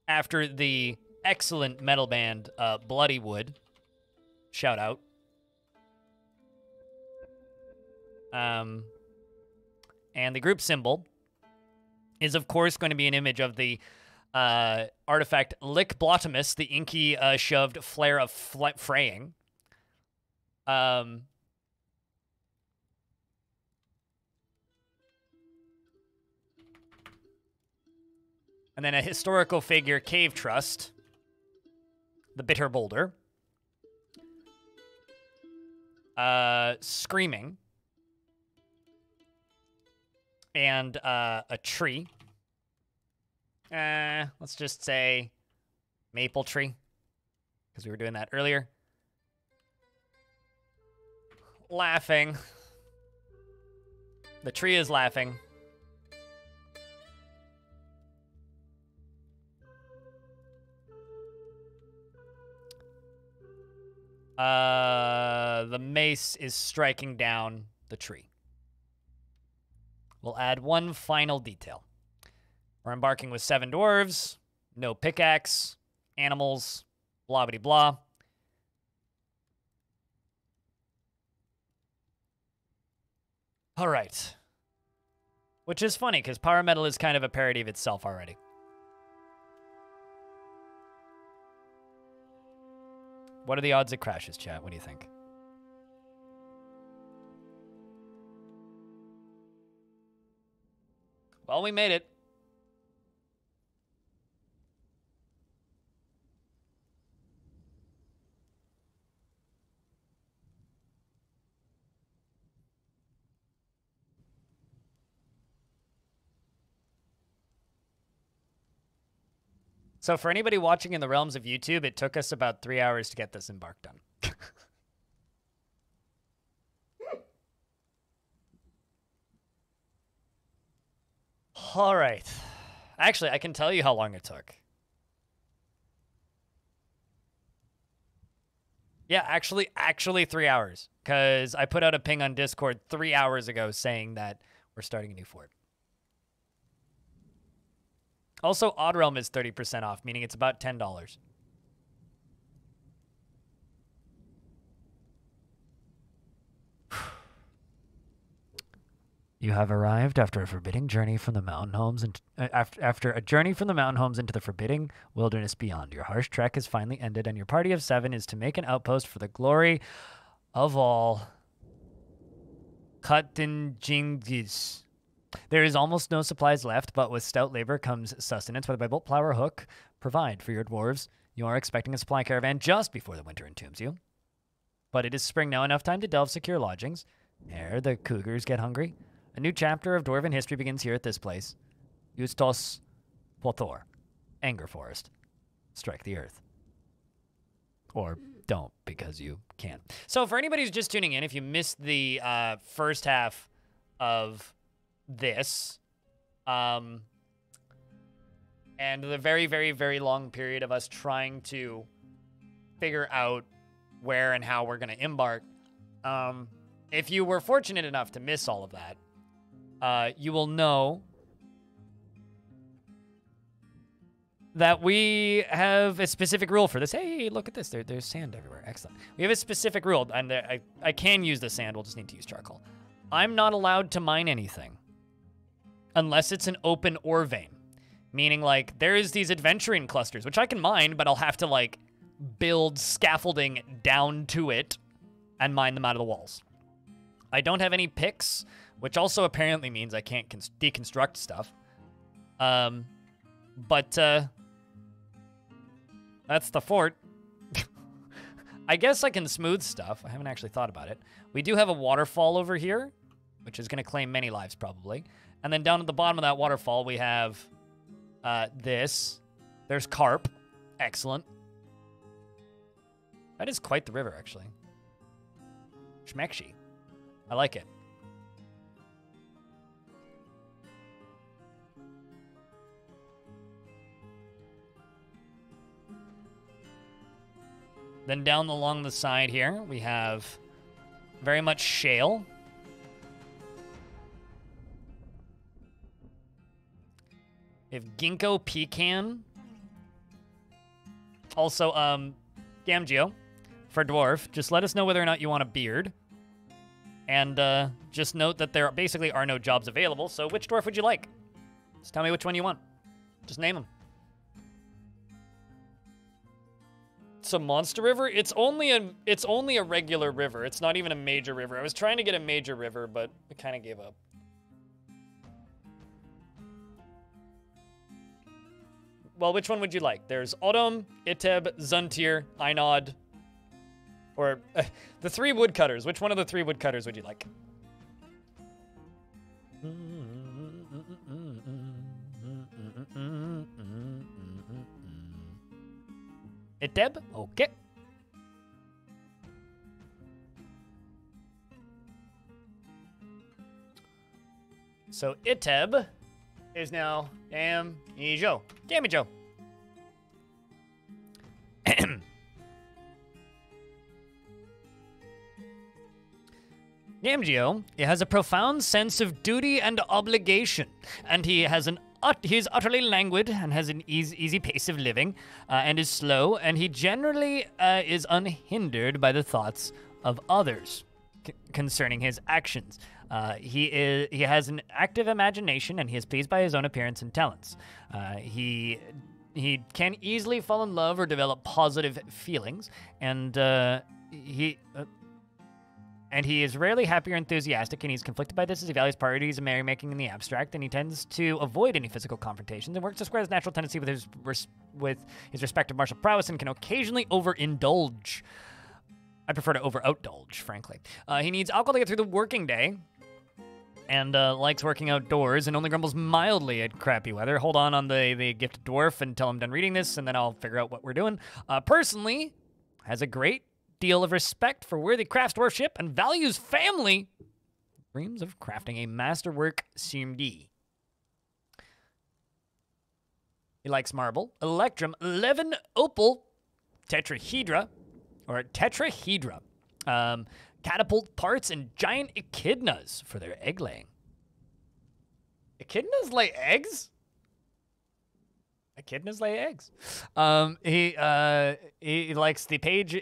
after the excellent metal band Bloody Wood. Shout out. And the group symbol is, of course, going to be an image of the artifact Lickblottomus, the inky shoved flare of fraying. And then a historical figure, Cave Trust, the Bitter Boulder. Screaming. And a tree. Let's just say maple tree, because we were doing that earlier. Laughing. The tree is laughing. The mace is striking down the tree. We'll add one final detail. We're embarking with 7 dwarves, no pickaxe, animals, blah blah blah. All right. Which is funny, because Power Metal is kind of a parody of itself already. What are the odds it crashes, chat? What do you think? Well, we made it. So for anybody watching in the realms of YouTube, it took us about 3 hours to get this embark done. All right. Actually, I can tell you how long it took. Yeah, actually 3 hours. Because I put out a ping on Discord 3 hours ago saying that we're starting a new fort. Also, Odd Realm is 30% off, meaning it's about $10. You have arrived after a forbidding journey from the mountain homes and after a journey from the mountain homes into the forbidding wilderness beyond. Your harsh trek is finally ended, and your party of 7 is to make an outpost for the glory of all. Katinjingis. There is almost no supplies left, but with stout labor comes sustenance, whether by bolt, plow, or hook. Provide for your dwarves. You are expecting a supply caravan just before the winter entombs you. But it is spring now, enough time to delve secure lodgings. Ere the cougars get hungry. A new chapter of dwarven history begins here at this place. Justos Pothor. Anger Forest. Strike the earth. Or don't, because you can. So for anybody who's just tuning in, if you missed the first half of this, and the very, very, very long period of us trying to figure out where and how we're going to embark, if you were fortunate enough to miss all of that, you will know that we have a specific rule for this. Hey, look at this. There's sand everywhere. Excellent. We have a specific rule, and I can use the sand. We'll just need to use charcoal. I'm not allowed to mine anything unless it's an open ore vein, meaning, like, there's these adventuring clusters, which I can mine, but I'll have to, like, build scaffolding down to it and mine them out of the walls. I don't have any picks, which also apparently means I can't deconstruct stuff. But that's the fort. I guess I can smooth stuff. I haven't actually thought about it. We do have a waterfall over here, which is going to claim many lives probably. And then down at the bottom of that waterfall, we have this. There's carp. Excellent. That is quite the river, actually. Schmeckshi. I like it. Then down along the side here, we have very much shale. We have ginkgo pecan, Also, Gamgeo, for dwarf, just let us know whether or not you want a beard. And just note that there basically are no jobs available, so which dwarf would you like? Just tell me which one you want. Just name them. It's a monster river? It's only a regular river. It's not even a major river. I was trying to get a major river, but I kind of gave up. Well, which one would you like? There's Odom, Iteb, Zuntir, Einod, or the 3 woodcutters. Which one of the 3 woodcutters would you like? Iteb? Okay. So Iteb is now Gamgeo. Gamgeo. Gamgeo, he has a profound sense of duty and obligation, and he's utterly languid and has an easy pace of living, and is slow, and he generally is unhindered by the thoughts of others concerning his actions. He has an active imagination, and he is pleased by his own appearance and talents. He can easily fall in love or develop positive feelings, and he is rarely happy or enthusiastic, and he's conflicted by this as he values parties and merrymaking in the abstract, and he tends to avoid any physical confrontations and works to square his natural tendency with his respective martial prowess and can occasionally overindulge. I prefer to over-outdulge, frankly. He needs alcohol to get through the working day and likes working outdoors and only grumbles mildly at crappy weather. Hold on the gifted dwarf until I'm done reading this, and then I'll figure out what we're doing. Personally, has a great deal of respect for worthy crafts dwarfship and values family. Dreams of crafting a masterwork CMD. He likes marble, electrum, 11 opal, tetrahedra, catapult parts, and giant echidnas for their egg laying. Echidnas lay eggs? Echidnas lay eggs. He likes the page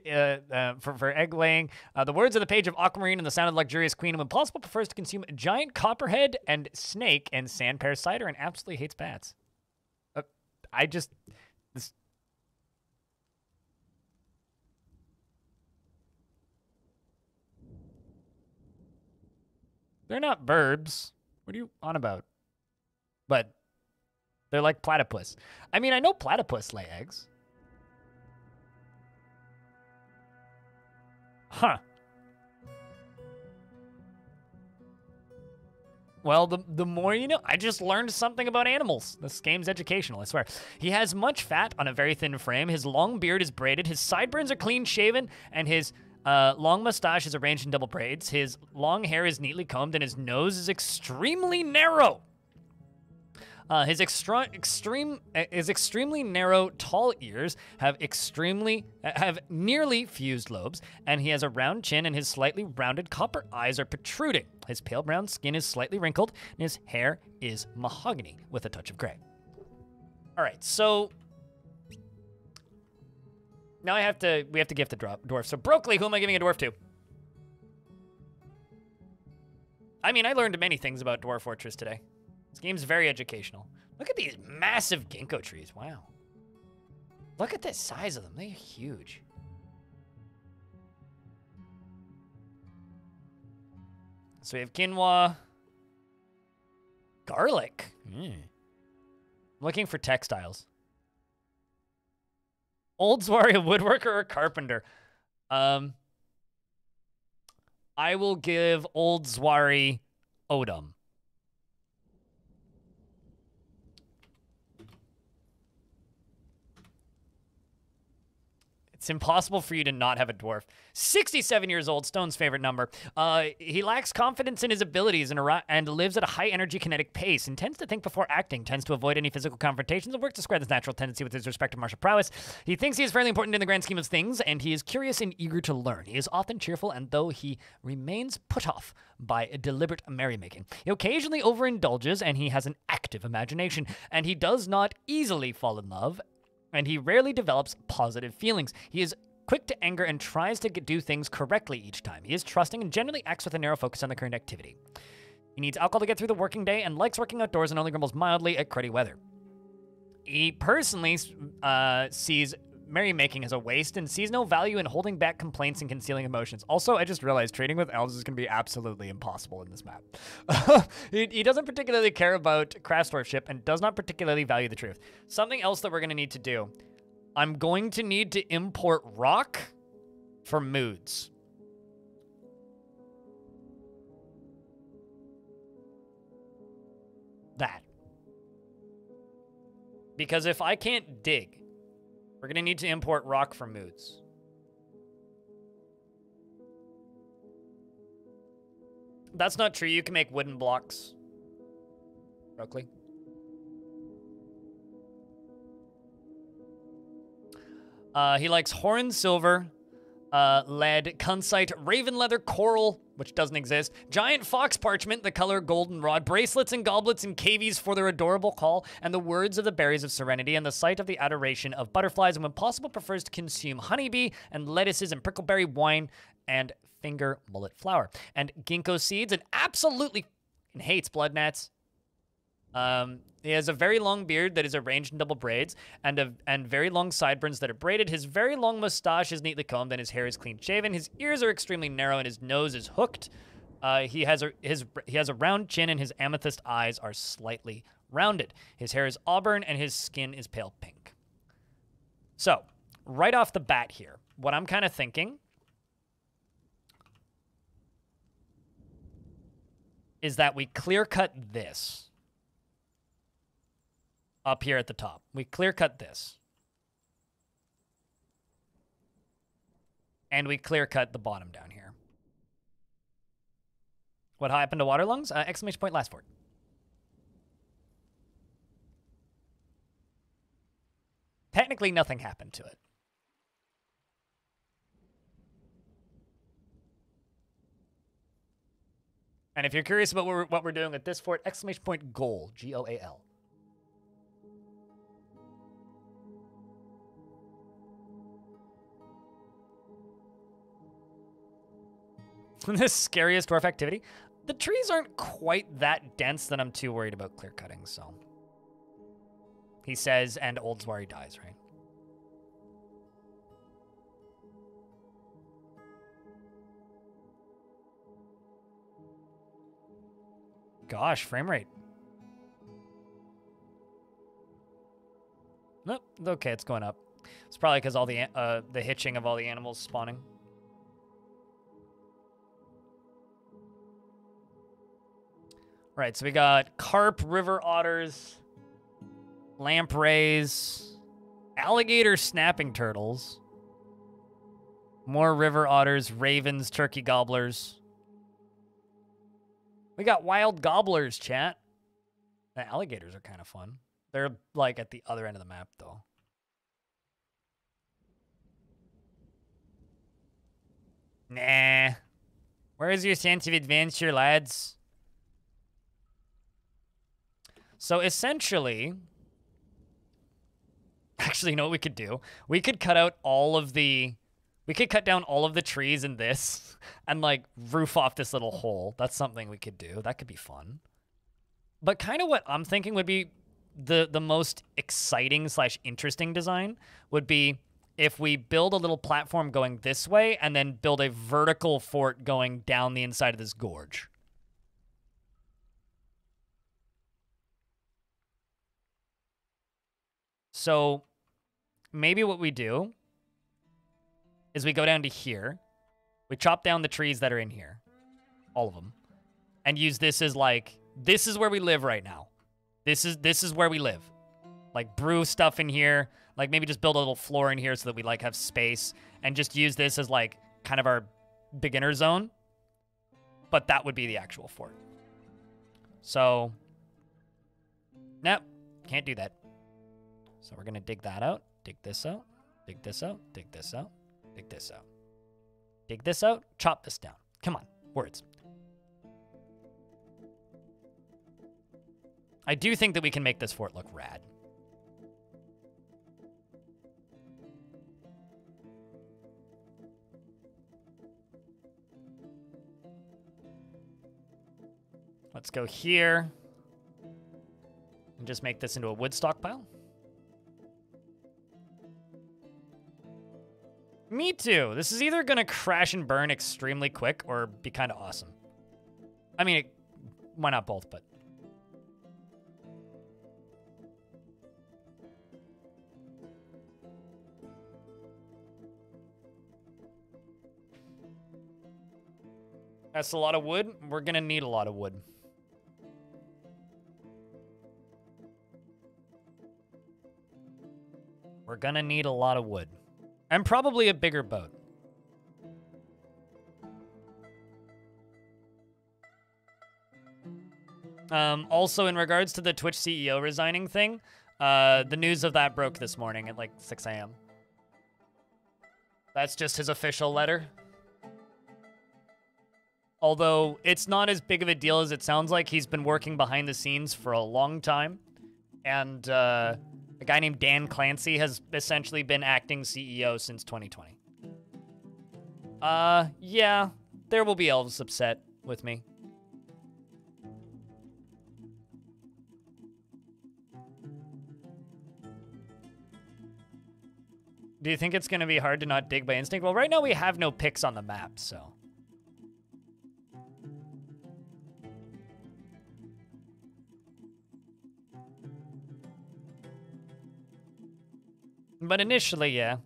for egg laying. The words of the page of Aquamarine and the sound of the luxurious queen. And when possible, prefers to consume a giant copperhead and snake and sand pear cider, and absolutely hates bats. They're not birds. What are you on about? But they're like platypus. I mean, I know platypus lay eggs. Huh. Well, the more you know. I just learned something about animals. This game's educational, I swear. He has much fat on a very thin frame. His long beard is braided. His sideburns are clean shaven, and his long mustache is arranged in double braids. His long hair is neatly combed, and his nose is extremely narrow. His extremely narrow, tall ears have nearly fused lobes, and he has a round chin, and his slightly rounded copper eyes are protruding. His pale brown skin is slightly wrinkled, and his hair is mahogany with a touch of gray. All right, so now we have to gift the dwarf. So Brookley, who am I giving a dwarf to? I mean, I learned many things about Dwarf Fortress today. This game's very educational. Look at these massive ginkgo trees. Wow. Look at the size of them. They're huge. So we have quinoa. Garlic. I'm looking for textiles. Old Zwari, a woodworker or a carpenter? I will give Old Zwari Odom. It's impossible for you to not have a dwarf. 67 years old, Stone's favorite number. He lacks confidence in his abilities and lives at a high energy kinetic pace, and tends to think before acting, tends to avoid any physical confrontations, and works to square this natural tendency with his respective martial prowess. He thinks he is fairly important in the grand scheme of things, and he is curious and eager to learn. He is often cheerful, and though he remains put off by a deliberate merrymaking, he occasionally overindulges, and he has an active imagination, and he does not easily fall in love, and he rarely develops positive feelings. He is quick to anger and tries to do things correctly each time. He is trusting and generally acts with a narrow focus on the current activity. He needs alcohol to get through the working day and likes working outdoors and only grumbles mildly at cruddy weather. He personally sees merrymaking as a waste and sees no value in holding back complaints and concealing emotions. Also, I just realized trading with elves is going to be absolutely impossible in this map. He doesn't particularly care about craftsmanship and does not particularly value the truth. Something else that we're going to need to do. I'm going to need to import rock for moods. That. Because if I can't dig, we're going to need to import rock for moods. That's not true. You can make wooden blocks. Broccoli. He likes horn silver, lead, kunsite, raven leather, coral, which doesn't exist, giant fox parchment, the color goldenrod, bracelets and goblets and cavies for their adorable call, and the words of the berries of serenity, and the sight of the adoration of butterflies, and when possible prefers to consume honeybee and lettuces and prickleberry wine and finger mullet flower. And ginkgo seeds, and absolutely hates blood gnats. He has a very long beard that is arranged in double braids, and very long sideburns that are braided. His very long mustache is neatly combed, and his hair is clean shaven. His ears are extremely narrow, and his nose is hooked. He has a round chin, and his amethyst eyes are slightly rounded. His hair is auburn, and his skin is pale pink. So, right off the bat here, what I'm kind of thinking is that we clear cut this. Up here at the top. We clear cut this. And we clear cut the bottom down here. What happened to water lungs? Exclamation point last word. Technically nothing happened to it. And if you're curious about what we're doing with this fort, exclamation point goal, G-O-A-L. This scariest dwarf activity. The trees aren't quite that dense that I'm too worried about clear cutting, so. He says, and Oldswari dies, right? Gosh, frame rate. Nope, okay, it's going up. It's probably because all the hitching of all the animals spawning. Right, so we got carp, river otters, lampreys, alligator snapping turtles, more river otters, ravens, turkey gobblers. We got wild gobblers, chat. The alligators are kind of fun. They're like at the other end of the map, though. Nah. Where's your sense of adventure, lads? So essentially, actually, you know what we could do? We could cut out all of the, we could cut down all of the trees in this and like roof off this little hole. That's something we could do. That could be fun. But kind of what I'm thinking would be the most exciting / interesting design would be if we build a little platform going this way and then build a vertical fort going down the inside of this gorge. So maybe what we do is we go down to here. We chop down the trees that are in here. All of them. And use this as like, this is where we live right now. This is where we live. Like brew stuff in here. Like maybe just build a little floor in here so that we like have space. And just use this as like kind of our beginner zone. But that would be the actual fort. So, nope, can't do that. So we're going to dig that out, dig this out, dig this out, dig this out, dig this out. Dig this out, chop this down. Come on, words. I do think that we can make this fort look rad. Let's go here. And just make this into a wood stockpile. Me too. This is either going to crash and burn extremely quick or be kind of awesome. I mean, why not both, but... That's a lot of wood. We're going to need a lot of wood. We're going to need a lot of wood. And probably a bigger boat. Also, in regards to the Twitch CEO resigning thing, the news of that broke this morning at like 6 a.m. That's just his official letter. Although it's not as big of a deal as it sounds like. He's been working behind the scenes for a long time. And a guy named Dan Clancy has essentially been acting CEO since 2020. Yeah, there will be elves upset with me. Do you think it's going to be hard to not dig by instinct? Well, right now we have no picks on the map, so... But initially, yeah.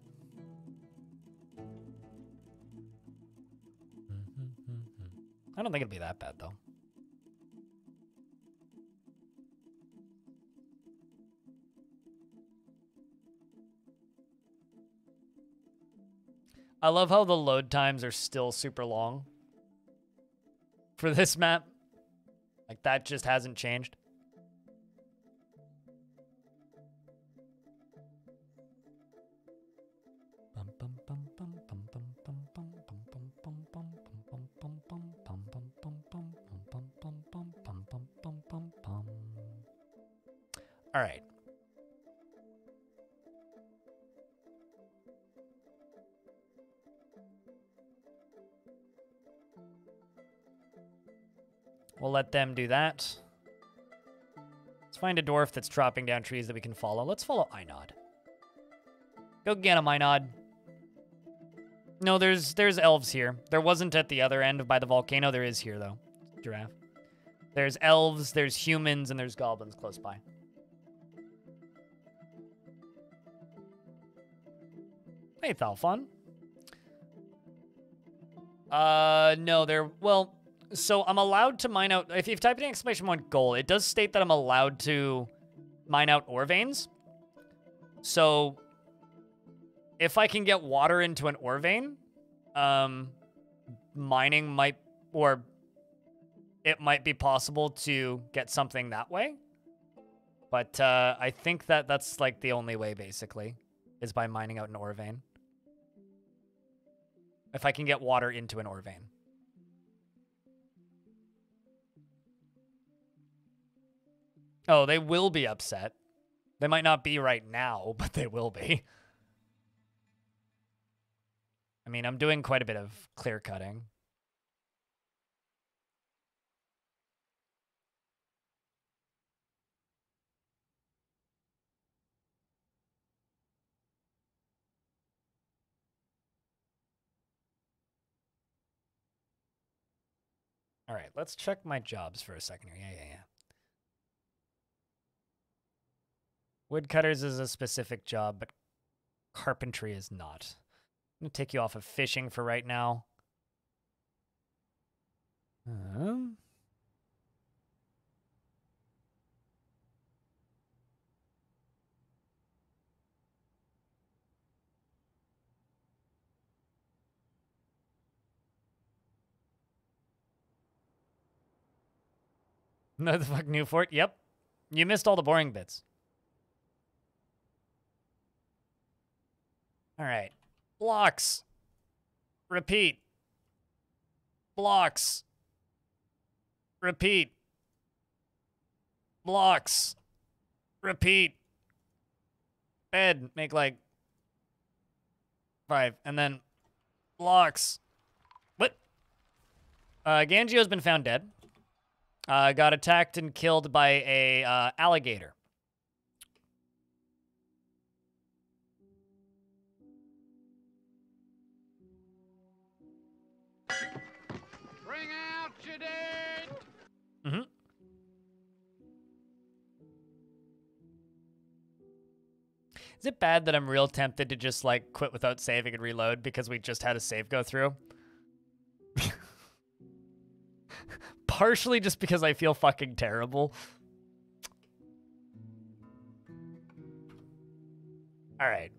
I don't think it'll be that bad, though. I love how the load times are still super long for this map. Like, that just hasn't changed. All right. We'll let them do that. Let's find a dwarf that's chopping down trees that we can follow. Let's follow Einod. Go get him, Einod. No, there's elves here. There wasn't at the other end by the volcano. There is here, though. Giraffe. There's elves, there's humans, and there's goblins close by. Hey, Thalfon. No, well, so I'm allowed to mine out, if you type in !1 goal, it does state that I'm allowed to mine out ore veins. So, if I can get water into an ore vein, mining might, or it might be possible to get something that way. But, I think that that's, like, the only way, basically, is by mining out an ore vein. If I can get water into an ore vein. Oh, they will be upset. They might not be right now, but they will be. I mean, I'm doing quite a bit of clear cutting. All right, let's check my jobs for a second here. Yeah. Woodcutters is a specific job, but carpentry is not. I'm going to take you off of fishing for right now. No, the fuck, new fort? Yep. You missed all the boring bits. All right. Blocks. Repeat. Blocks. Repeat. Blocks. Repeat. Bed. Make like 5. And then blocks. What? Gangio's been found dead. Got attacked and killed by a alligator. Bring out your dead! Mm-hmm. Is it bad that I'm real tempted to just, like, quit without saving and reload because we just had a save go through? Partially just because I feel fucking terrible. All right.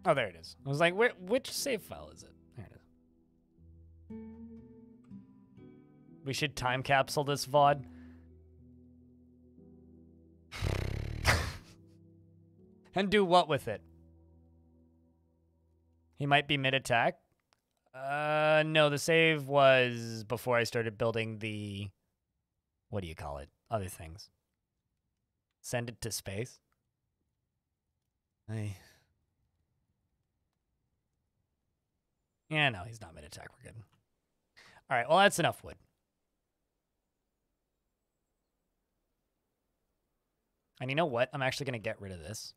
Oh, there it is. I was like, which save file is it? There it is. We should time capsule this VOD. And do what with it? He might be mid-attack. No, the save was before I started building the... What do you call it? Other things. Send it to space. Yeah, no, he's not mid-attack. We're good. All right, well, that's enough wood. And you know what? I'm actually going to get rid of this.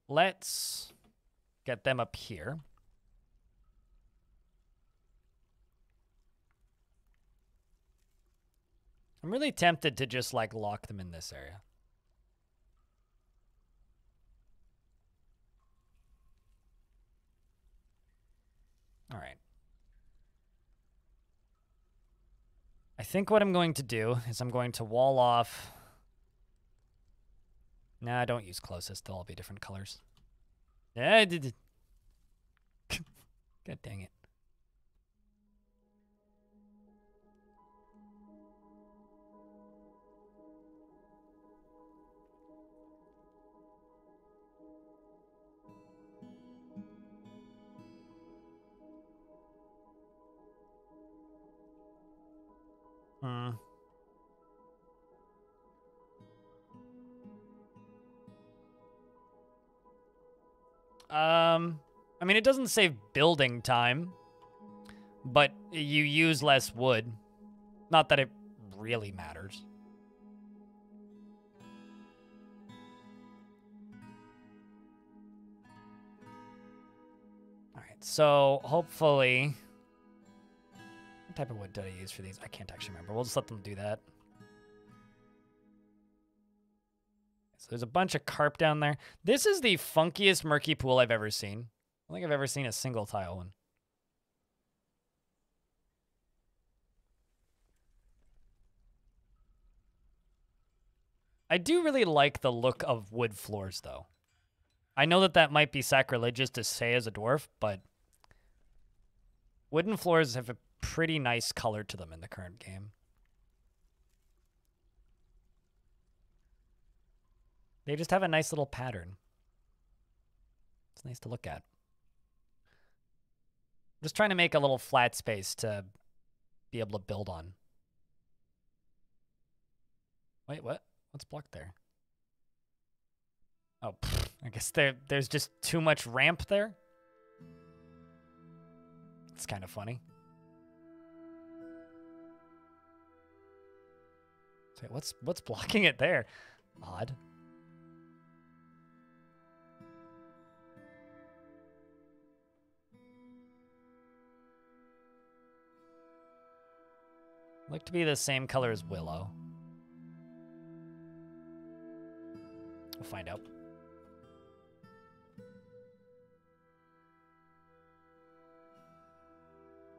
Let's get them up here. I'm really tempted to just, like, lock them in this area. All right. I think what I'm going to do is I'm going to wall off. Nah, don't use closest. They'll all be different colors. Yeah, I did. God dang it. I mean, it doesn't save building time, but you use less wood. Not that it really matters. All right, so hopefully... What type of wood did I use for these? I can't actually remember. We'll just let them do that. So there's a bunch of carp down there. This is the funkiest murky pool I've ever seen. I don't think I've ever seen a single tile one. I do really like the look of wood floors, though. I know that that might be sacrilegious to say as a dwarf, but wooden floors have a pretty nice color to them in the current game. They just have a nice little pattern. It's nice to look at. Just trying to make a little flat space to be able to build on. Wait, what? What's blocked there? Oh, I guess there's just too much ramp there. It's kind of funny. So what's blocking it there? Odd. Look to be the same color as Willow. We'll find out.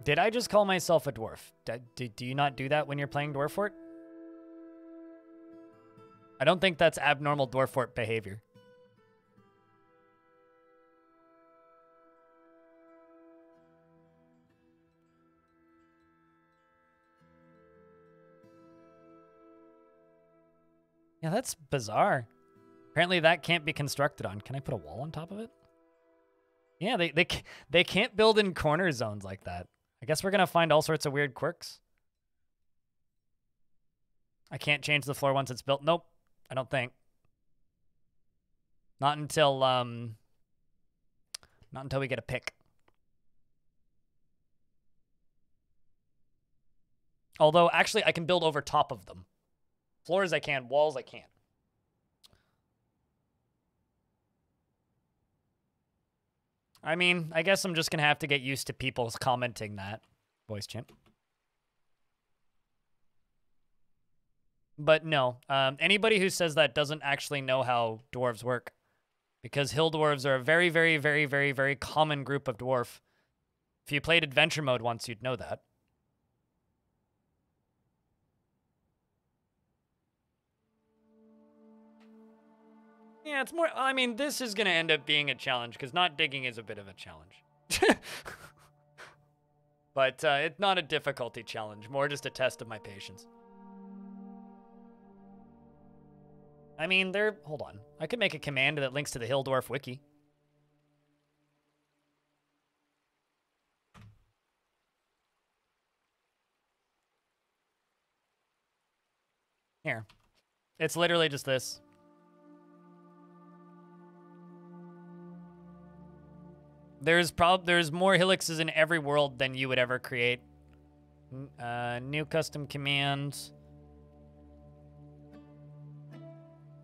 Did I just call myself a dwarf? Do you not do that when you're playing Dwarf Fort? I don't think that's abnormal Dwarf Fort behavior. Yeah, that's bizarre. Apparently that can't be constructed on. Can I put a wall on top of it? Yeah, they can't build in corner zones like that. I guess we're gonna find all sorts of weird quirks. I can't change the floor once it's built. Nope, I don't think. Not until we get a pick. Although actually I can build over top of them. Floors I can, walls I can't. I mean, I guess I'm just gonna have to get used to people commenting that. Voice chimp. But no, anybody who says that doesn't actually know how dwarves work. Because hill dwarves are a very, very, very, very, very common group of dwarf. If you played adventure mode once, you'd know that. Yeah, it's more, I mean, this is going to end up being a challenge, because not digging is a bit of a challenge. But it's not a difficulty challenge, more just a test of my patience. I mean, hold on. I could make a command that links to the Hill Dwarf wiki. Here. It's literally just this. There's more helices in every world than you would ever create. New custom command.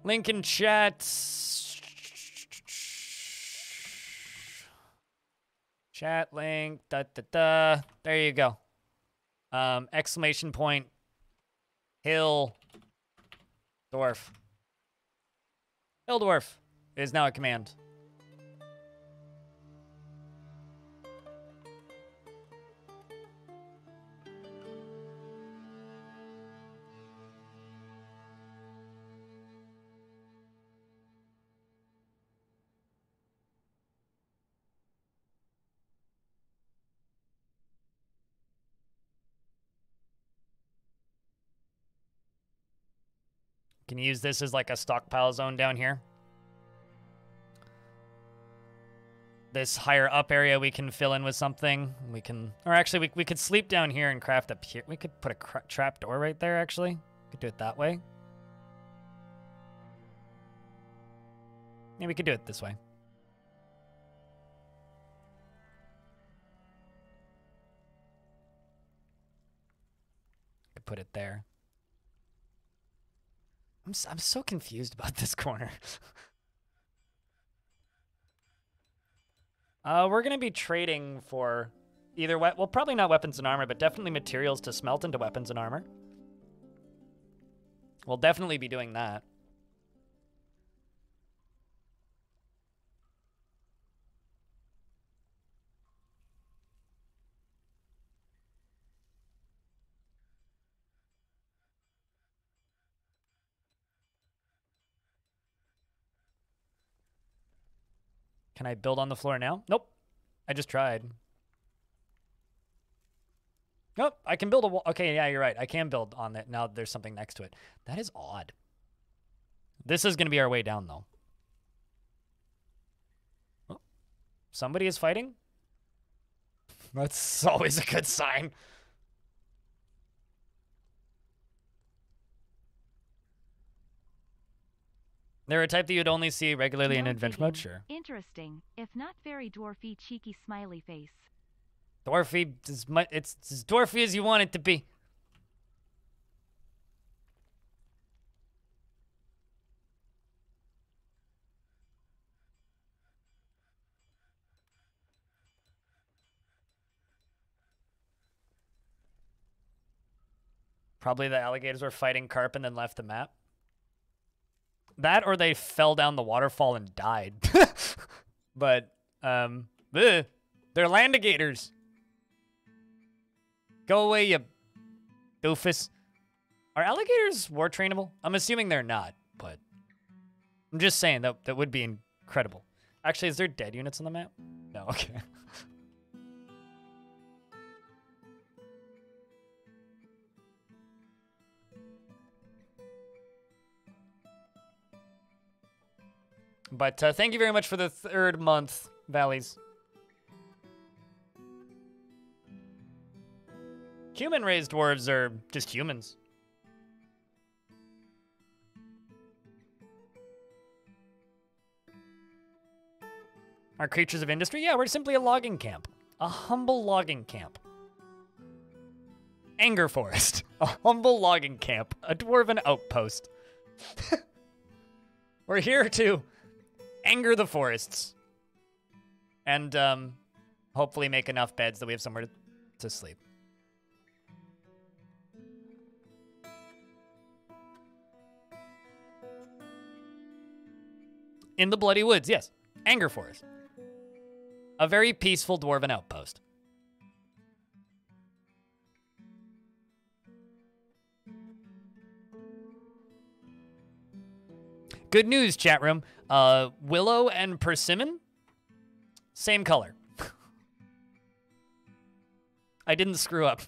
Link in chat. Chat link. Da da da. There you go. Exclamation point. Hill Dwarf. Hill Dwarf is now a command. Can use this as like a stockpile zone down here. This higher up area we can fill in with something. We can, or actually we could sleep down here and craft up here. We could put a trap door right there actually. We could do it that way. Yeah, we could do it this way. Could put it there. I'm so confused about this corner. We're gonna be trading for either well, probably not weapons and armor, but definitely materials to smelt into weapons and armor. We'll definitely be doing that. Can I build on the floor now? Nope. I just tried. Nope, I can build a wall. Okay, yeah, you're right. I can build on it. Now there's something next to it. That is odd. This is going to be our way down, though. Oh, somebody is fighting? That's always a good sign. They're a type that you'd only see regularly in adventure mode, sure. Interesting, if not very dwarfy, cheeky smiley face. Dwarfy, it's as dwarfy as you want it to be. Probably the alligators were fighting carp and then left the map. That or they fell down the waterfall and died. But, they're landigators. Go away, you doofus. Are alligators war trainable? I'm assuming they're not, but I'm just saying that would be incredible. Actually, is there dead units on the map? No, okay. But thank you very much for the 3rd month, Valleys. Human-raised dwarves are just humans. Our creatures of industry? Yeah, we're simply a logging camp. A humble logging camp. Anger Forest. A humble logging camp. A dwarven outpost. We're here to anger the forests. And hopefully make enough beds that we have somewhere to sleep. In the Bloody Woods, yes. Anger Forest. A very peaceful dwarven outpost. Good news, chat room. Willow and persimmon, same color. I didn't screw up.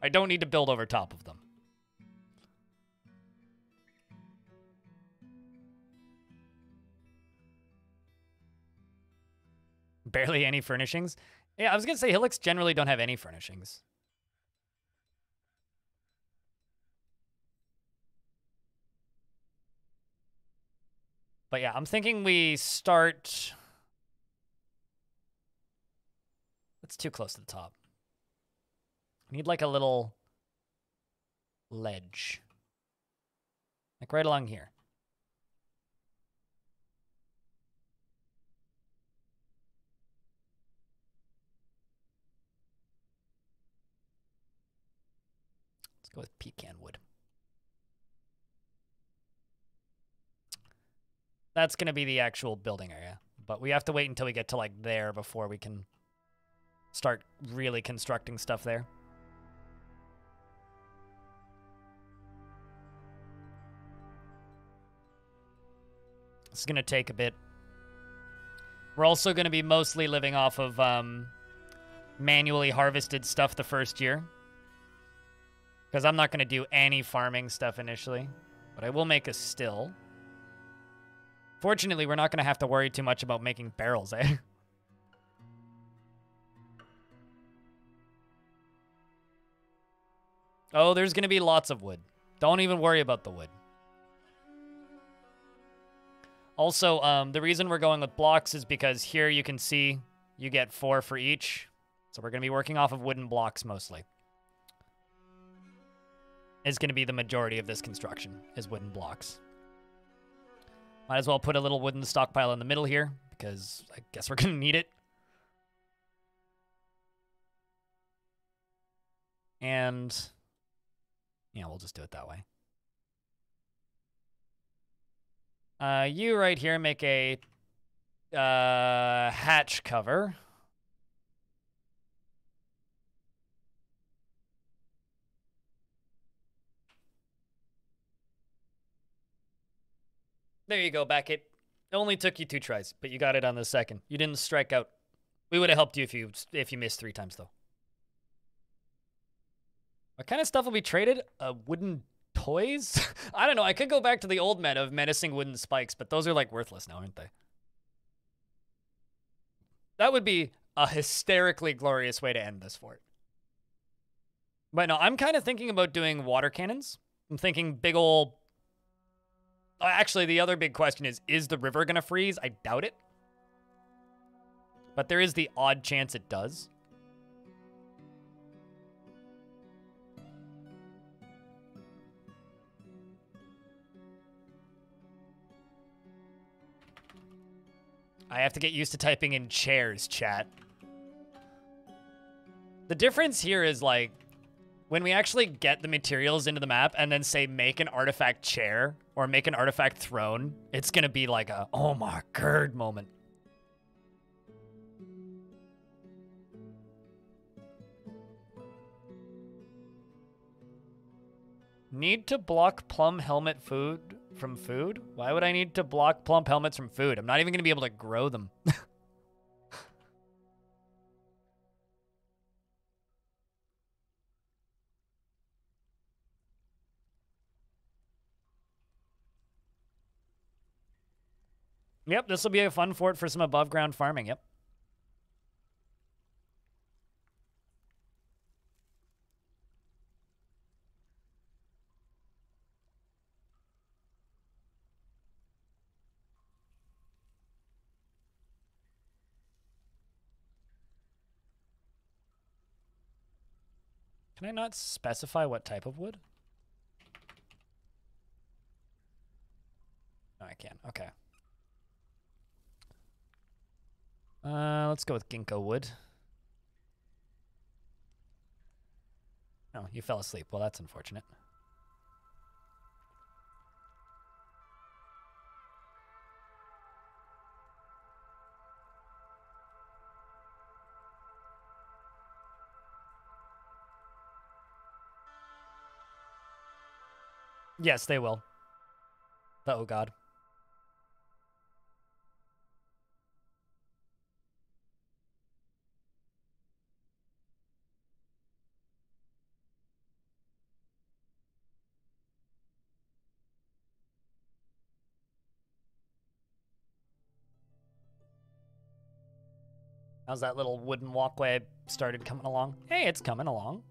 I don't need to build over top of them. Barely any furnishings. Yeah, I was going to say hillocks generally don't have any furnishings. But yeah, I'm thinking we start... That's too close to the top. I need like a little ledge. Like right along here. Let's go with pecan wood. That's going to be the actual building area. But we have to wait until we get to like there before we can start really constructing stuff there. This is going to take a bit. We're also going to be mostly living off of manually harvested stuff the first year. Because I'm not going to do any farming stuff initially. But I will make a still. Fortunately, we're not going to have to worry too much about making barrels, eh? Oh, there's going to be lots of wood. Don't even worry about the wood. Also, the reason we're going with blocks is because here you can see you get 4 for each. So we're going to be working off of wooden blocks mostly. Is going to be the majority of this construction, is wooden blocks. Might as well put a little wooden stockpile in the middle here, because I guess we're going to need it. And yeah, we'll just do it that way. You right here make a hatch cover. There you go, Beckett. It only took you 2 tries, but you got it on the second. You didn't strike out. We would have helped you if you missed 3 times, though. What kind of stuff will be traded? Wooden toys? I don't know. I could go back to the old meta of menacing wooden spikes, but those are, like, worthless now, aren't they? That would be a hysterically glorious way to end this fort. But no, I'm kind of thinking about doing water cannons. I'm thinking big ol'... Actually, the other big question is the river going to freeze? I doubt it. But there is the odd chance it does. I have to get used to typing in chairs, chat. The difference here is, like, when we actually get the materials into the map and then say make an artifact chair or make an artifact throne, it's going to be like a, oh my god moment. Need to block plum helmet food from food? Why would I need to block plum helmets from food? I'm not even going to be able to grow them. Yep, this will be a fun fort for some above ground farming. Yep. Can I not specify what type of wood? No, I can. Okay. Let's go with ginkgo wood. Oh, you fell asleep. Well, that's unfortunate. Yes, they will. Oh, God. How's that little wooden walkway started coming along? Hey, it's coming along.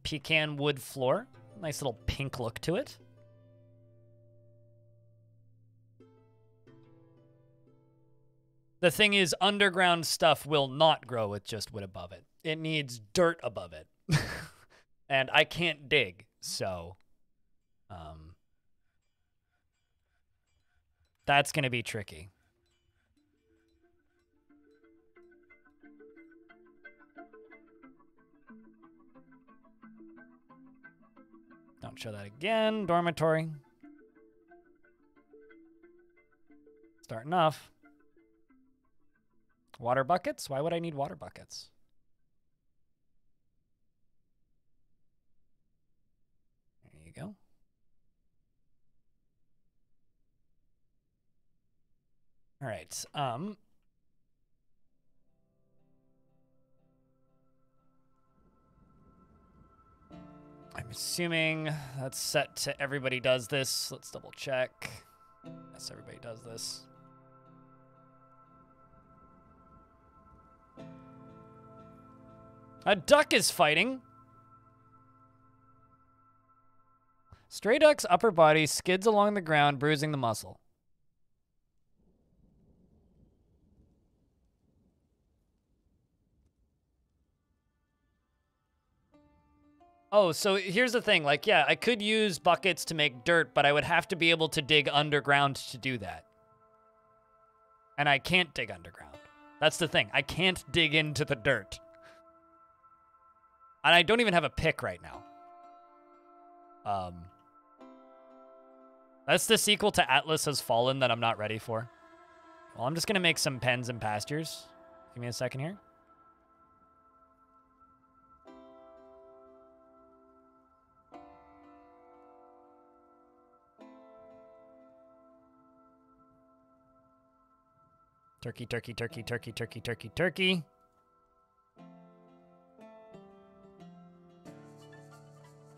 Pecan wood floor. Nice little pink look to it. The thing is, underground stuff will not grow with just wood above it. It needs dirt above it. And I can't dig, so... that's going to be tricky. Don't show that again. Dormitory. Starting off. Water buckets? Why would I need water buckets? There you go. All right. I'm assuming that's set to everybody does this. Let's double check. Yes, everybody does this. A duck is fighting. Stray duck's upper body skids along the ground, bruising the muscle. Oh, so here's the thing. Like, yeah, I could use buckets to make dirt, but I would have to be able to dig underground to do that. And I can't dig underground. That's the thing. I can't dig into the dirt. And I don't even have a pick right now. That's the sequel to Atlas Has Fallen that I'm not ready for. Well, I'm just going to make some pens and pastures. Give me a second here. Turkey, turkey, turkey, turkey, turkey, turkey, turkey.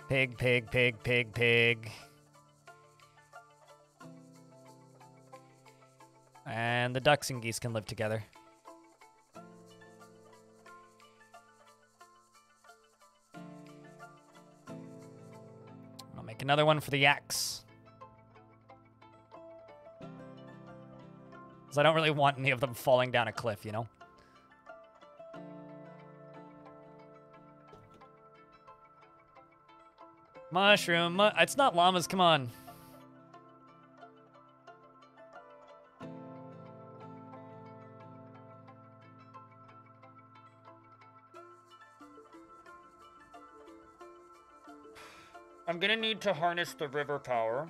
Pig, pig, pig, pig, pig. And the ducks and geese can live together. I'll make another one for the yaks. Because I don't really want any of them falling down a cliff, you know? Mushroom. It's not llamas, come on. I'm gonna need to harness the river power.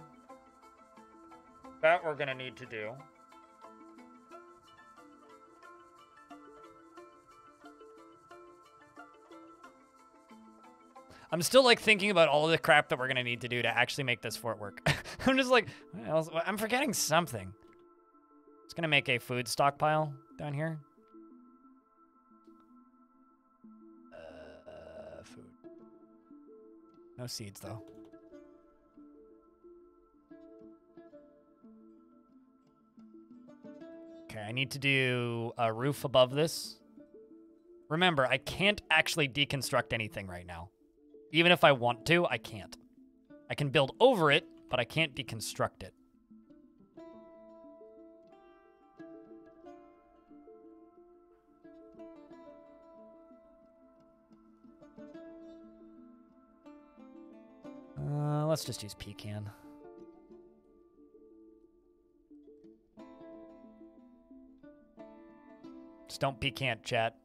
That we're gonna need to do. I'm still like thinking about all of the crap that we're gonna need to do to actually make this fort work. I'm just like, I'm forgetting something. It's gonna make a food stockpile down here. Food. No seeds though. Okay, I need to do a roof above this. Remember, I can't actually deconstruct anything right now. Even if I want to, I can't. I can build over it, but I can't deconstruct it. Let's just use pecan. Just don't pecan, chat.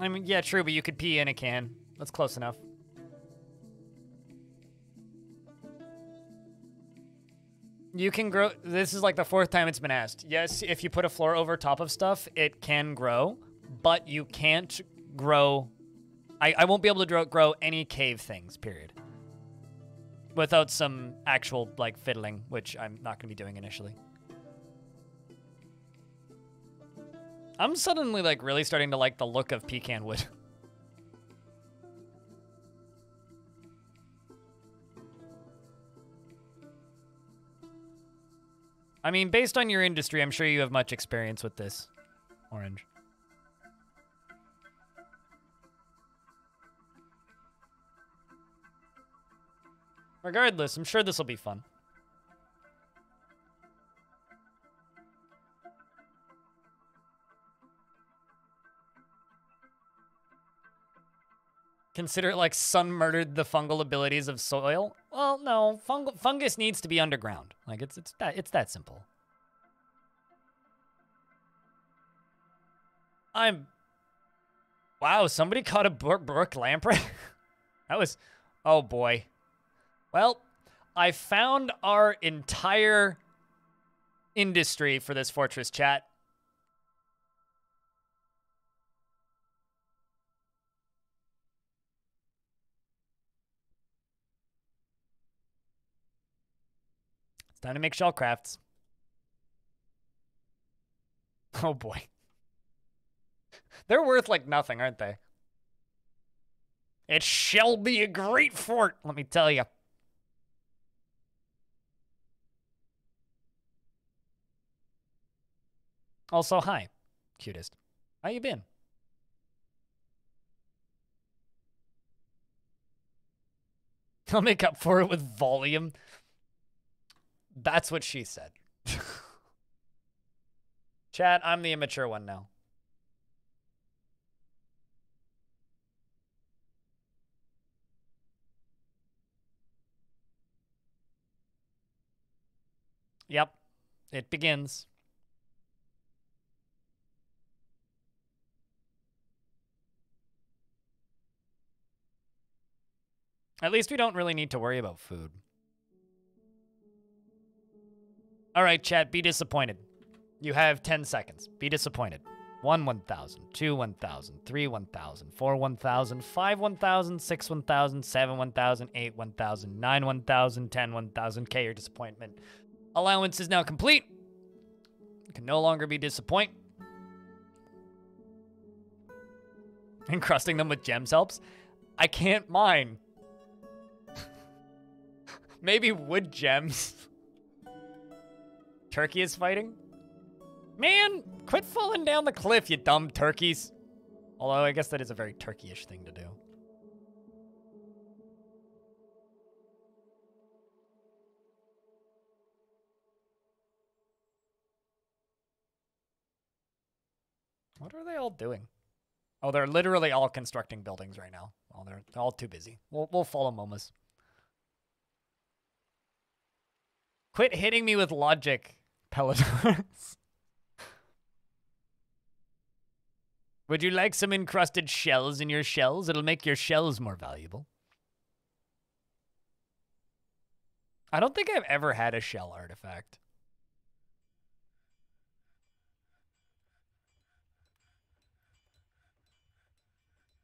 I mean, yeah, true, but you could pee in a can. That's close enough. You can grow. This is like the 4th time it's been asked. Yes, if you put a floor over top of stuff, it can grow, but you can't grow. I won't be able to grow any cave things, period. Without some actual, like, fiddling, which I'm not going to be doing initially. I'm suddenly, like, really starting to like the look of pecan wood. I mean, based on your industry, I'm sure you have much experience with this. Orange. Regardless, I'm sure this will be fun. Consider it like sun murdered the fungal abilities of soil. Well, no, fungus needs to be underground. Like it's that simple. Wow, somebody caught a brook lamprey. That was, oh boy. Well, I found our entire industry for this fortress, chat. It's time to make shell crafts. Oh boy. They're worth like nothing, aren't they? It shall be a great fort, let me tell you. Also, hi, cutest. How you been? I'll make up for it with volume. That's what she said. Chat, I'm the immature one now. Yep, it begins. At least we don't really need to worry about food. All right, chat, be disappointed. You have 10 seconds. Be disappointed. 1, 1,000. 2, 1,000. 3, 1,000. 4, 1,000. 5, 1,000. 6, 1,000. 7, 1,000. 8, 1,000. 9, 1,000. 10, 1,000. Okay, your disappointment allowance is now complete. You can no longer be disappointed. Encrusting them with gems helps. I can't mine. Maybe wood gems. Turkey is fighting? Man, quit falling down the cliff, you dumb turkeys. Although, I guess that is a very turkey-ish thing to do. What are they all doing? Oh, they're literally all constructing buildings right now. Oh, they're all too busy. We'll follow Momas. Quit hitting me with logic, Pelotars. Would you like some encrusted shells in your shells? It'll make your shells more valuable. I don't think I've ever had a shell artifact.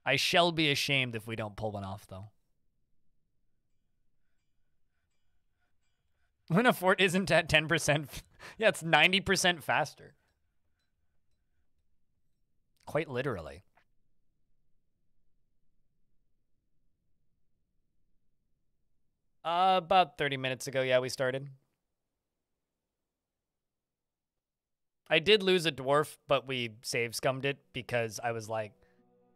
I shall be ashamed if we don't pull one off, though. When a fort isn't at 10%, yeah, it's 90% faster. Quite literally. About 30 minutes ago, yeah, we started. I did lose a dwarf, but we save scummed it because I was like,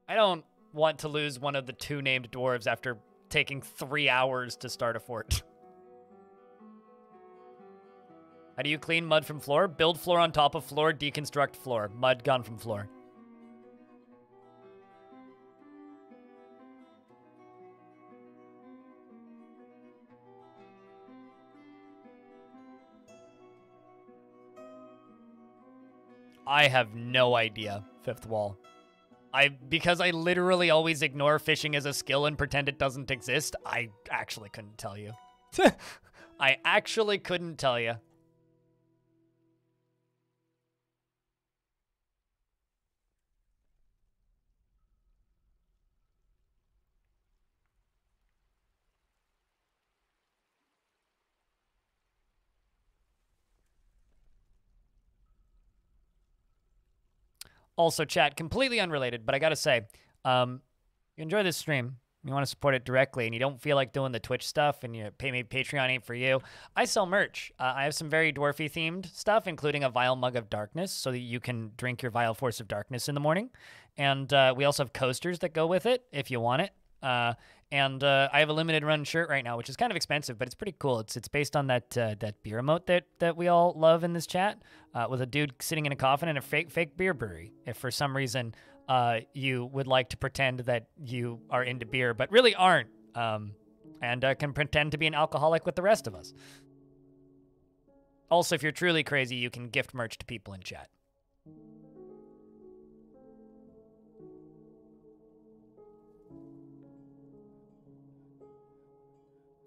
I don't want to lose one of the 2 named dwarves after taking 3 hours to start a fort. How do you clean mud from floor? Build floor on top of floor, deconstruct floor. Mud gone from floor. I have no idea, Fifth Wall. Because I literally always ignore fishing as a skill and pretend it doesn't exist, I actually couldn't tell you. I actually couldn't tell you. Also, chat, completely unrelated, but I gotta say, you enjoy this stream, you want to support it directly, and you don't feel like doing the Twitch stuff, and you pay me Patreon ain't for you, I sell merch. I have some very dwarfy themed stuff, including a Vile Mug of Darkness, so that you can drink your Vile Force of Darkness in the morning. And we also have coasters that go with it, if you want it. And I have a limited run shirt right now, which is kind of expensive, but it's pretty cool. It's based on that beer emote that we all love in this chat, with a dude sitting in a coffin in a fake beer brewery. If for some reason you would like to pretend that you are into beer, but really aren't, and can pretend to be an alcoholic with the rest of us. Also, if you're truly crazy, you can gift merch to people in chat.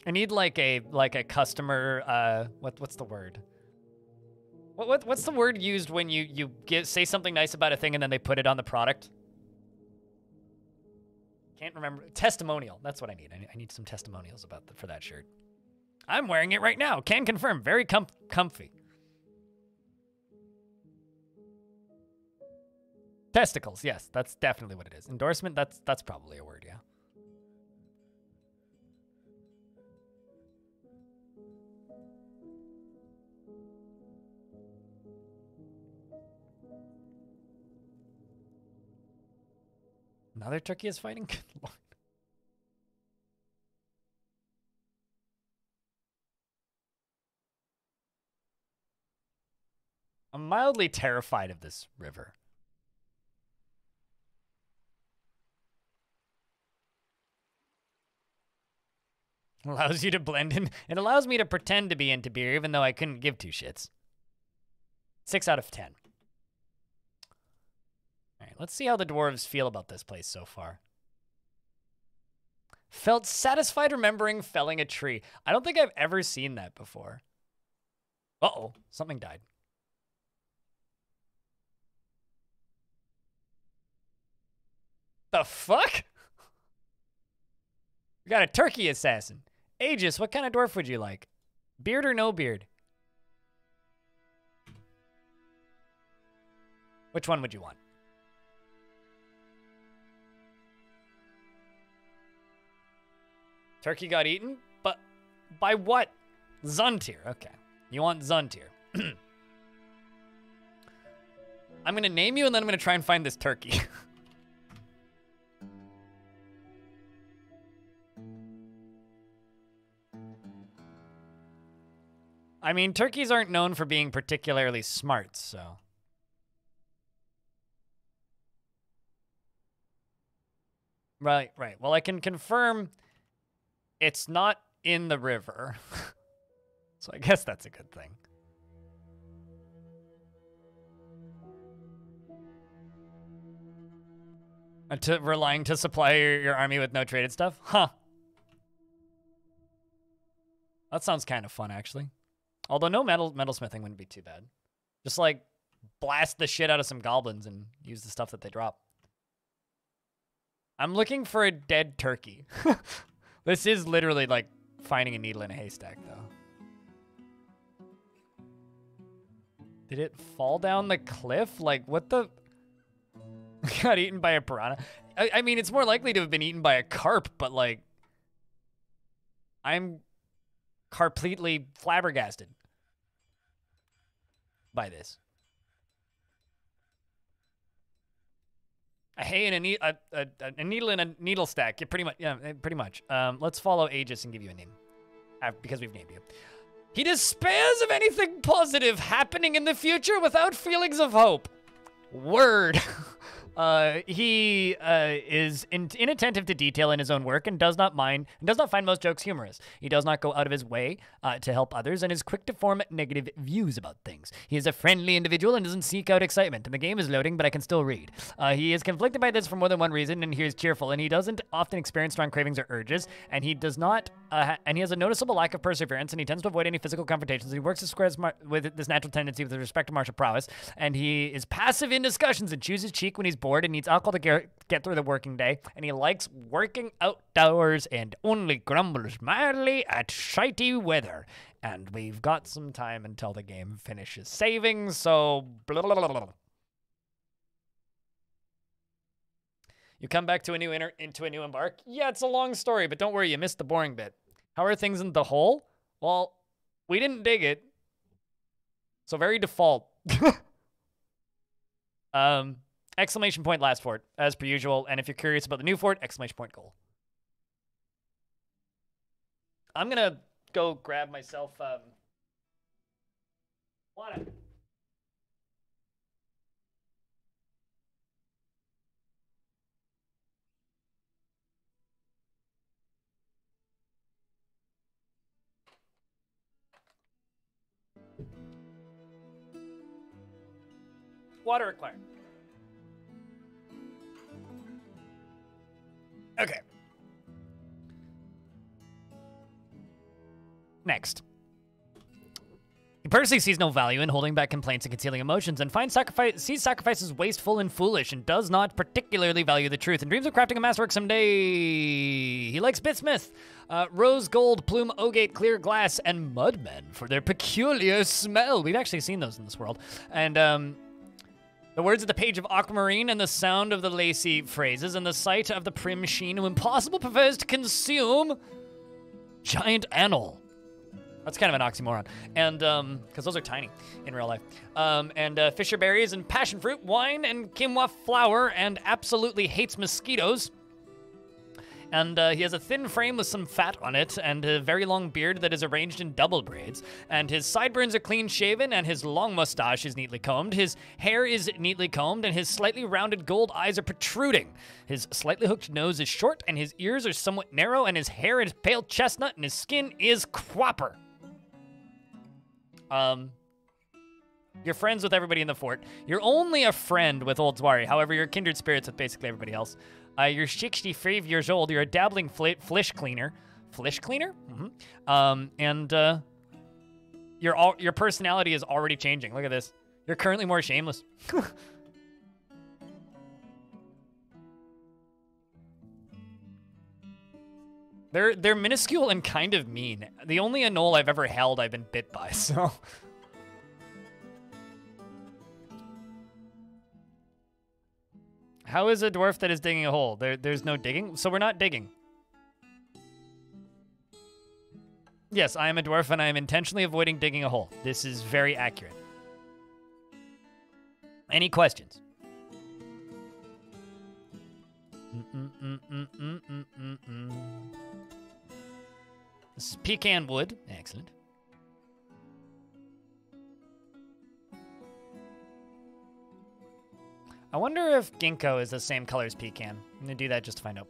I need like a customer what's the word? What's the word used when you say something nice about a thing and then they put it on the product? Can't remember. Testimonial. That's what I need. I need some testimonials for that shirt. I'm wearing it right now. Can confirm. Very comfy. Testicles. Yes, that's definitely what it is. Endorsement. That's probably a word. Yeah. Another turkey is fighting? Good Lord. I'm mildly terrified of this river. Allows you to blend in. It allows me to pretend to be into beer, even though I couldn't give 2 shits. 6 out of 10. All right, let's see how the dwarves feel about this place so far. Felt satisfied remembering felling a tree. I don't think I've ever seen that before. Uh-oh, something died. The fuck? We got a turkey assassin. Aegis, what kind of dwarf would you like? Beard or no beard? Which one would you want? Turkey got eaten? But by what? Zuntir. Okay. You want Zuntir. I'm going to name you and then I'm going to try and find this turkey. I mean, turkeys aren't known for being particularly smart, so. Right. Well, I can confirm it's not in the river. So I guess that's a good thing. Relying to supply your army with no traded stuff? Huh. That sounds kind of fun, actually. Although no metalsmithing wouldn't be too bad. Just, like, blast the shit out of some goblins and use the stuff that they drop. I'm looking for a dead turkey. This is literally like finding a needle in a haystack, though. Did it fall down the cliff? Like, what the? Got eaten by a piranha? I mean, it's more likely to have been eaten by a carp, but like, I'm completely flabbergasted by this. A hay and a needle in a needle stack. Yeah, pretty much. Yeah, pretty much. Let's follow Aegis and give you a name, because we've named you. He despairs of anything positive happening in the future without feelings of hope. Word. He is inattentive to detail in his own work and does not find most jokes humorous. He does not go out of his way to help others and is quick to form negative views about things. He is a friendly individual and doesn't seek out excitement. And the game is loading, but I can still read. He is conflicted by this for more than one reason, and he is cheerful, and he doesn't often experience strong cravings or urges, and he does not, and he has a noticeable lack of perseverance, and he tends to avoid any physical confrontations. He works with this natural tendency with respect to martial prowess, and he is passive in discussions and chews his cheek when he's bored and needs alcohol to get through the working day, and he likes working outdoors and only grumbles mildly at shitey weather. And we've got some time until the game finishes saving, so blah, blah, blah, blah. You come back to a new into a new embark? Yeah, it's a long story, but don't worry, you missed the boring bit. How are things in the hole? Well, we didn't dig it, so very default. Exclamation point last fort, as per usual. And if you're curious about the new fort, exclamation point goal. I'm gonna go grab myself water. Water required. Okay. Next. He personally sees no value in holding back complaints and concealing emotions, and sees sacrifices wasteful and foolish, and does not particularly value the truth, and dreams of crafting a masterwork someday. He likes Bitsmith, Rose Gold, Plume, Ogate, Clear Glass, and Mudmen for their peculiar smell. We've actually seen those in this world. And, the words of the page of Aquamarine and the sound of the lacy phrases and the sight of the prim sheen who impossible prefers to consume giant anole. That's kind of an oxymoron. And, because those are tiny in real life. And Fisher berries and passion fruit, wine and quinoa flour, and absolutely hates mosquitoes. And he has a thin frame with some fat on it, and a very long beard that is arranged in double braids. And his sideburns are clean shaven, and his long mustache is neatly combed. His hair is neatly combed, and his slightly rounded gold eyes are protruding. His slightly hooked nose is short, and his ears are somewhat narrow, and his hair is pale chestnut, and his skin is copper. You're friends with everybody in the fort. You're only a friend with Old Zwari. However, you're kindred spirits with basically everybody else. You're 65 years old. You're a dabbling flish cleaner. Flish cleaner? Mm-hmm. And your personality is already changing. Look at this. You're currently more shameless. They're minuscule and kind of mean. The only anole I've ever held, I've been bit by, so... How is a dwarf that is digging a hole? There's no digging, so we're not digging. Yes, I am a dwarf, and I am intentionally avoiding digging a hole. This is very accurate. Any questions? This is pecan wood. Excellent. I wonder if ginkgo is the same color as pecan. I'm gonna do that just to find out.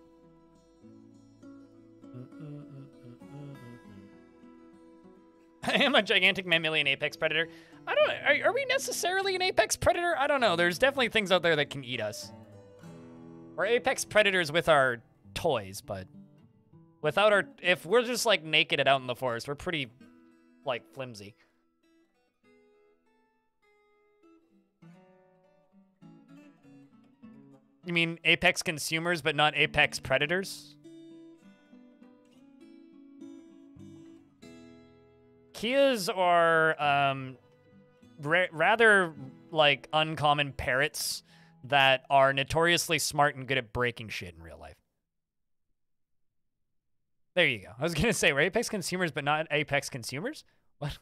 I am a gigantic mammalian apex predator. I don't know. Are we necessarily an apex predator? I don't know. There's definitely things out there that can eat us. We're apex predators with our toys, but without our... If we're just, like, naked and out in the forest, we're pretty, like, flimsy. You mean apex consumers, but not apex predators? Kias are rather like uncommon parrots that are notoriously smart and good at breaking shit in real life. There you go. I was gonna say we're apex consumers, but not apex consumers. What?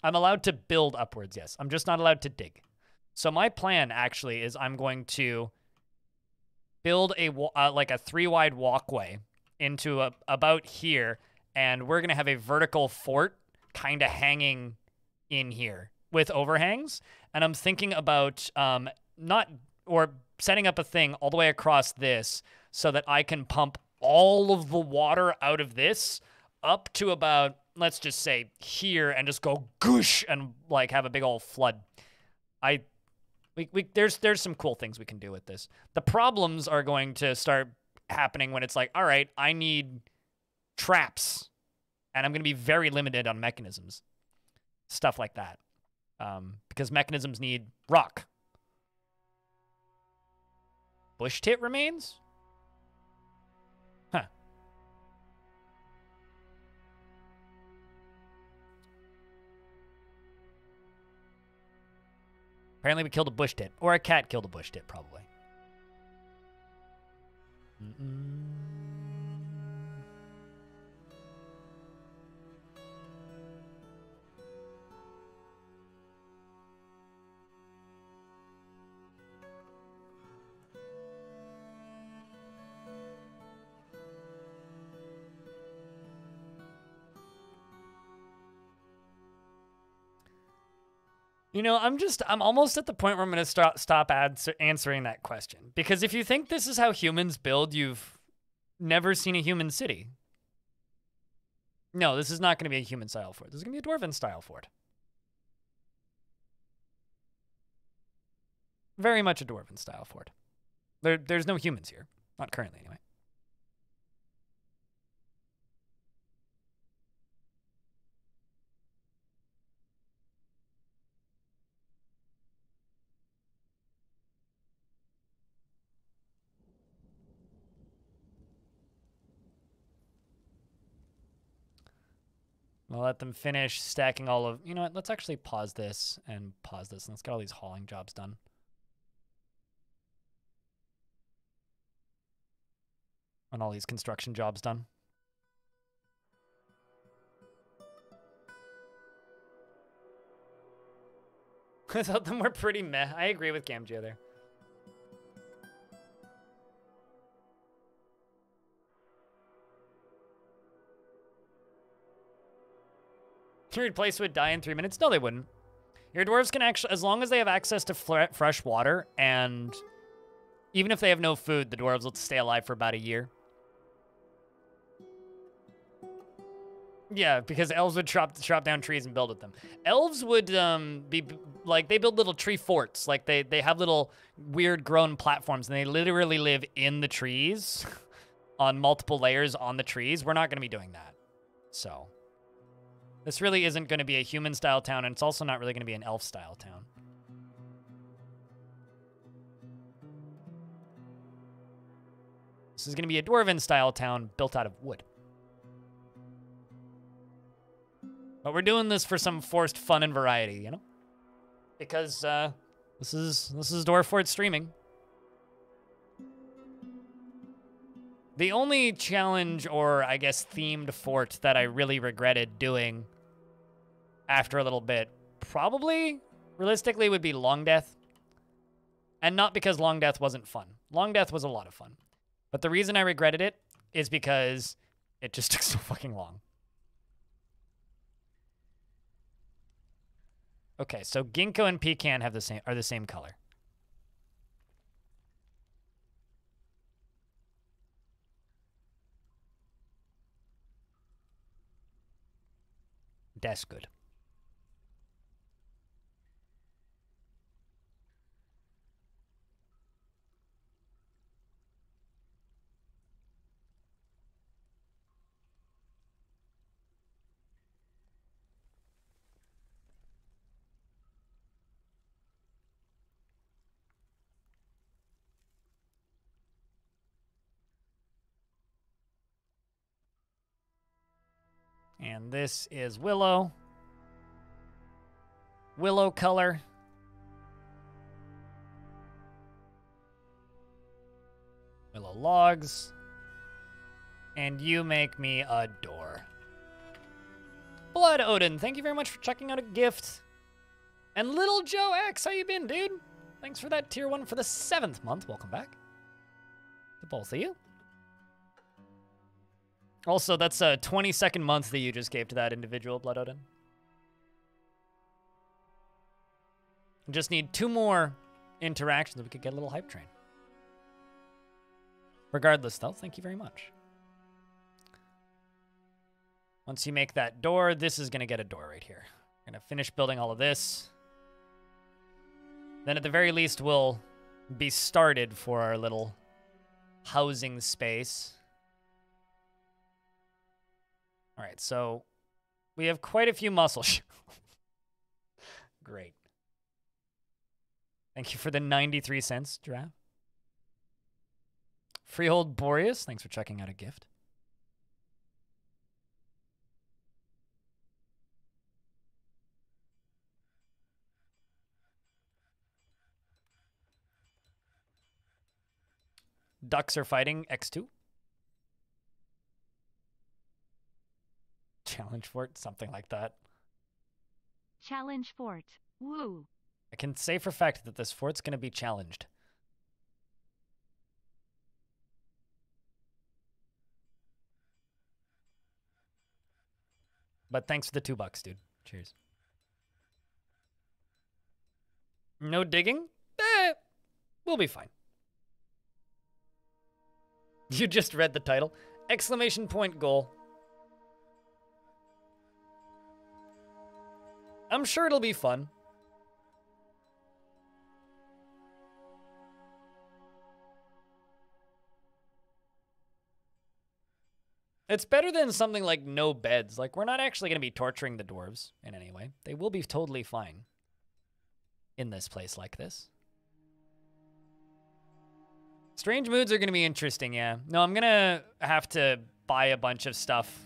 I'm allowed to build upwards, yes. I'm just not allowed to dig. So my plan actually is I'm going to build a like a 3-wide walkway into about here, and we're gonna have a vertical fort kind of hanging in here with overhangs. And I'm thinking about setting up a thing all the way across this so that I can pump all of the water out of this up to about, let's just say here, and just go goosh and like have a big old flood. There's some cool things we can do with this. The problems are going to start happening when it's like, all right, I need traps, and I'm going to be very limited on mechanisms, stuff like that, because mechanisms need rock. Bush tit remains? Huh. Apparently we killed a bush tit. Or a cat killed a bush tit, probably. You know, I'm almost at the point where I'm going to stop answering that question. Because if you think this is how humans build, you've never seen a human city. No, this is not going to be a human-style fort. This is going to be a dwarven-style fort. Very much a dwarven-style fort. There's no humans here. Not currently, anyway. I'll let them finish stacking all of... You know what? Let's actually pause this, and let's get all these hauling jobs done. And all these construction jobs done. I thought them were pretty meh. I agree with Gamgeo there. Your place would die in 3 minutes? No, they wouldn't. Your dwarves can actually, as long as they have access to fresh water, and even if they have no food, the dwarves will stay alive for about a year. Yeah, because elves would chop down trees and build with them. Elves would be like, they build little tree forts. Like they have little weird grown platforms, and they literally live in the trees on multiple layers on the trees. We're not going to be doing that. So this really isn't going to be a human-style town, and it's also not really going to be an elf-style town. This is going to be a dwarven-style town built out of wood. But we're doing this for some forced fun and variety, you know? Because this is Dwarf Fort streaming. The only challenge, or I guess themed fort, that I really regretted doing after a little bit, probably, realistically, would be Long Death. And not because Long Death wasn't fun. Long Death was a lot of fun. But the reason I regretted it is because it just took so fucking long. Okay, so Ginkgo and Pecan are the same color. That's good. And this is willow. Willow color. Willow logs. And you make me a door. Blood Odin, thank you very much for checking out a gift. And Little Joe X, how you been, dude? Thanks for that tier 1 for the 7th month. Welcome back to both of you. Also, that's a 22nd month that you just gave to that individual, Blood Odin. Just need 2 more interactions and we could get a little hype train. Regardless, though, thank you very much. Once you make that door, this is going to get a door right here. We're going to finish building all of this. Then at the very least, we'll be started for our little housing space. All right, so we have quite a few muscle. Great. Thank you for the 93 cents, Giraffe. Freehold Boreas, thanks for checking out a gift. Ducks are fighting X2. Challenge fort, something like that. Challenge fort. Woo. I can say for a fact that this fort's going to be challenged. But thanks for the $2, dude. Cheers. No digging? We'll be fine. You just read the title. Exclamation point goal. I'm sure it'll be fun. It's better than something like no beds. Like, we're not actually going to be torturing the dwarves in any way. They will be totally fine in this place like this. Strange moods are going to be interesting, yeah. No, I'm going to have to buy a bunch of stuff.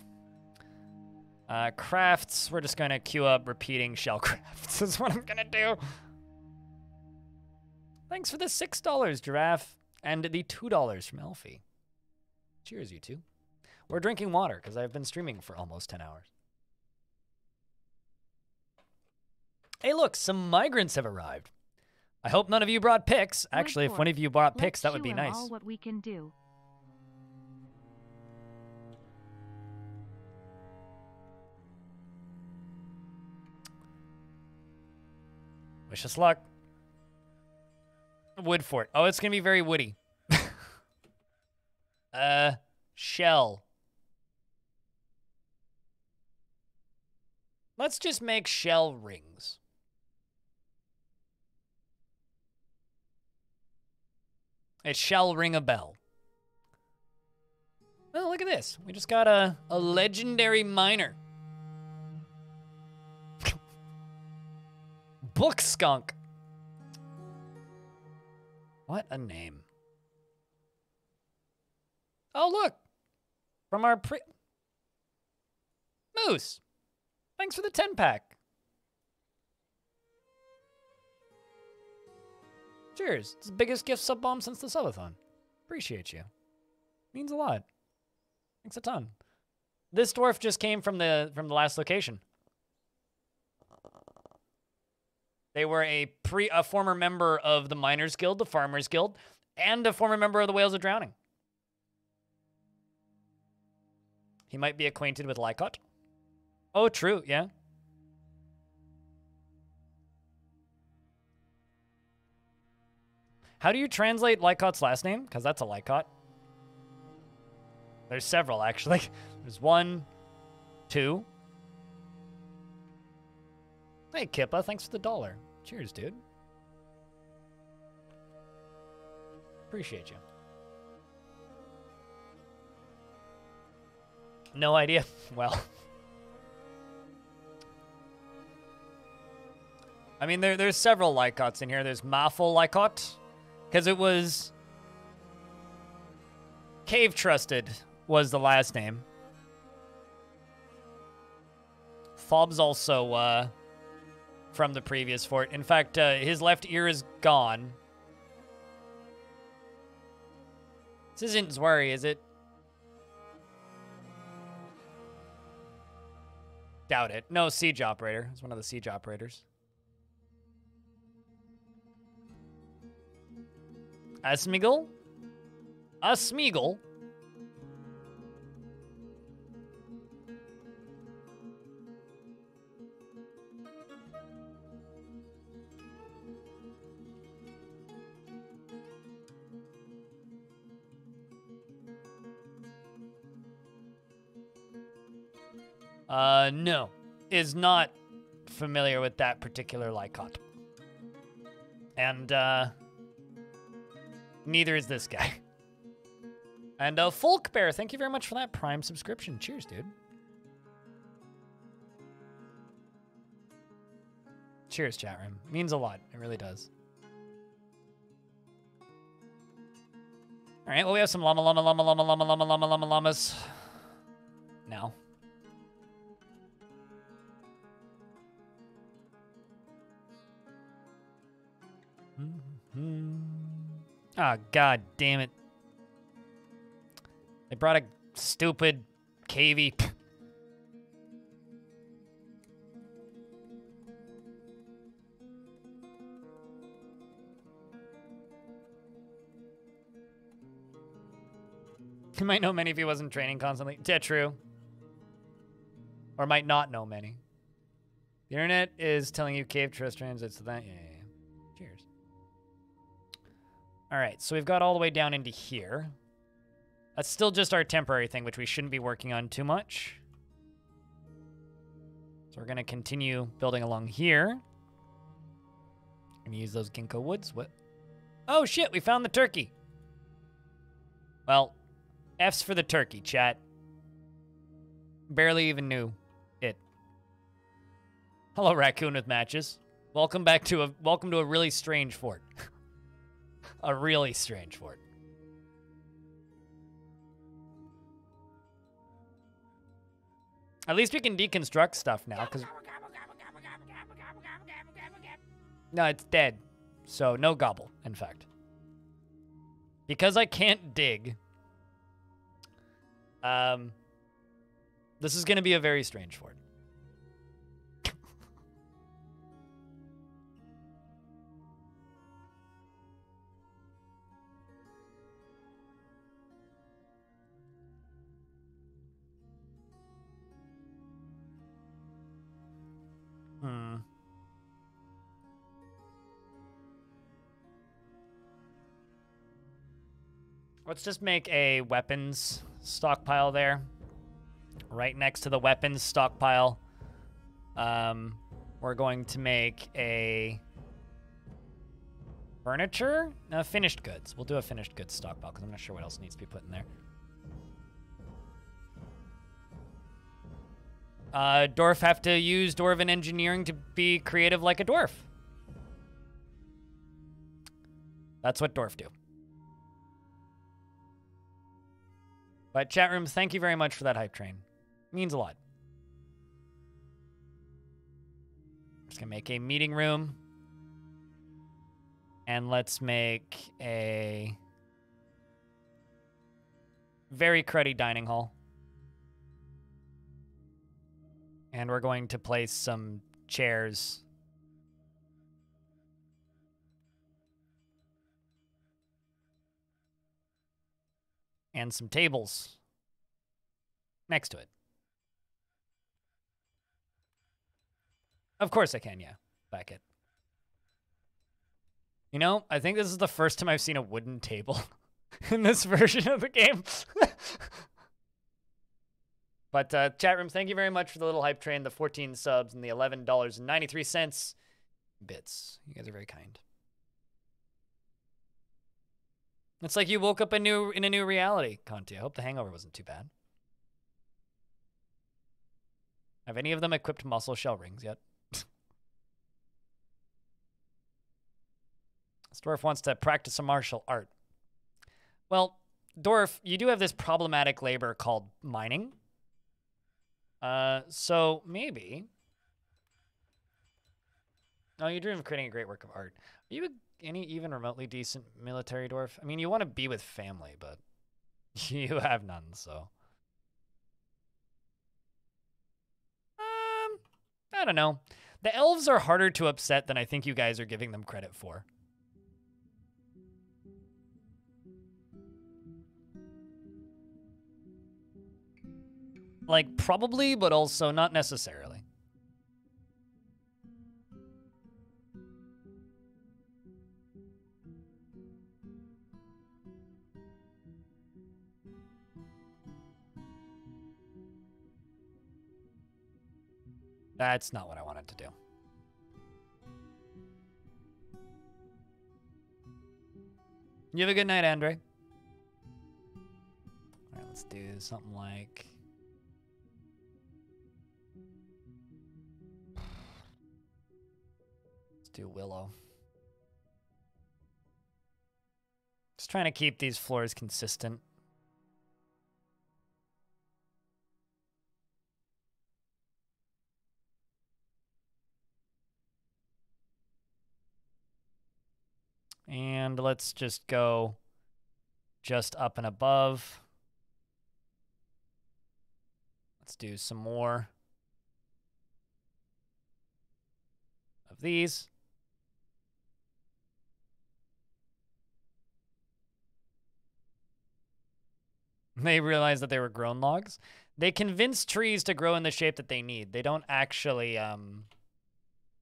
Crafts, we're just going to queue up repeating shell crafts is what I'm going to do. Thanks for the $6, Giraffe, and the $2 from Elfie. Cheers, you two. We're drinking water because I've been streaming for almost 10 hours. Hey, look, some migrants have arrived. I hope none of you brought picks. Actually, if one of you brought picks, that would be nice. All what we can do. Wish us luck. Wood fort. Oh, it's going to be very woody. Shell. Let's just make shell rings. It shall ring a bell. Oh, look at this. We just got a legendary miner. Book skunk. What a name. Oh, look. From our Moose. Thanks for the 10-pack. Cheers. It's the biggest gift sub bomb since the subathon. Appreciate you. Means a lot. Thanks a ton. This dwarf just came from the last location. They were a former member of the Miners Guild, the Farmers Guild, and a former member of the Whales of Drowning. He might be acquainted with Lycott. Oh, true, yeah. How do you translate Lycott's last name? Because that's a Lycott. There's several, actually. There's 1, 2. Hey, Kippa, thanks for the $1. Cheers, dude. Appreciate you. No idea. Well. I mean, there's several Lycotts in here. There's Maffel Lycott, because it was Cave Trusted was the last name. Fob's also from the previous fort. In fact, his left ear is gone. This isn't Zwari, is it? Doubt it. No, siege operator. It's one of the siege operators. A Smeagol? A Smeagol? No. Is not familiar with that particular Lycott. And, neither is this guy. And, Folk Bear, thank you very much for that Prime subscription. Cheers, dude. Cheers, chat room. Means a lot. It really does. All right, well, we have some llamas now. Ah, god damn it. They brought a stupid cavey. You might know many if he wasn't training constantly. Yeah, true. Or might not know many. The internet is telling you cave trust transits to that. Yeah. Cheers. All right, so we've got all the way down into here. That's still just our temporary thing, which we shouldn't be working on too much. So we're going to continue building along here. Gonna use those ginkgo woods. What? Oh, shit, we found the turkey. Well, F's for the turkey, chat. Barely even knew it. Hello, raccoon with matches. Welcome to a really strange fort. A really strange fort. At least we can deconstruct stuff now, because... No, it's dead. So, no gobble, in fact. Because I can't dig... this is going to be a very strange fort. Let's just make a weapons stockpile there. Right next to the weapons stockpile. We're going to make a furniture? No, finished goods. We'll do a finished goods stockpile because I'm not sure what else needs to be put in there. Dwarf have to use Dwarven engineering to be creative like a dwarf. That's what dwarf do. But chat room, thank you very much for that hype train. Means a lot. Just gonna make a meeting room. And let's make a very cruddy dining hall. And we're going to place some chairs. And some tables next to it. Of course I can, yeah. Back it. You know, I think this is the first time I've seen a wooden table in this version of the game. But chat room, thank you very much for the little hype train, the 14 subs, and the $11.93 bits. You guys are very kind. It's like you woke up in a new reality, Conti. I hope the hangover wasn't too bad. Have any of them equipped muscle shell rings yet? This dwarf wants to practice a martial art. Well, dwarf, you do have this problematic labor called mining. So maybe Oh, you dream of creating a great work of art. Are you any even remotely decent military dwarf? I mean, you want to be with family, but you have none, so. I don't know. The elves are harder to upset than I think you guys are giving them credit for. Like, probably, but also not necessarily. That's not what I wanted to do. You have a good night, Andre. All right, let's do something like... Let's do Willow. Just trying to keep these floors consistent. And let's just go just up and above. Let's do some more of these. They realized that they were grown logs. They convince trees to grow in the shape that they need. They don't actually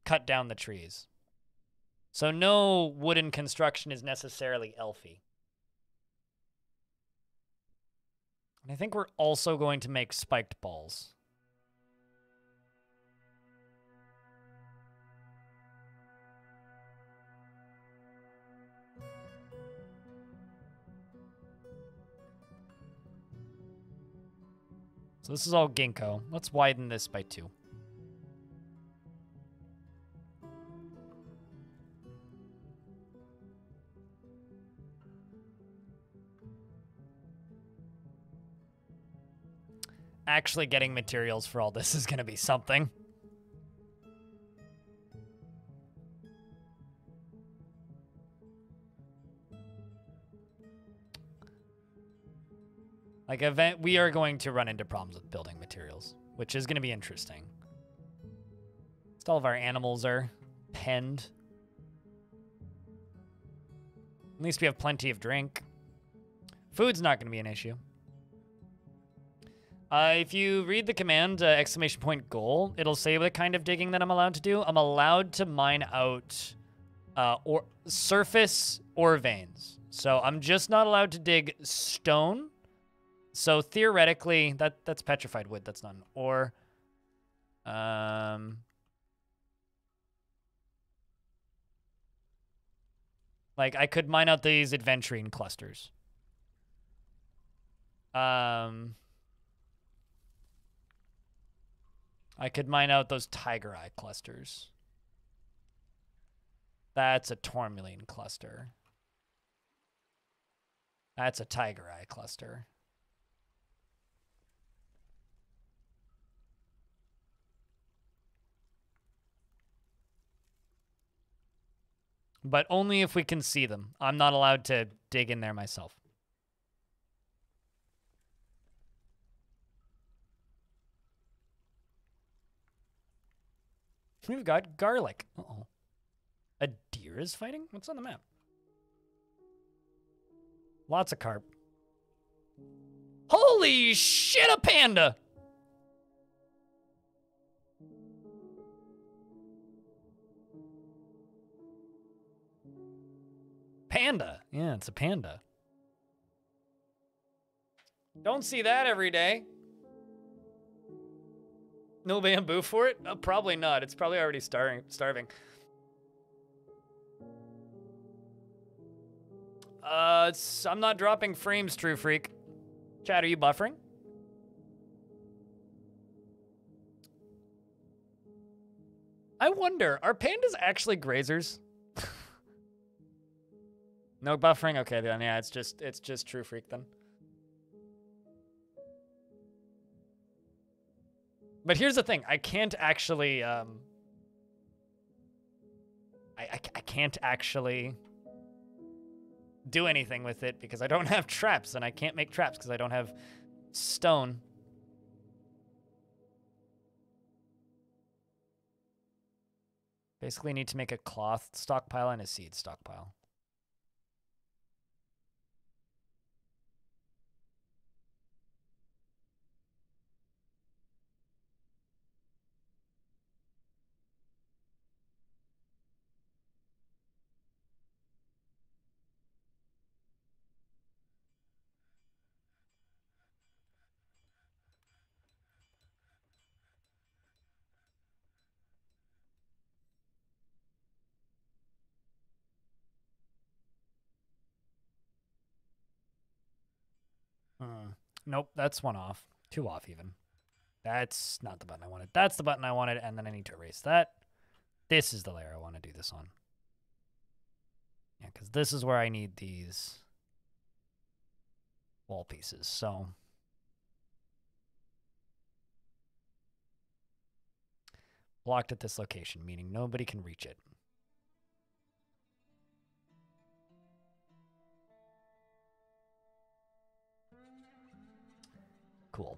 cut down the trees. So no wooden construction is necessarily elfy. And I think we're also going to make spiked balls. So this is all ginkgo. Let's widen this by 2. Actually getting materials for all this is going to be something. Like, we are going to run into problems with building materials, which is going to be interesting. Just all of our animals are penned. At least we have plenty of drink. Food's not going to be an issue. If you read the command, !goal, it'll say what kind of digging that I'm allowed to do. I'm allowed to mine out or surface ore veins. So I'm just not allowed to dig stone. So theoretically, that's petrified wood. That's not an ore. Like, I could mine out these adventuring clusters. I could mine out those tiger eye clusters. That's a tourmaline cluster. That's a tiger eye cluster. But only if we can see them. I'm not allowed to dig in there myself. We've got garlic. Uh-oh. A deer is fighting? What's on the map? Lots of carp. Holy shit, a panda! Panda. Yeah, it's a panda. Don't see that every day. No bamboo for it? Probably not. It's probably already starving. I'm not dropping frames, True Freak. Chat, are you buffering? I wonder, are pandas actually grazers? No buffering? Okay, then yeah, it's just True Freak then. But here's the thing, I can't actually I can't actually do anything with it because I don't have traps, and I can't make traps because I don't have stone. Basically need to make a cloth stockpile and a seed stockpile. Nope, that's one off. Two off even. That's not the button I wanted. That's the button I wanted, and then I need to erase that. This is the layer I want to do this on. Yeah, because this is where I need these wall pieces, so... blocked at this location, meaning nobody can reach it. Cool.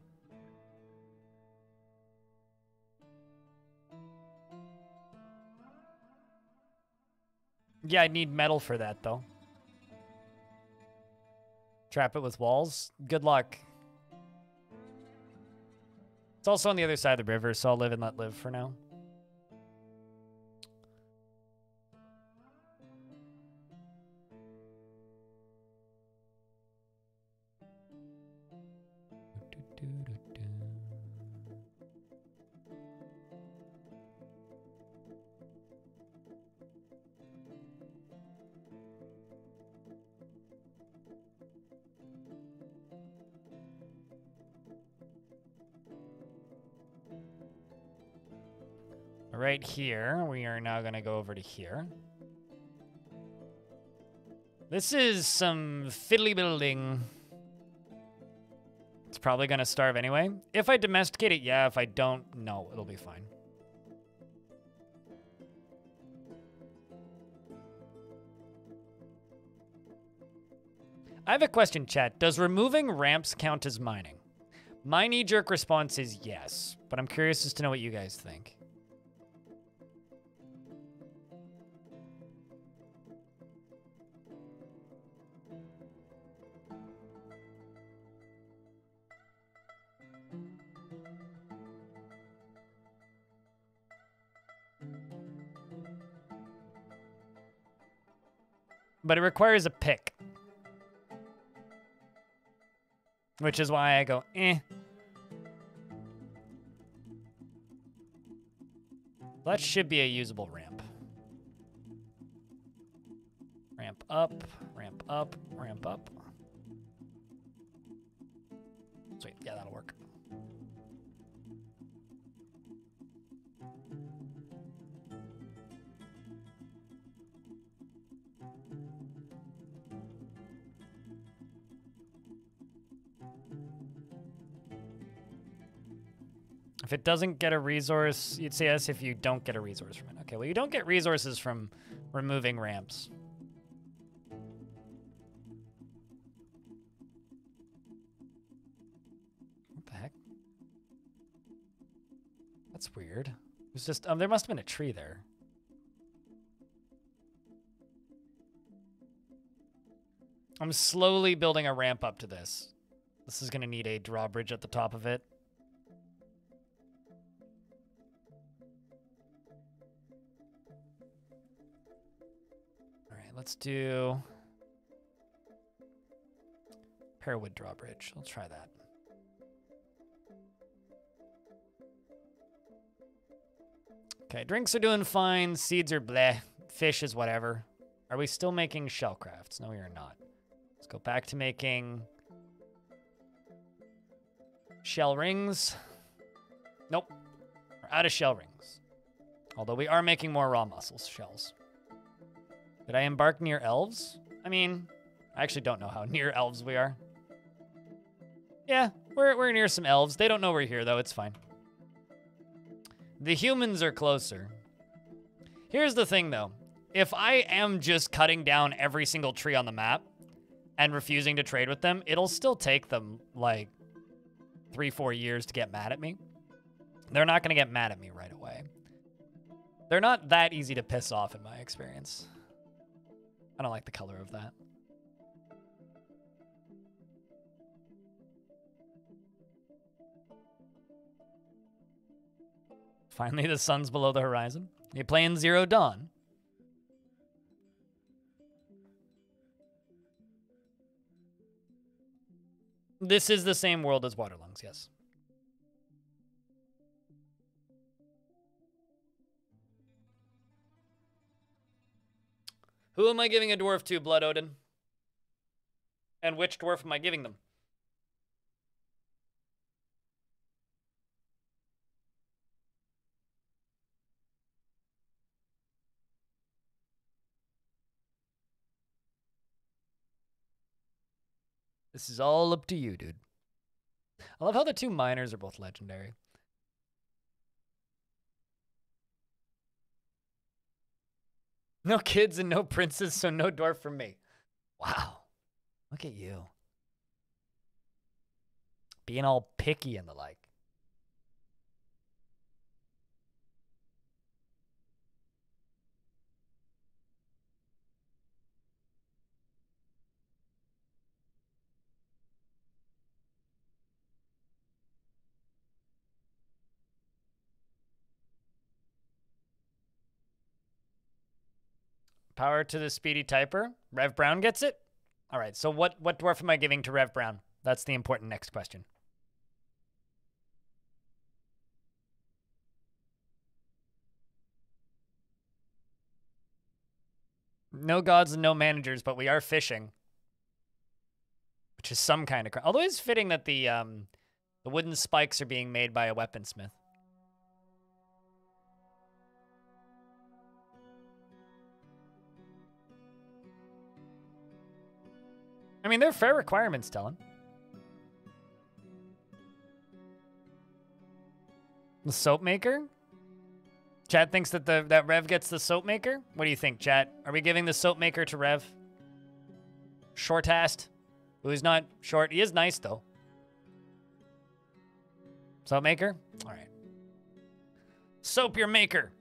Yeah, I need metal for that, though. Trap it with walls. Good luck. It's also on the other side of the river, so I'll live and let live for now. Right here, we are now going to go over to here. This is some fiddly building. It's probably going to starve anyway. If I domesticate it, yeah. If I don't, no, it'll be fine. I have a question, chat. Does removing ramps count as mining? My knee-jerk response is yes, but I'm curious as to know what you guys think. But it requires a pick. Which is why I go, eh. That should be a usable ramp. Ramp up, ramp up, ramp up. Sweet, yeah, that'll work. If it doesn't get a resource, you'd say yes if you don't get a resource from it. Okay, well, you don't get resources from removing ramps. What the heck? That's weird. It's just, there must have been a tree there. I'm slowly building a ramp up to this. This is going to need a drawbridge at the top of it. Let's do Pearwood drawbridge. Let's try that. Okay, drinks are doing fine. Seeds are bleh. Fish is whatever. Are we still making shell crafts? No, we are not. Let's go back to making shell rings. Nope. We're out of shell rings. Although we are making more raw mussels shells. Did I embark near elves? I mean, I actually don't know how near elves we are. Yeah, we're near some elves. They don't know we're here, though. It's fine. The humans are closer. Here's the thing, though. if I am just cutting down every single tree on the map and refusing to trade with them, it'll still take them like 3-4 years to get mad at me. They're not going to get mad at me right away. They're not that easy to piss off in my experience. I don't like the color of that. Finally, the sun's below the horizon. You playing Zero Dawn? This is the same world as Waterlungs, yes. Who am I giving a dwarf to, Blood Odin? And which dwarf am I giving them? This is all up to you, dude. I love how the two miners are both legendary. No kids and no princes, so no dwarf for me. Wow. Look at you. Being all picky and the like. Power to the speedy typer. Rev Brown gets it? All right, so what dwarf am I giving to Rev Brown? That's the important next question. No gods and no managers, but we are fishing. Which is some kind of... Although it's fitting that the wooden spikes are being made by a weaponsmith. I mean, they're fair requirements, Dylan. The soap maker? Chat thinks that that Rev gets the soap maker? What do you think, chat? Are we giving the soap maker to Rev? Short-assed. Who's not short. He is nice, though. Soap maker? All right. Soap your maker.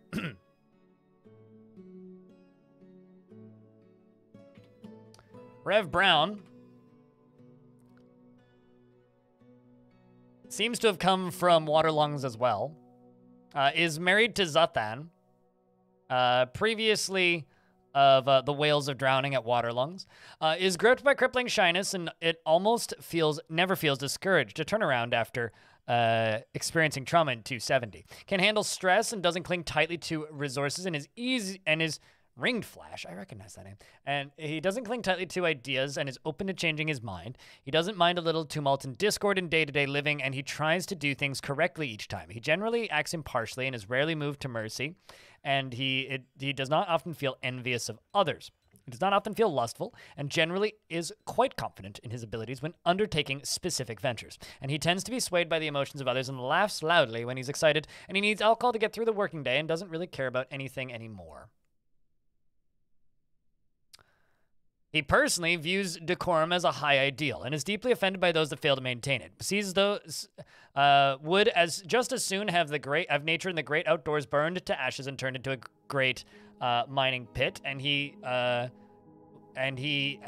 Rev Brown seems to have come from Waterlungs as well. Is married to Zuthan. Previously of the Whales of Drowning at Waterlungs. Is gripped by crippling shyness, and it almost never feels discouraged to turn around after experiencing trauma in 270. Can handle stress and doesn't cling tightly to resources, and is Ringed Flash, I recognize that name. And he doesn't cling tightly to ideas and is open to changing his mind. He doesn't mind a little tumult and discord in day-to-day living, and he tries to do things correctly each time. He generally acts impartially and is rarely moved to mercy, and he does not often feel envious of others. He does not often feel lustful, and generally is quite confident in his abilities when undertaking specific ventures. And he tends to be swayed by the emotions of others and laughs loudly when he's excited, and he needs alcohol to get through the working day and doesn't really care about anything anymore. He personally views decorum as a high ideal and is deeply offended by those that fail to maintain it. Sees those would just as soon have nature and the great outdoors burned to ashes and turned into a great mining pit, and he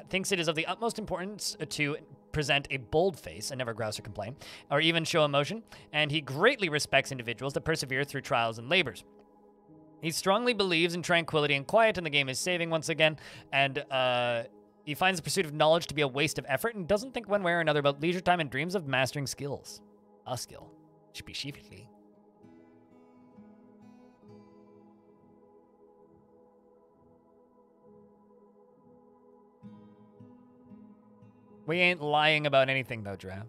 thinks it is of the utmost importance to present a bold face and never grouse or complain, or even show emotion, and he greatly respects individuals that persevere through trials and labors. He strongly believes in tranquility and quiet, and the game is saving once again, and he finds the pursuit of knowledge to be a waste of effort and doesn't think one way or another about leisure time and dreams of mastering skills. A skill. Should be chiefly. We ain't lying about anything, though, Drav.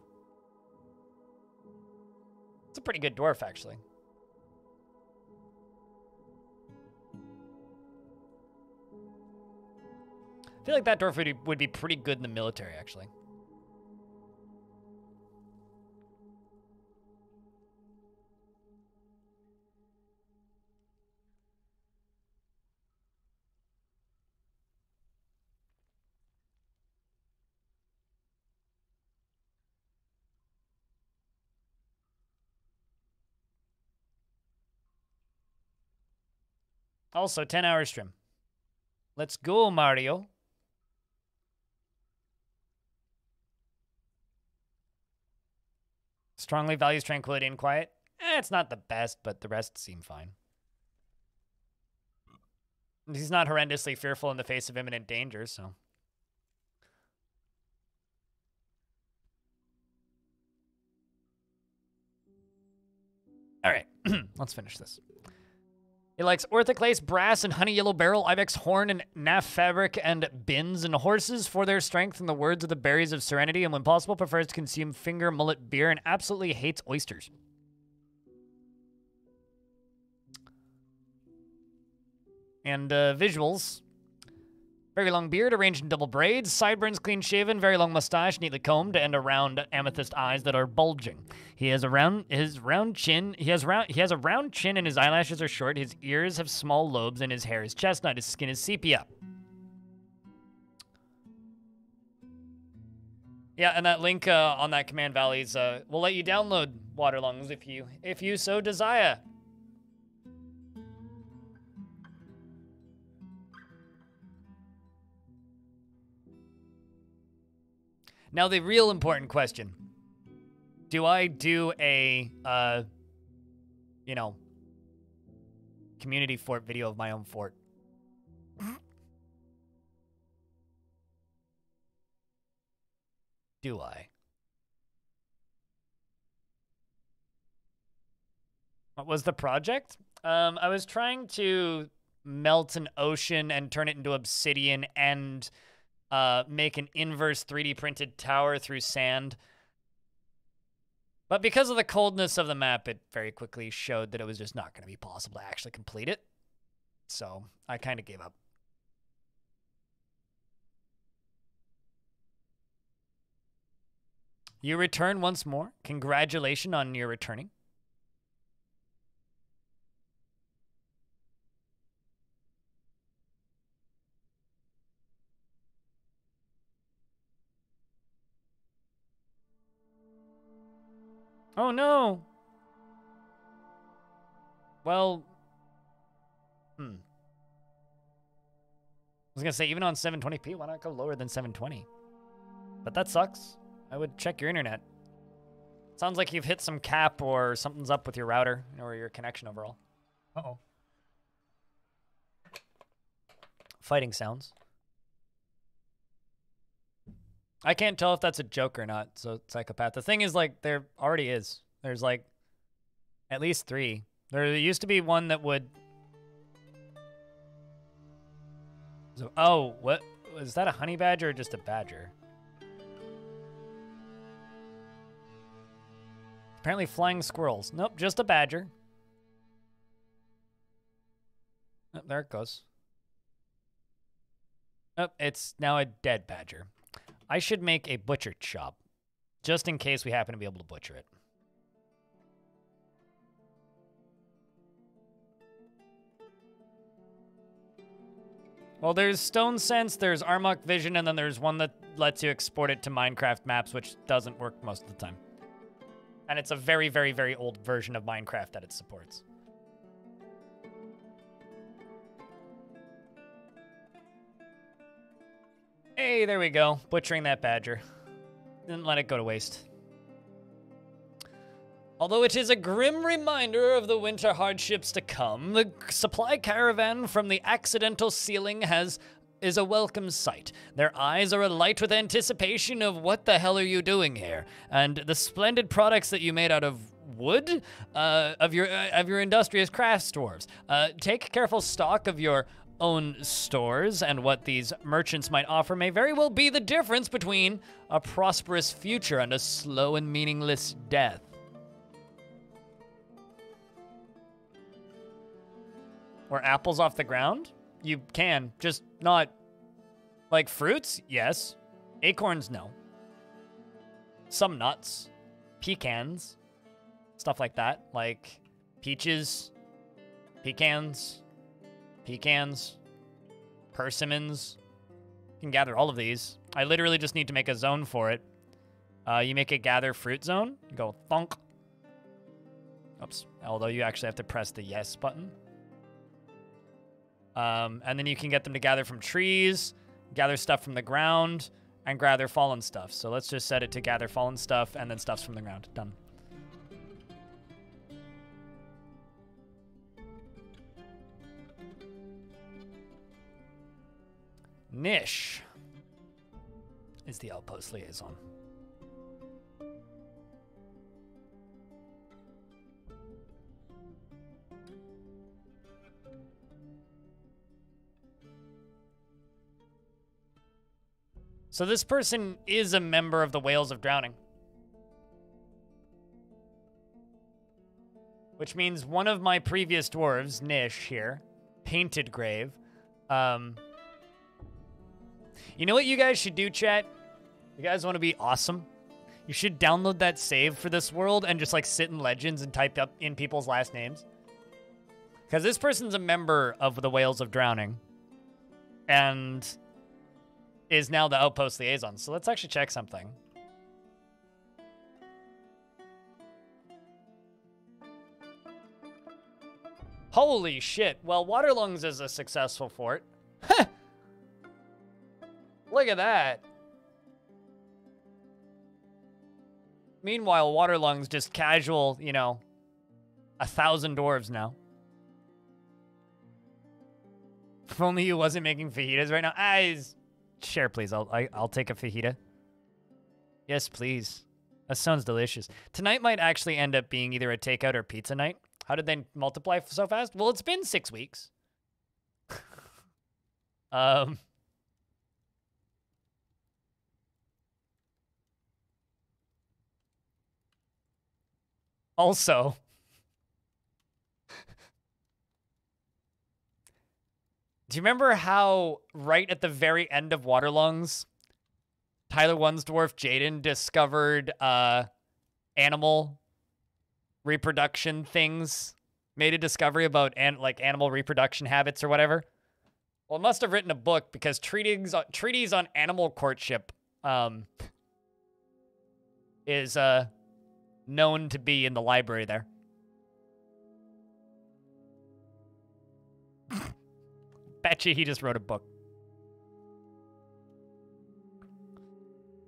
It's a pretty good dwarf, actually. I feel like that dwarf would be pretty good in the military, actually. Also, 10-hour stream. Let's go, Mario. Strongly values tranquility and quiet. It's not the best, but the rest seem fine. He's not horrendously fearful in the face of imminent danger, so. All right, let's finish this. He likes orthoclase, brass, and honey yellow beryl, ibex horn, and naff fabric, and bins and horses for their strength in the words of the berries of serenity, and when possible prefers to consume finger mullet beer and absolutely hates oysters. And visuals. Very long beard, arranged in double braids, sideburns clean shaven, very long mustache, neatly combed, and around amethyst eyes that are bulging. He has a round chin. He has a round chin, and his eyelashes are short. His ears have small lobes, and his hair is chestnut. His skin is sepia. Yeah, and that link on that command valley's will let you download Waterlungs if you so desire. Now, the real important question. Do I do a, community fort video of my own fort? Do I? What was the project? I was trying to melt an ocean and turn it into obsidian and make an inverse 3D printed tower through sand. But because of the coldness of the map, it very quickly showed that it was just not going to be possible to actually complete it. So I kind of gave up. You return once more. Congratulations on your returning. Oh no! Well, I was gonna say, even on 720p, why not go lower than 720? But that sucks. I would check your internet. Sounds like you've hit some cap or something's up with your router or your connection overall. Uh-oh. Fighting sounds. I can't tell if that's a joke or not, so psychopath. The thing is, like, there already is. There's, like, at least 3. There used to be one that would... So, oh, what? Was that a honey badger or just a badger? Apparently flying squirrels. Nope, just a badger. Oh, there it goes. Oh, it's now a dead badger. I should make a butcher shop, just in case we happen to be able to butcher it. Well, there's Stone Sense, there's Armok Vision, and then there's one that lets you export it to Minecraft maps, which doesn't work most of the time. And it's a very, very, very old version of Minecraft that it supports. Hey, there we go. Butchering that badger. Didn't let it go to waste. Although it is a grim reminder of the winter hardships to come, the supply caravan from the accidental ceiling is a welcome sight. Their eyes are alight with anticipation of what the hell are you doing here, and the splendid products that you made out of wood of your industrious crafts dwarves. Take careful stock of your own stores, and what these merchants might offer may very well be the difference between a prosperous future and a slow and meaningless death. Or apples off the ground? You can, just not... Like fruits? Yes. Acorns? No. Some nuts. Pecans. Stuff like that. Like peaches. Pecans. Persimmons. You can gather all of these. I literally just need to make a zone for it. You make a gather fruit zone. You go thunk. Oops. Although you actually have to press the yes button. And then you can get them to gather from trees, gather stuff from the ground, and gather fallen stuff. So let's just set it to gather fallen stuff and then stuffs from the ground. Done. Nish is the outpost liaison. So this person is a member of the Whales of Drowning. Which means one of my previous dwarves, Nish here, Painted Grave. You know what you guys should do, chat? You guys want to be awesome? You should download that save for this world and just like sit in Legends and type up in people's last names. Because this person's a member of the Whales of Drowning. And is now the outpost liaison. So let's actually check something. Holy shit. Well, Waterlungs is a successful fort. Look at that. Meanwhile, Waterlungs just casual, you know, 1,000 dwarves now. If only you wasn't making fajitas right now. Share, please. I'll take a fajita. Yes, please. That sounds delicious. Tonight might actually end up being either a takeout or pizza night. How did they multiply so fast? Well, it's been 6 weeks. Also, do you remember how right at the very end of Waterlungs, Tyler One's dwarf Jaden discovered animal reproduction things, made a discovery about animal reproduction habits or whatever? Well, it must have written a book because treatise on animal courtship is known to be in the library there. Betcha he just wrote a book.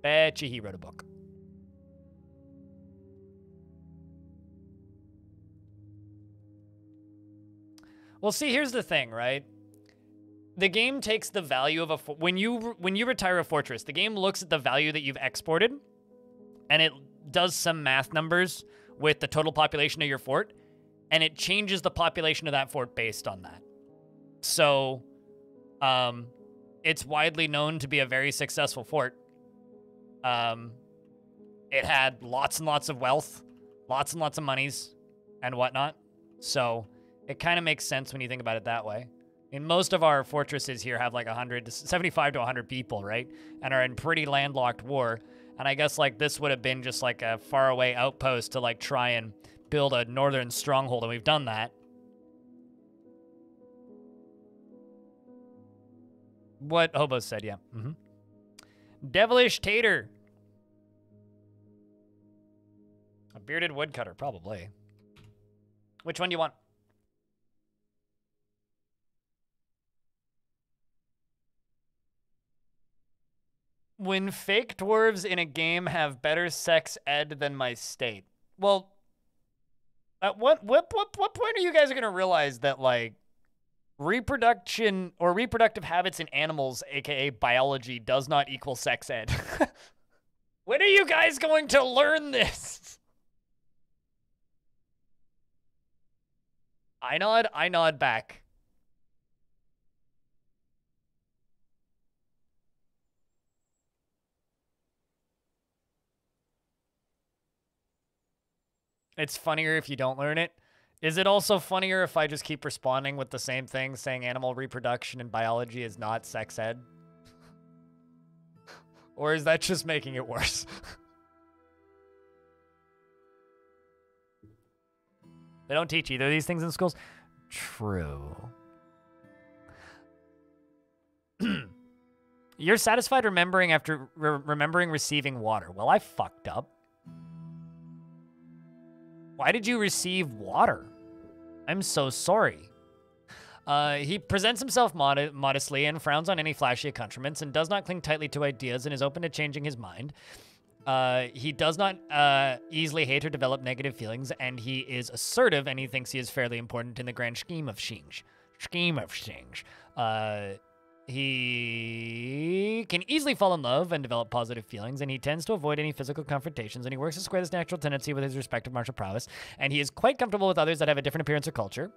Betcha he wrote a book. Well, see, here's the thing, right? The game takes the value of when you retire a fortress, the game looks at the value that you've exported, and it does some math numbers with the total population of your fort, and it changes the population of that fort based on that. So, it's widely known to be a very successful fort. It had lots and lots of wealth, lots and lots of monies, and whatnot. So, it kind of makes sense when you think about it that way. And most of our fortresses here have like 75 to 100 people, right? And are in pretty landlocked war. And I guess like this would have been just like a faraway outpost to like try and build a northern stronghold, and we've done that. What Hobo said, yeah. Devilish Tater. A bearded woodcutter, probably. Which one do you want? When fake dwarves in a game have better sex ed than my state. Well, at what point are you guys going to realize that, like, reproduction or reproductive habits in animals, aka biology, does not equal sex ed? When are you guys going to learn this? I nod back. It's funnier if you don't learn it. Is it also funnier if I just keep responding with the same thing, saying animal reproduction and biology is not sex ed? Or is that just making it worse? They don't teach either of these things in schools? True. You're satisfied remembering after remembering receiving water. Well, I fucked up. Why did you receive water? I'm so sorry. He presents himself modestly and frowns on any flashy accoutrements and does not cling tightly to ideas and is open to changing his mind. He does not easily hate or develop negative feelings, and he is assertive, and he thinks he is fairly important in the grand scheme of things. He can easily fall in love and develop positive feelings, and he tends to avoid any physical confrontations, and he works to square this natural tendency with his respective martial prowess, and he is quite comfortable with others that have a different appearance or culture.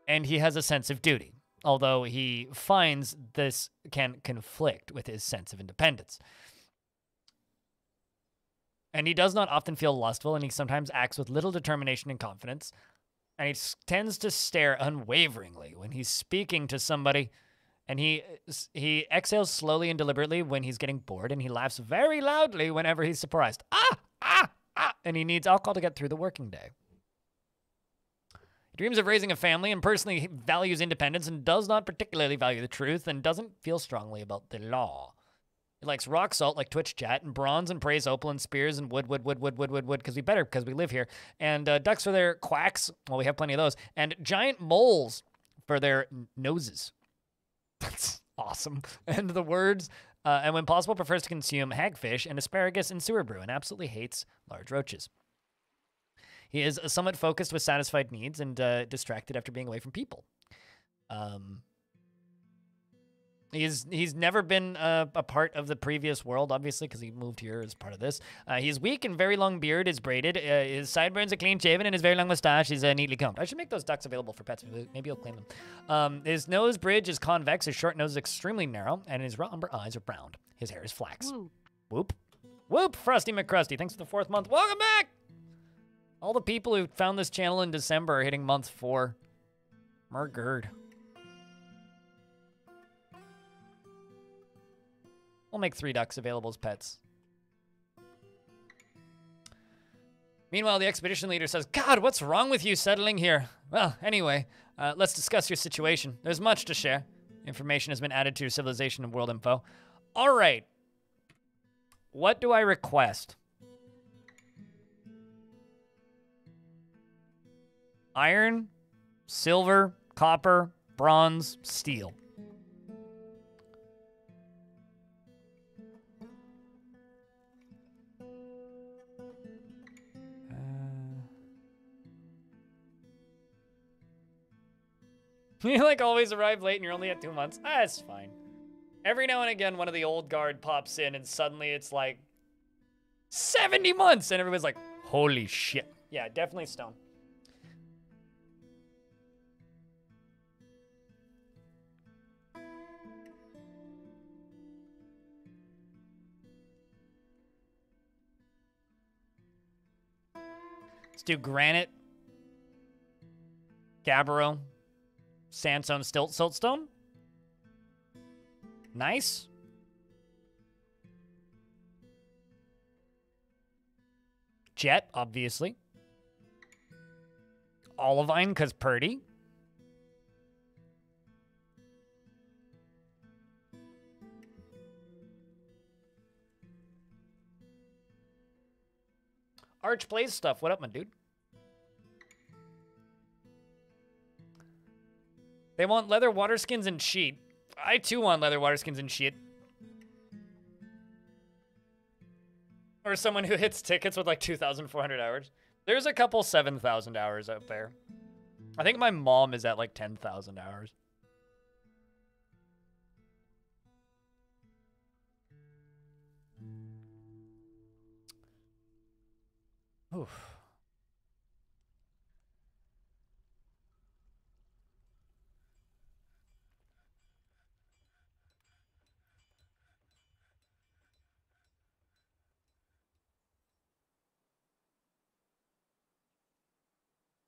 And he has a sense of duty, although he finds this can conflict with his sense of independence. And he does not often feel lustful, and he sometimes acts with little determination and confidence. And he tends to stare unwaveringly when he's speaking to somebody. And he exhales slowly and deliberately when he's getting bored, and he laughs very loudly whenever he's surprised. And he needs alcohol to get through the working day. He dreams of raising a family and personally values independence and does not particularly value the truth and doesn't feel strongly about the law. He likes rock salt like Twitch chat and bronze and praise opal and spears and wood, because we live here. And ducks for their quacks. Well, we have plenty of those. And giant moles for their noses. That's awesome. And the words, and when possible, prefers to consume hagfish and asparagus and sewer brew and absolutely hates large roaches. He is somewhat focused with satisfied needs and distracted after being away from people. He's never been a part of the previous world, obviously, because he moved here as part of this. He's weak and very long beard is braided. His sideburns are clean shaven and his very long mustache is neatly combed. I should make those ducks available for pets. Maybe you'll claim them. His nose bridge is convex. His short nose is extremely narrow, and his umber eyes are brown. His hair is flax. Woo. Whoop. Whoop, Frosty McCrusty. Thanks for the 4th month. Welcome back! All the people who found this channel in December are hitting month 4. Murgurd. We'll make 3 ducks available as pets. Meanwhile, the expedition leader says, God, what's wrong with you settling here? Well, anyway, let's discuss your situation. There's much to share. Information has been added to your civilization and world info. All right. What do I request? Iron, silver, copper, bronze, steel. You like always arrive late and you're only at 2 months. That's fine. Every now and again, one of the old guard pops in and suddenly it's like 70 months and everybody's like, holy shit. Yeah, definitely stone. Let's do granite, gabbro, sandstone, siltstone. Nice. Jet, obviously. Olivine, because Purdy. Arch plays stuff. What up, my dude? They want leather water skins and sheet. I too want leather water skins and sheet. Or someone who hits tickets with like 2,400 hours. There's a couple 7,000 hours out there. I think my mom is at like 10,000 hours. Oof.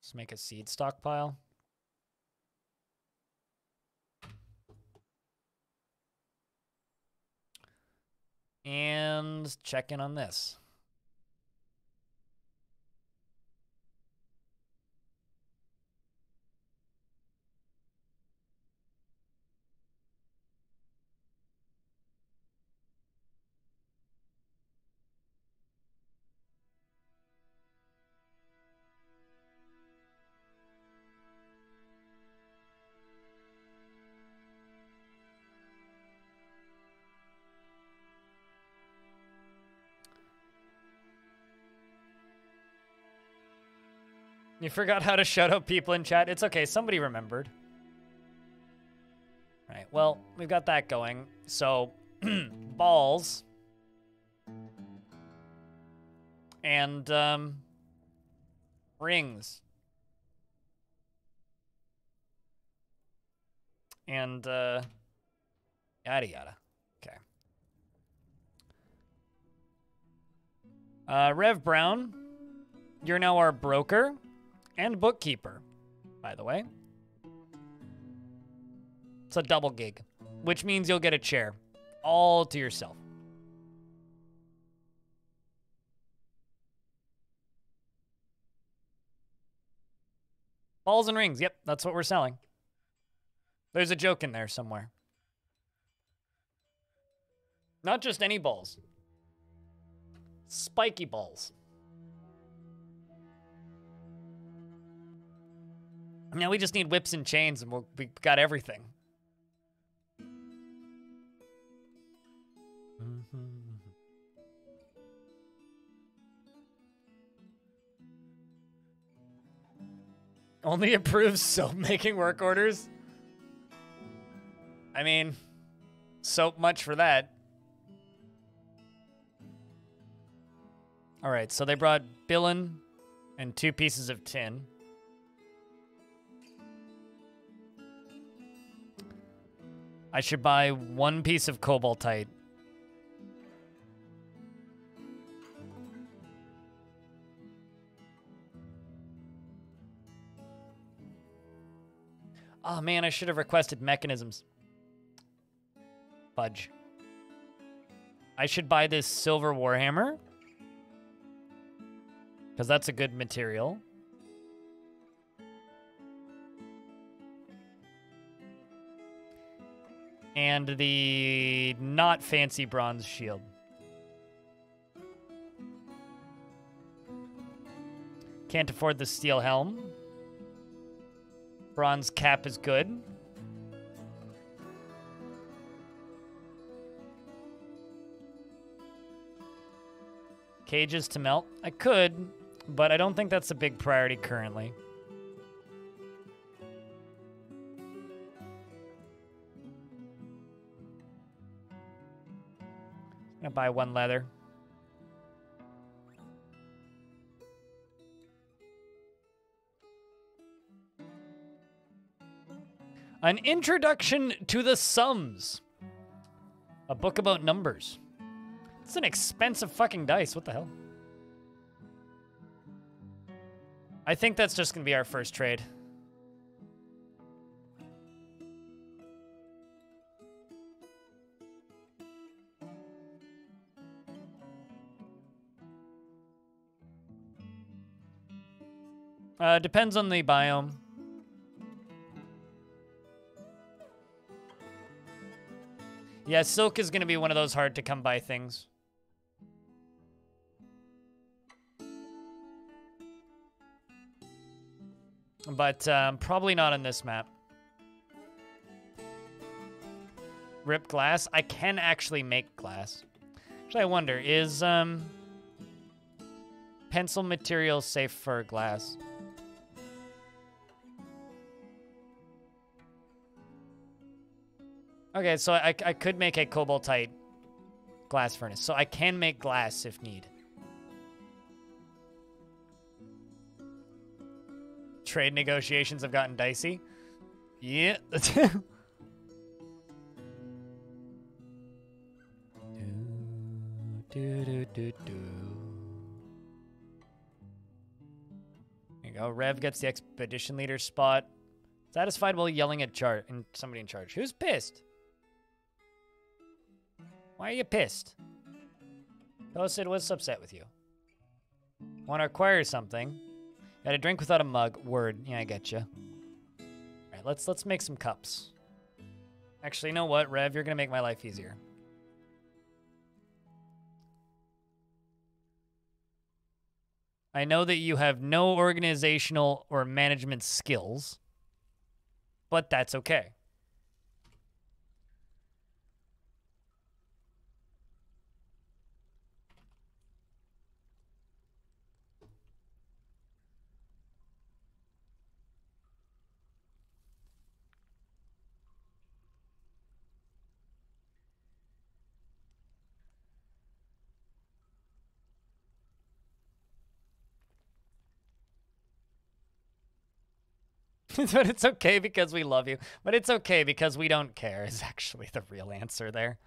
Let's make a seed stockpile. And check in on this. You forgot how to shout out people in chat. It's okay. Somebody remembered. All right. Well, we've got that going. So, balls. And, rings. And, yada yada. Okay. Rev Brown, you're now our broker and bookkeeper, by the way. It's a double gig, which means you'll get a chair all to yourself. Balls and rings. Yep, that's what we're selling. There's a joke in there somewhere. Not just any balls. Spiky balls. Now we just need whips and chains and we got everything. Only approves soap making work orders? I mean, soap much for that. All right, so they brought billin and 2 pieces of tin. I should buy 1 piece of cobaltite. Oh man, I should have requested mechanisms. Fudge. I should buy this silver warhammer. Because that's a good material. And the not fancy bronze shield. Can't afford the steel helm. Bronze cap is good. Cages to melt. I could, but I don't think that's a big priority currently. I'm gonna buy 1 leather. An Introduction to the Sums. A book about numbers. It's an expensive fucking dice. What the hell? I think that's just going to be our first trade. Depends on the biome. Yeah, silk is going to be one of those hard to come by things. But probably not on this map. Ripped glass. I can actually make glass. Actually, I wonder, is pencil material safe for glass? Okay, so I could make a cobaltite glass furnace. So I can make glass if need. Trade negotiations have gotten dicey. Yeah. There you go. Rev gets the expedition leader spot. Satisfied while yelling at somebody in charge. Who's pissed? Why are you pissed? Toasted was upset with you. Want to acquire something? Got a drink without a mug. Word. Yeah, I get you. All right, let's make some cups. Actually, you know what, Rev? You're gonna make my life easier. I know that you have no organizational or management skills, but that's okay. But it's okay because we love you. But it's okay because we don't care is actually the real answer there.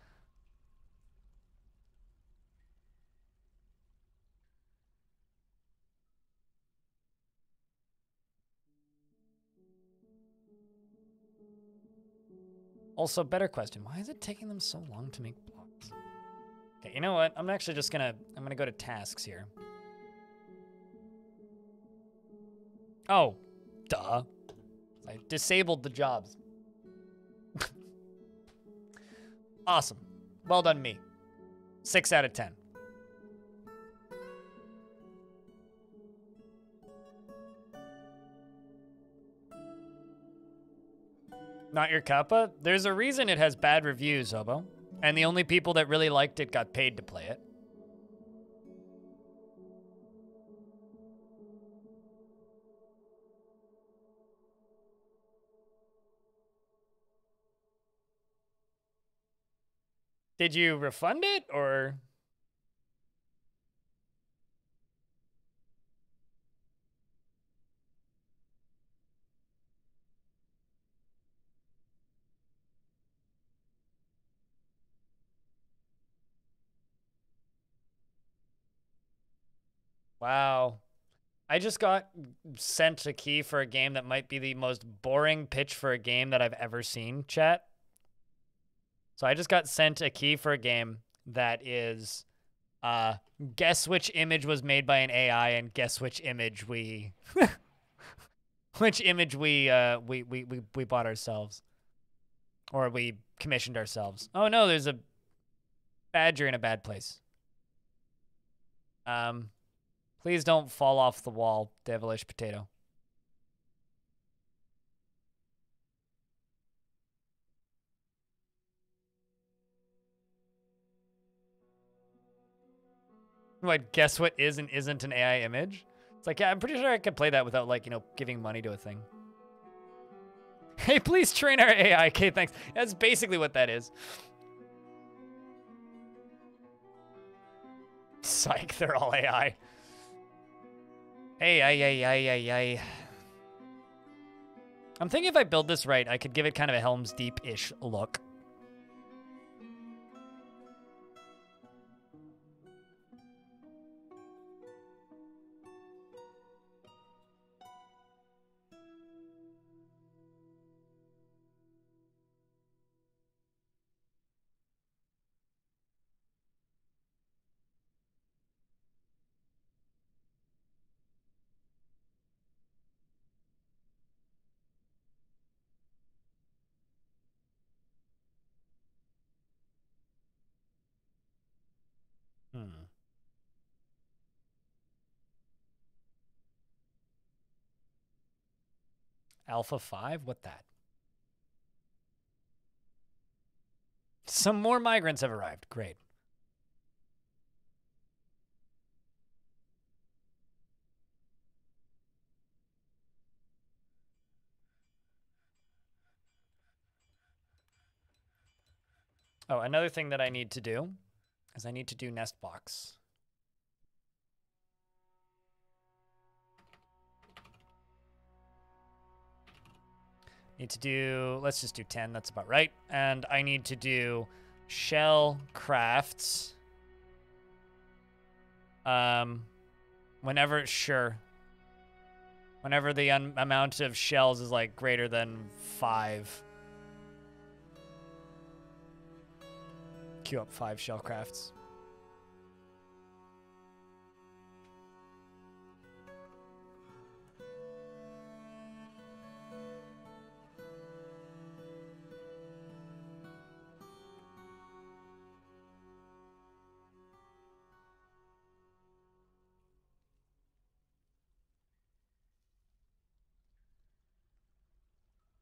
Also, better question. Why is it taking them so long to make blocks? Okay, you know what? I'm actually just gonna, I'm gonna go to tasks here. Oh, duh. I disabled the jobs. Awesome. Well done, me. 6 out of 10. Not your cuppa? There's a reason it has bad reviews, Hobo. And the only people that really liked it got paid to play it. Did you refund it, or? Wow. I just got sent a key for a game that might be the most boring pitch for a game that I've ever seen, chat. So I just got sent a key for a game that is, guess which image was made by an AI and guess which image we, which image we bought ourselves. Or we commissioned ourselves. Oh no, there's a badger in a bad place. Please don't fall off the wall, devilish potato. What, guess what is and isn't an AI image? It's like, yeah, I'm pretty sure I could play that without, like, you know, giving money to a thing. Hey, please train our AI. Okay, thanks. That's basically what that is. Psych, they're all AI. Hey. I'm thinking if I build this right, I could give it kind of a Helm's Deep-ish look. Alpha 5? What that? Some more migrants have arrived. Great. Oh, another thing that I need to do is I need to do nest box. Need to do, let's just do 10. That's about right. And I need to do shell crafts. Whenever, sure. Whenever the amount of shells is like greater than 5. Queue up 5 shell crafts.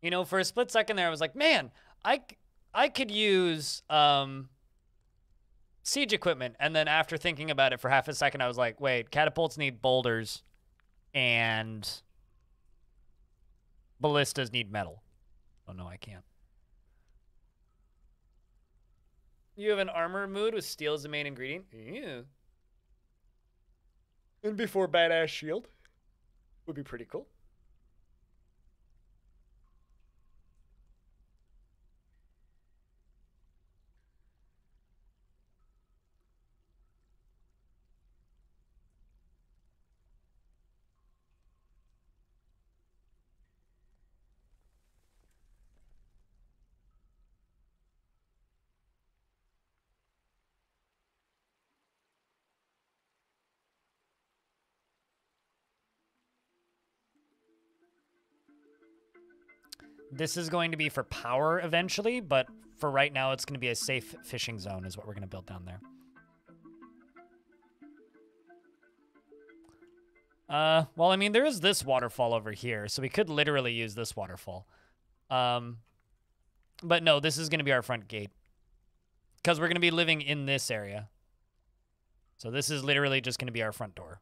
You know, for a split second there, I was like, man, I could use siege equipment. And then after thinking about it for half a second, I was like, wait, catapults need boulders and ballistas need metal. Oh, no, I can't. You have an armor mood with steel as the main ingredient? Yeah. And before badass shield. Would be pretty cool. This is going to be for power eventually, but for right now, it's going to be a safe fishing zone is what we're going to build down there. Well, I mean, there is this waterfall over here, so we could literally use this waterfall. But no, this is going to be our front gate. Because we're going to be living in this area. So this is literally just going to be our front door.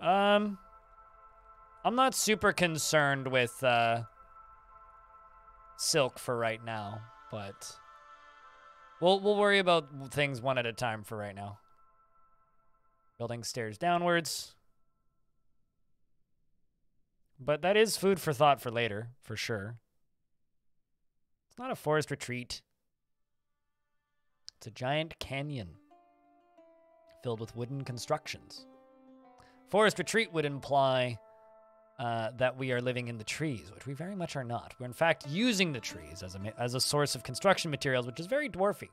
I'm not super concerned with silk for right now, but we'll worry about things one at a time for right now. Building stairs downwards. But that is food for thought for later, for sure. It's not a forest retreat. It's a giant canyon filled with wooden constructions. Forest retreat would imply that we are living in the trees, which we very much are not. We're in fact using the trees as a source of construction materials, which is very dwarfy.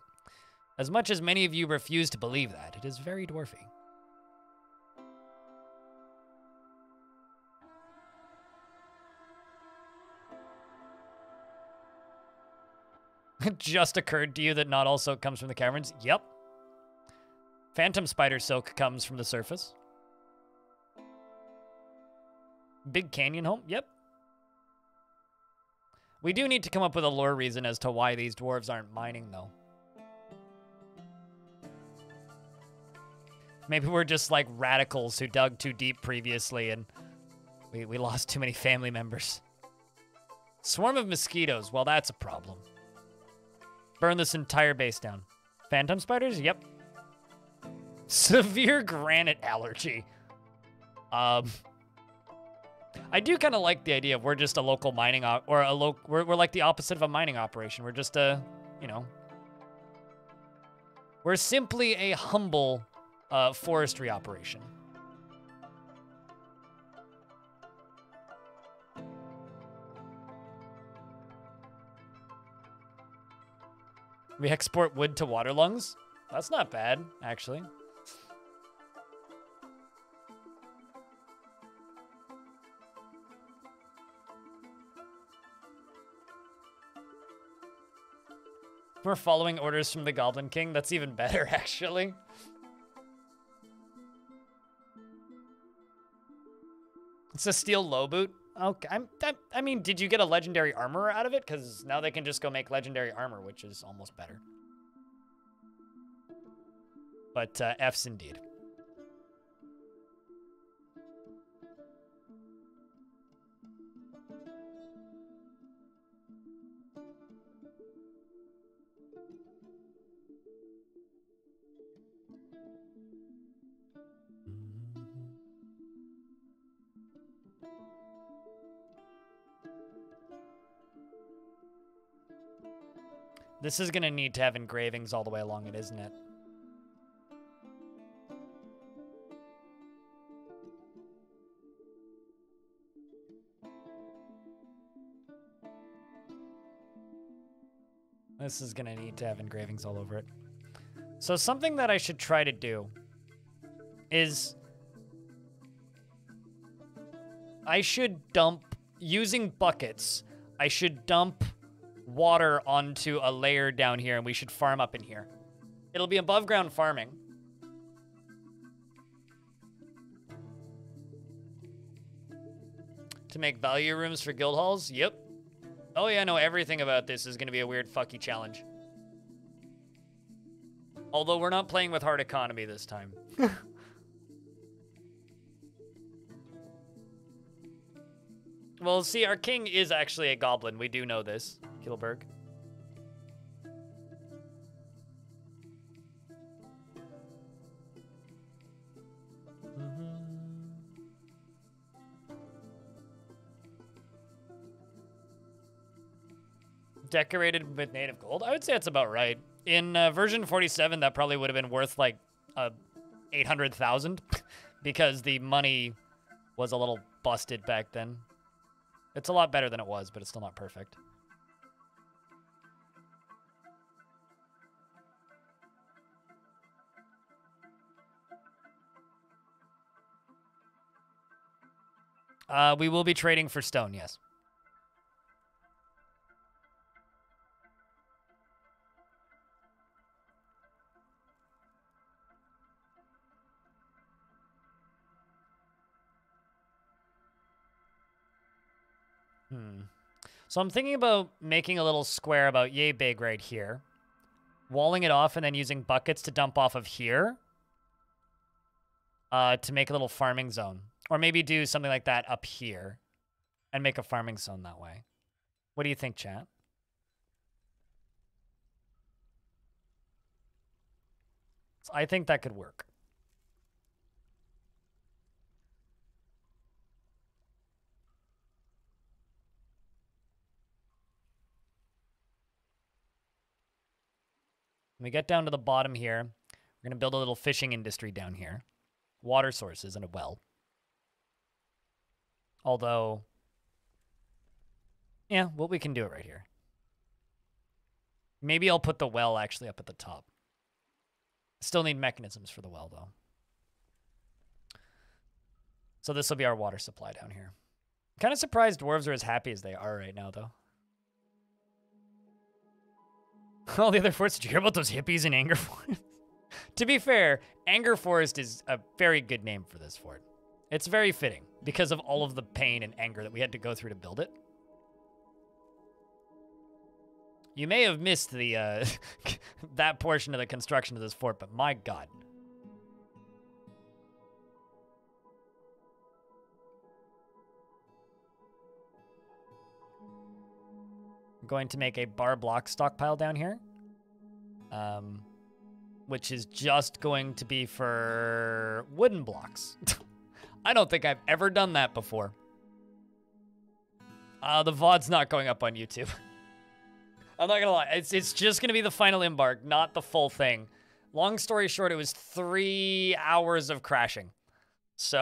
As much as many of you refuse to believe that, it is very dwarfy. It just occurred to you that not all silk comes from the caverns? Yep. Phantom spider silk comes from the surface. Big Canyon home? Yep. We do need to come up with a lore reason as to why these dwarves aren't mining, though. Maybe we're just like radicals who dug too deep previously and we lost too many family members. Swarm of mosquitoes. Well, that's a problem. Burn this entire base down. Phantom spiders? Yep. Severe granite allergy. I do kind of like the idea of we're just a local mining we're like the opposite of a mining operation. We're just a, you know, we're simply a humble forestry operation. We export wood to Waterlungs? That's not bad, actually. We're following orders from the Goblin King. That's even better, actually. It's a steel low boot. Okay, I mean, did you get a legendary armor out of it? Because now they can just go make legendary armor, which is almost better. But F's indeed. This is going to need to have engravings all the way along it, isn't it? This is going to need to have engravings all over it. So something that I should try to do is I should dump, using buckets, I should dump water onto a layer down here and we should farm up in here. It'll be above ground farming. To make value rooms for guild halls? Yep. Oh yeah, no, everything about this is going to be a weird fucky challenge. Although we're not playing with hard economy this time. Well, see, our king is actually a goblin. We do know this, Kilberg. Decorated with native gold? I would say that's about right. In version 47, that probably would have been worth like 800,000 because the money was a little busted back then. It's a lot better than it was, but it's still not perfect. We will be trading for stone, yes. So I'm thinking about making a little square about yay big right here. Walling it off and then using buckets to dump off of here. To make a little farming zone. Or maybe do something like that up here. And make a farming zone that way. What do you think, chat? So I think that could work. When we get down to the bottom here, we're going to build a little fishing industry down here. Water sources and a well. Although, yeah, well, we can do it right here. Maybe I'll put the well actually up at the top. Still need mechanisms for the well, though. So this will be our water supply down here. I'm kind of surprised dwarves are as happy as they are right now, though. All the other forts, did you hear about those hippies in Anger Forest? To be fair, Anger Forest is a very good name for this fort. It's very fitting because of all of the pain and anger that we had to go through to build it. You may have missed the that portion of the construction of this fort, but my God. I'm going to make a bar block stockpile down here. Which is just going to be for wooden blocks. I don't think I've ever done that before. The VOD's not going up on YouTube. I'm not gonna lie, it's just gonna be the final embark, not the full thing. Long story short, it was 3 hours of crashing. So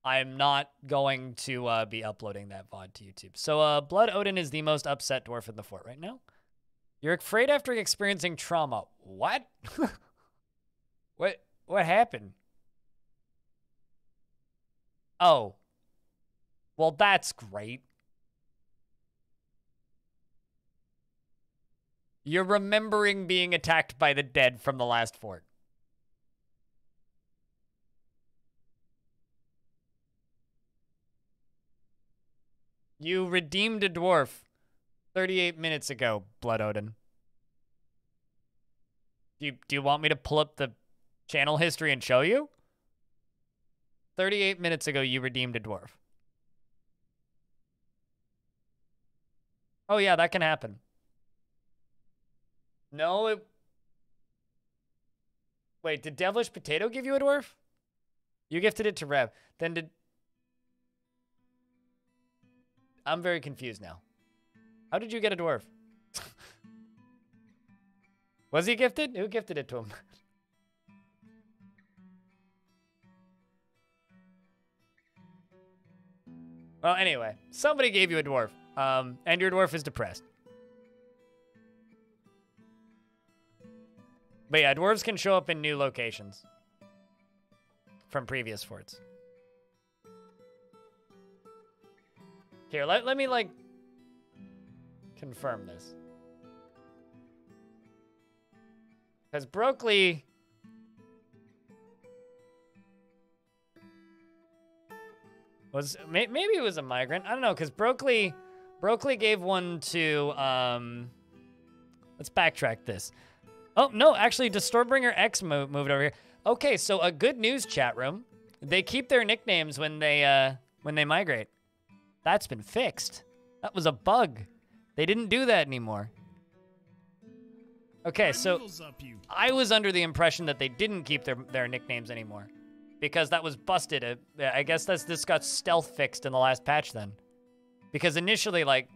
I'm not going to be uploading that VOD to YouTube. So Blood Odin is the most upset dwarf in the fort right now. You're afraid after experiencing trauma. What? What happened? Oh. Well, that's great. You're remembering being attacked by the dead from the last fort. You redeemed a dwarf 38 minutes ago, Blood Odin. Do you want me to pull up the channel history and show you? 38 minutes ago, you redeemed a dwarf. Oh, yeah, that can happen. No, Wait, did Devilish Potato give you a dwarf? You gifted it to Rev. Then did... I'm very confused now. How did you get a dwarf? Was he gifted? Who gifted it to him? Well, anyway, somebody gave you a dwarf, and your dwarf is depressed. But yeah, dwarves can show up in new locations from previous forts. Here, let me, like, confirm this. Because Brockley... maybe it was a migrant. I don't know, because Brockley gave one to, let's backtrack this. Oh, no, actually, Stormbringer X moved over here. Okay, so a good news, chat room. They keep their nicknames when they migrate. That's been fixed. That was a bug. They didn't do that anymore. Okay, so I was under the impression that they didn't keep their nicknames anymore. Because that was busted. I guess this got stealth fixed in the last patch then. Because initially, like,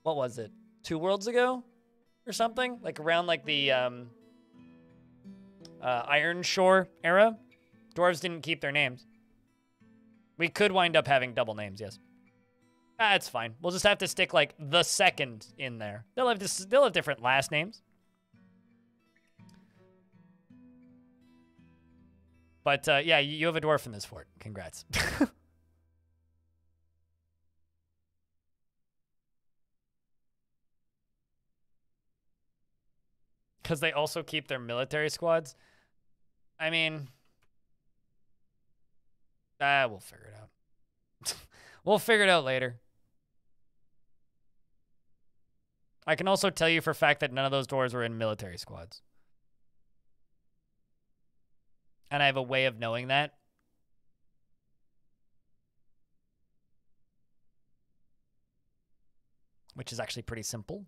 what was it? 2 worlds ago? Or something? Like around like the Iron Shore era? Dwarves didn't keep their names. We could wind up having double names, yes. It's fine. We'll just have to stick like the second in there. They'll have different last names. But yeah, you have a dwarf in this fort. Congrats. Because they also keep their military squads. I mean, we'll figure it out. We'll figure it out later. I can also tell you for a fact that none of those dwarves were in military squads. And I have a way of knowing that. Which is actually pretty simple.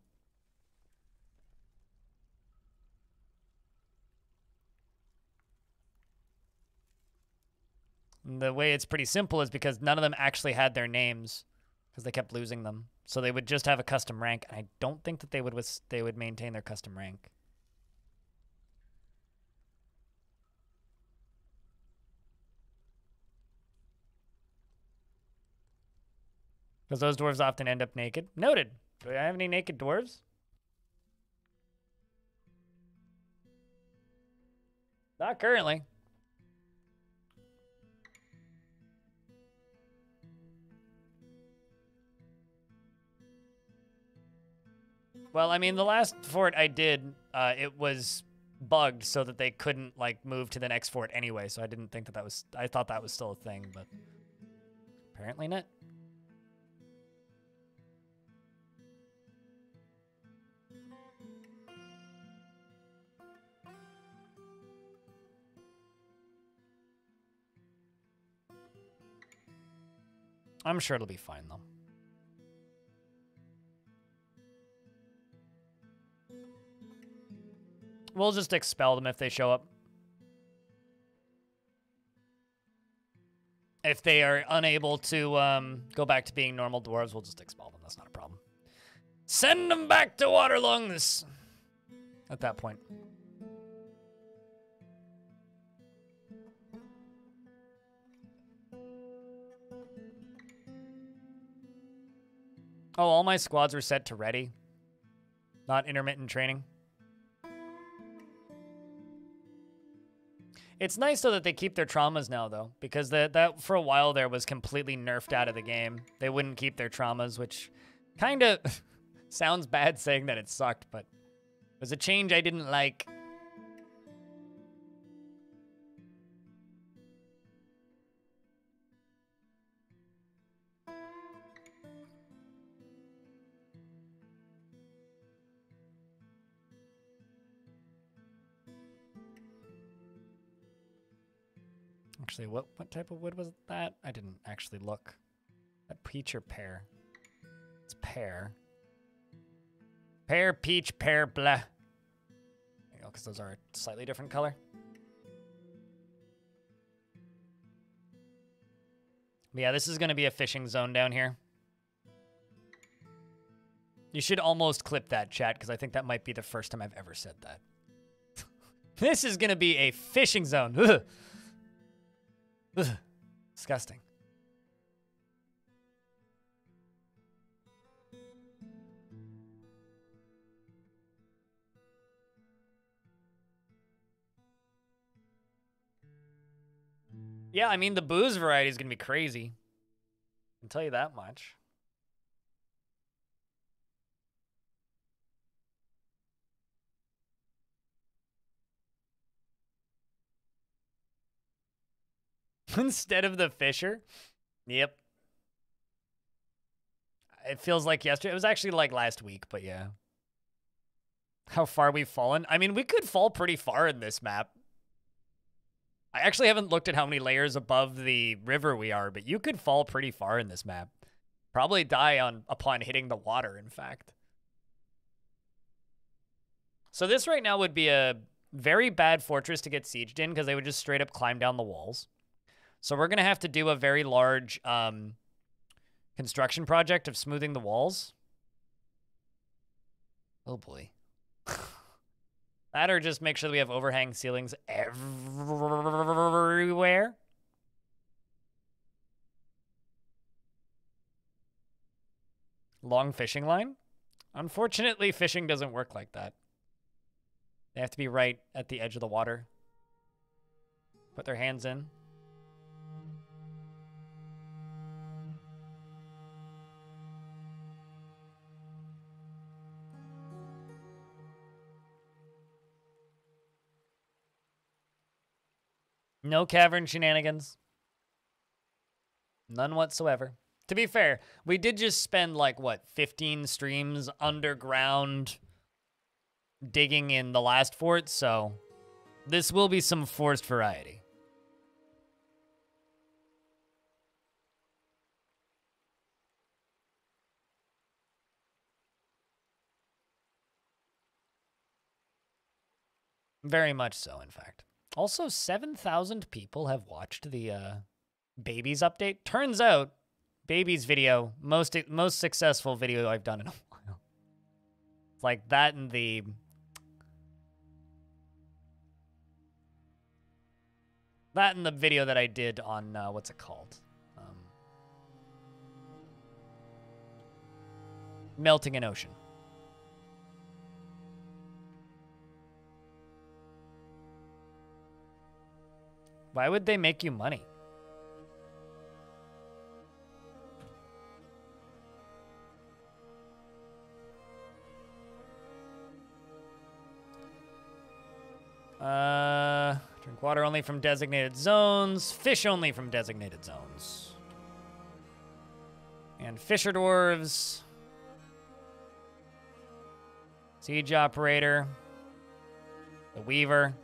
And the way it's pretty simple is because none of them actually had their names because they kept losing them. So they would just have a custom rank, and I don't think that they would maintain their custom rank. Because those dwarves often end up naked. Noted. Do I have any naked dwarves? Not currently. Well, I mean, the last fort I did, it was bugged so that they couldn't, like, move to the next fort anyway, so I didn't think that was... I thought that was still a thing, but apparently not. I'm sure it'll be fine, though. We'll just expel them if they show up. If they are unable to go back to being normal dwarves, we'll just expel them. That's not a problem. Send them back to Waterlungs! At that point. Oh, all my squads were set to ready. Not intermittent training. It's nice, though, that they keep their traumas now, though. Because that for a while there was completely nerfed out of the game. They wouldn't keep their traumas, which kind of sounds bad saying that it sucked, but it was a change I didn't like. Actually, what type of wood was that? I didn't actually look. That peach or pear? It's pear. Pear, peach, pear, blah. There you go, because those are a slightly different color. But yeah, this is going to be a fishing zone down here. You should almost clip that, chat, because I think that might be the first time I've ever said that. This is going to be a fishing zone. Ugh. Ugh. Disgusting. Yeah, I mean, the booze variety is going to be crazy. I can tell you that much. Instead of the Fisher? Yep. It feels like yesterday. It was actually like last week, but yeah. How far we've fallen. I mean, we could fall pretty far in this map. I actually haven't looked at how many layers above the river we are, but you could fall pretty far in this map. Probably die upon hitting the water, in fact. So this right now would be a very bad fortress to get sieged in because they would just straight up climb down the walls. So we're going to have to do a very large construction project of smoothing the walls. Oh, boy. That or just make sure that we have overhang ceilings everywhere. Long fishing line? Unfortunately, fishing doesn't work like that. They have to be right at the edge of the water. Put their hands in. No cavern shenanigans. None whatsoever. To be fair, we did just spend like, what, 15 streams underground digging in the last fort, so this will be some forced variety. Very much so, in fact. Also, 7,000 people have watched the Babies update. Turns out, Babies video, most successful video I've done in a while. It's like that and the... That and the video that I did on, what's it called? Melting an Ocean. Why would they make you money? Drink water only from designated zones. Fish only from designated zones. And Fisher Dwarves. Siege Operator. The Weaver.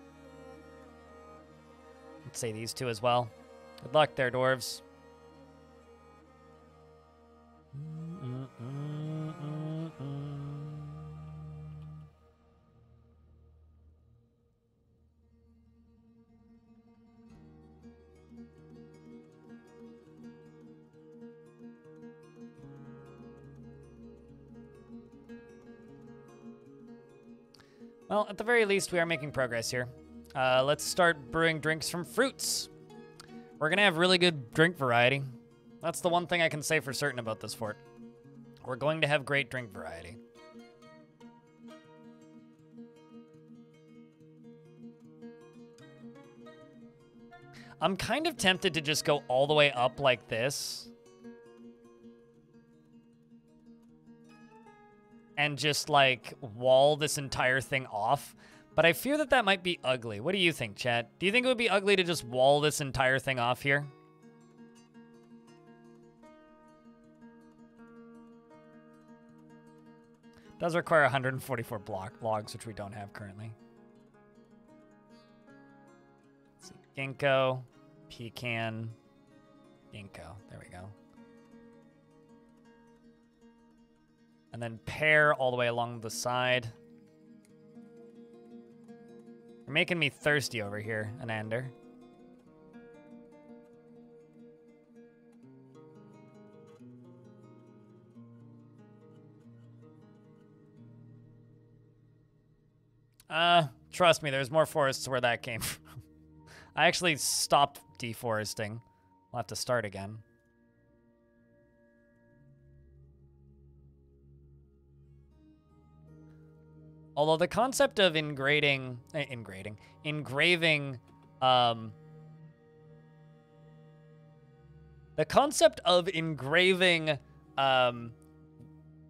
Let's say these two as well. Good luck there, dwarves. Well, at the very least, we are making progress here. Let's start brewing drinks from fruits. We're going to have really good drink variety. That's the one thing I can say for certain about this fort. We're going to have great drink variety. I'm kind of tempted to just go all the way up like this. And just, like, wall this entire thing off. But I fear that that might be ugly. What do you think, chat? Do you think it would be ugly to just wall this entire thing off here? It does require 144 logs, which we don't have currently. Let's see. Ginkgo, pecan, ginkgo. There we go. And then pear all the way along the side. You're making me thirsty over here, Anander. Trust me, there's more forests where that came from. I actually stopped deforesting. We'll have to start again. Although the concept of engraving, the concept of engraving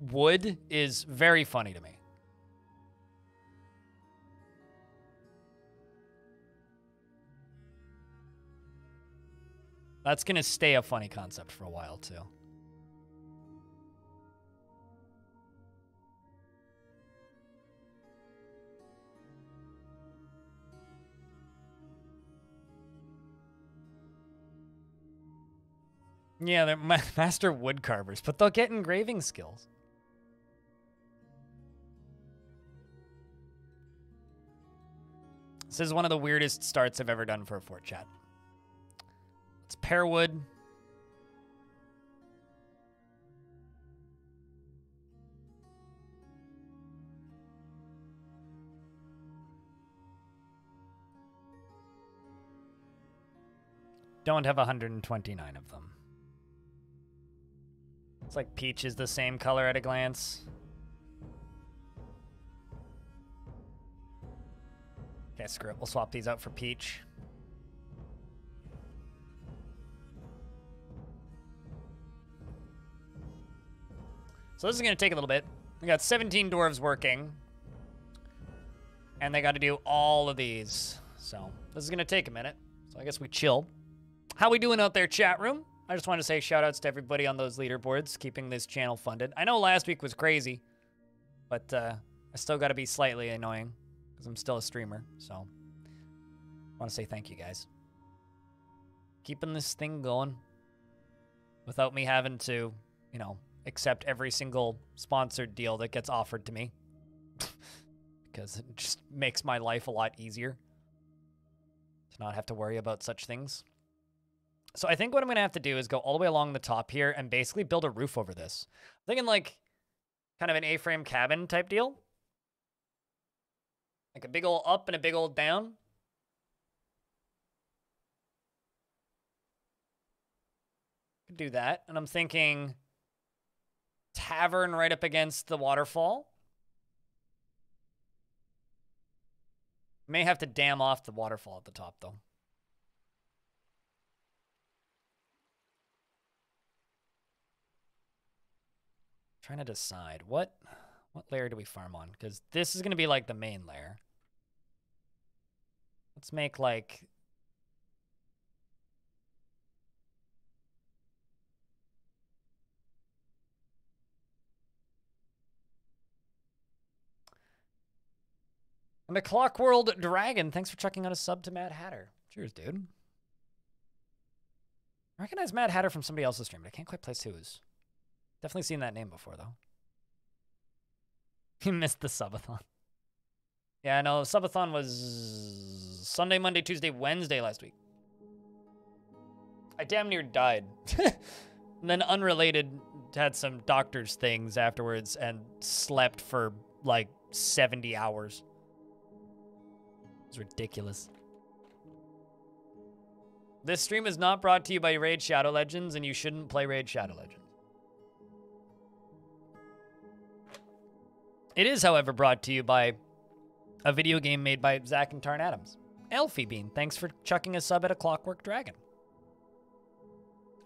wood is very funny to me. That's going to stay a funny concept for a while, too. Yeah, they're master wood carvers, but they'll get engraving skills. This is one of the weirdest starts I've ever done for a fort, chat. It's pear wood. Don't have 129 of them. It's like peach is the same color at a glance. Okay, screw it. We'll swap these out for peach. So this is going to take a little bit. We got 17 dwarves working. And they got to do all of these. So this is going to take a minute. So I guess we chill. How we doing out there, chat room? I just want to say shout outs to everybody on those leaderboards, keeping this channel funded. I know last week was crazy, but I still got to be slightly annoying because I'm still a streamer. So I want to say thank you, guys. Keeping this thing going without me having to, you know, accept every single sponsored deal that gets offered to me because it just makes my life a lot easier to not have to worry about such things. So I think what I'm going to have to do is go all the way along the top here and basically build a roof over this. I'm thinking like kind of an A-frame cabin type deal. Like a big old up and a big old down. Could do that. And I'm thinking tavern right up against the waterfall. May have to dam off the waterfall at the top though. Trying to decide what layer do we farm on, because this is going to be like the main layer. Let's make like and a Clockworld Dragon. Thanks for checking out a sub to Mad Hatter. Cheers, dude. I recognize Mad Hatter from somebody else's stream, but I can't quite place whose. Definitely seen that name before, though. You missed the subathon. Yeah, no, subathon was Sunday, Monday, Tuesday, Wednesday last week. I damn near died. And then unrelated, had some doctor's things afterwards and slept for like 70 hours. It was ridiculous. This stream is not brought to you by Raid Shadow Legends, and you shouldn't play Raid Shadow Legends. It is, however, brought to you by a video game made by Zach and Tarn Adams. Elfie Bean, thanks for chucking a sub at a Clockwork Dragon.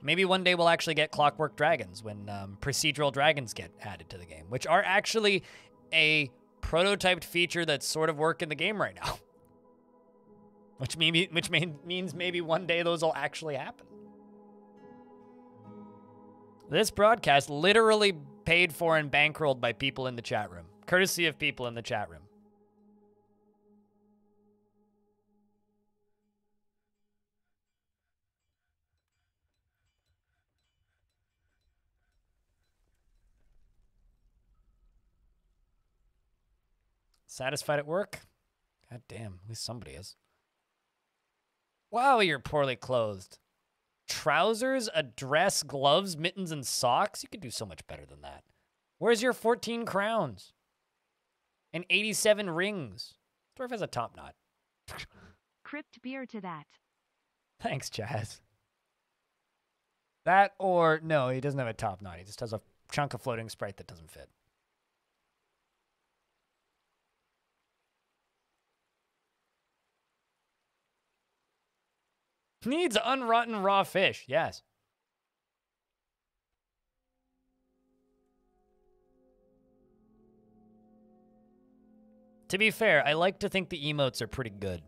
Maybe one day we'll actually get Clockwork Dragons when procedural dragons get added to the game, which are actually a prototyped feature that's sort of working the game right now. Which means maybe one day those will actually happen. This broadcast literally paid for and bankrolled by people in the chat room. Courtesy of people in the chat room. Satisfied at work? God damn, at least somebody is. Wow, you're poorly clothed. Trousers, a dress, gloves, mittens, and socks? You could do so much better than that. Where's your 14 crowns? And 87 rings? Dwarf has a top knot. Crypt beer to that. Thanks, Chaz. That or, no, he doesn't have a top knot. He just has a chunk of floating Sprite that doesn't fit. Needs unrotten raw fish, yes. To be fair, I like to think the emotes are pretty good.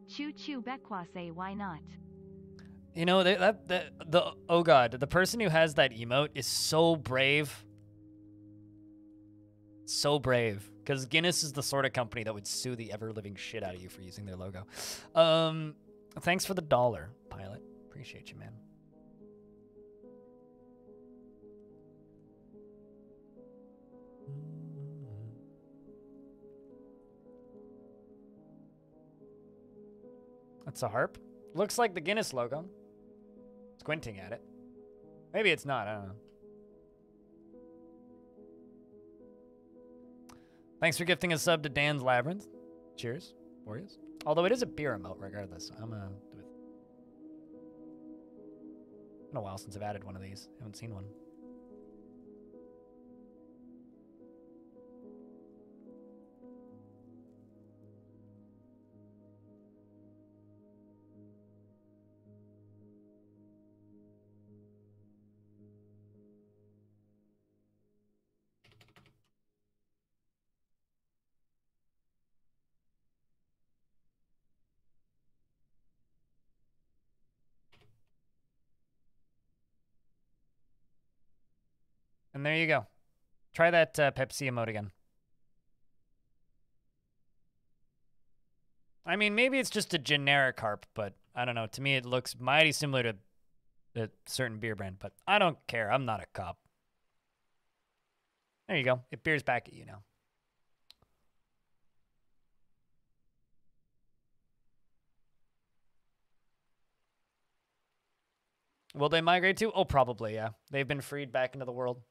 Choo choo Bekwase, why not? You know, oh god, the person who has that emote is so brave. So brave. Because Guinness is the sort of company that would sue the ever-living shit out of you for using their logo. Thanks for the $1, Pilot. Appreciate you, man. That's a harp. Looks like the Guinness logo. Squinting at it. Maybe it's not, I don't know. Thanks for gifting a sub to Dan's Labyrinth. Cheers, Warriors. Although it is a beer emote regardless. I'm gonna do it. It's been a while since I've added one of these. Haven't seen one. And there you go. Try that Pepsi emote again. I mean, maybe it's just a generic harp, but I don't know. To me, it looks mighty similar to a certain beer brand, but I don't care. I'm not a cop. There you go. It beers back at you now. Will they migrate to? Oh, probably, yeah. They've been freed back into the world.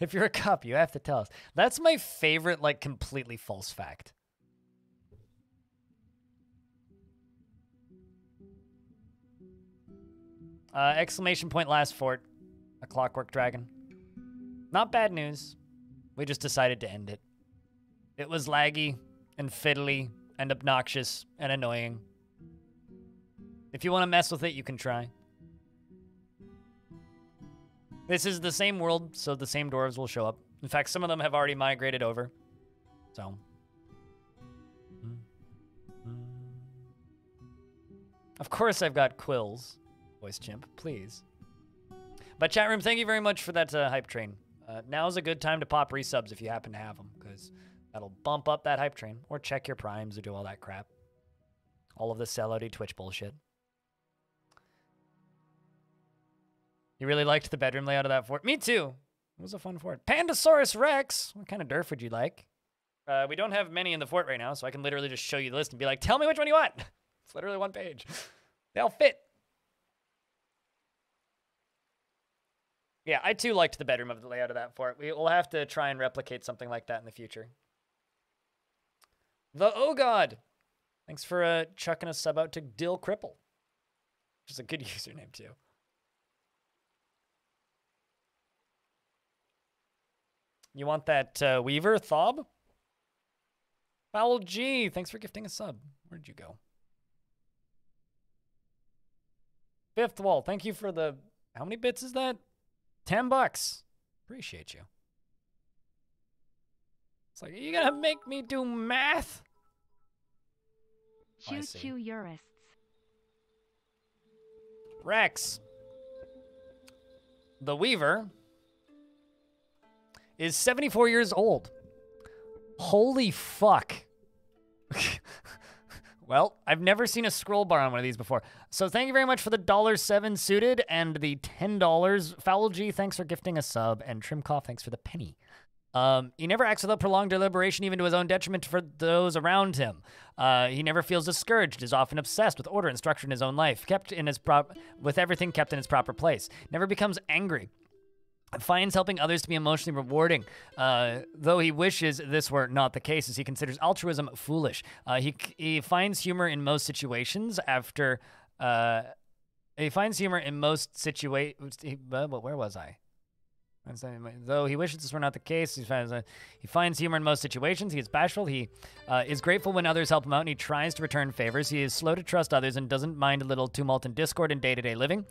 If you're a cop, you have to tell us. That's my favorite, like, completely false fact. Exclamation point last fort. A Clockwork Dragon. Not bad news. We just decided to end it. It was laggy and fiddly and obnoxious and annoying. If you want to mess with it, you can try. This is the same world, so the same dwarves will show up. In fact, some of them have already migrated over. So. Of course I've got quills. Voice chimp, please. But chat room, thank you very much for that hype train. Now's a good time to pop resubs if you happen to have them, because that'll bump up that hype train. Or check your primes or do all that crap. All of the sellouty Twitch bullshit. You really liked the bedroom layout of that fort? Me too. It was a fun fort. Pandasaurus Rex. What kind of derf would you like? We don't have many in the fort right now, so I can literally just show you the list and be like, tell me which one you want. It's literally one page. They all fit. Yeah, I too liked the bedroom of the layout of that fort. We will have to try and replicate something like that in the future. The Oh God. Thanks for chucking a sub out to Dill Cripple. Which is a good username too. You want that Weaver Thob? Foul G, thanks for gifting a sub. Where'd you go? Fifth Wall, thank you for the... How many bits is that? $10. Appreciate you. It's like, are you gonna make me do math? Choo choo jurists. Rex. The Weaver is 74 years old. Holy fuck. Well, I've never seen a scroll bar on one of these before. So thank you very much for the $7 suited and the $10. Foul G, thanks for gifting a sub. And Trimcoff, thanks for the penny. He never acts without prolonged deliberation, even to his own detriment for those around him. He never feels discouraged, is often obsessed with order and structure in his own life, with everything kept in its proper place. Never becomes angry. Finds helping others to be emotionally rewarding, though he wishes this were not the case, as he considers altruism foolish. He finds humor in most situations after... he finds humor in most situations... Where was I? Though he wishes this were not the case, he finds humor in most situations. He is bashful. He is grateful when others help him out, and he tries to return favors. He is slow to trust others and doesn't mind a little tumult and discord in day-to-day living.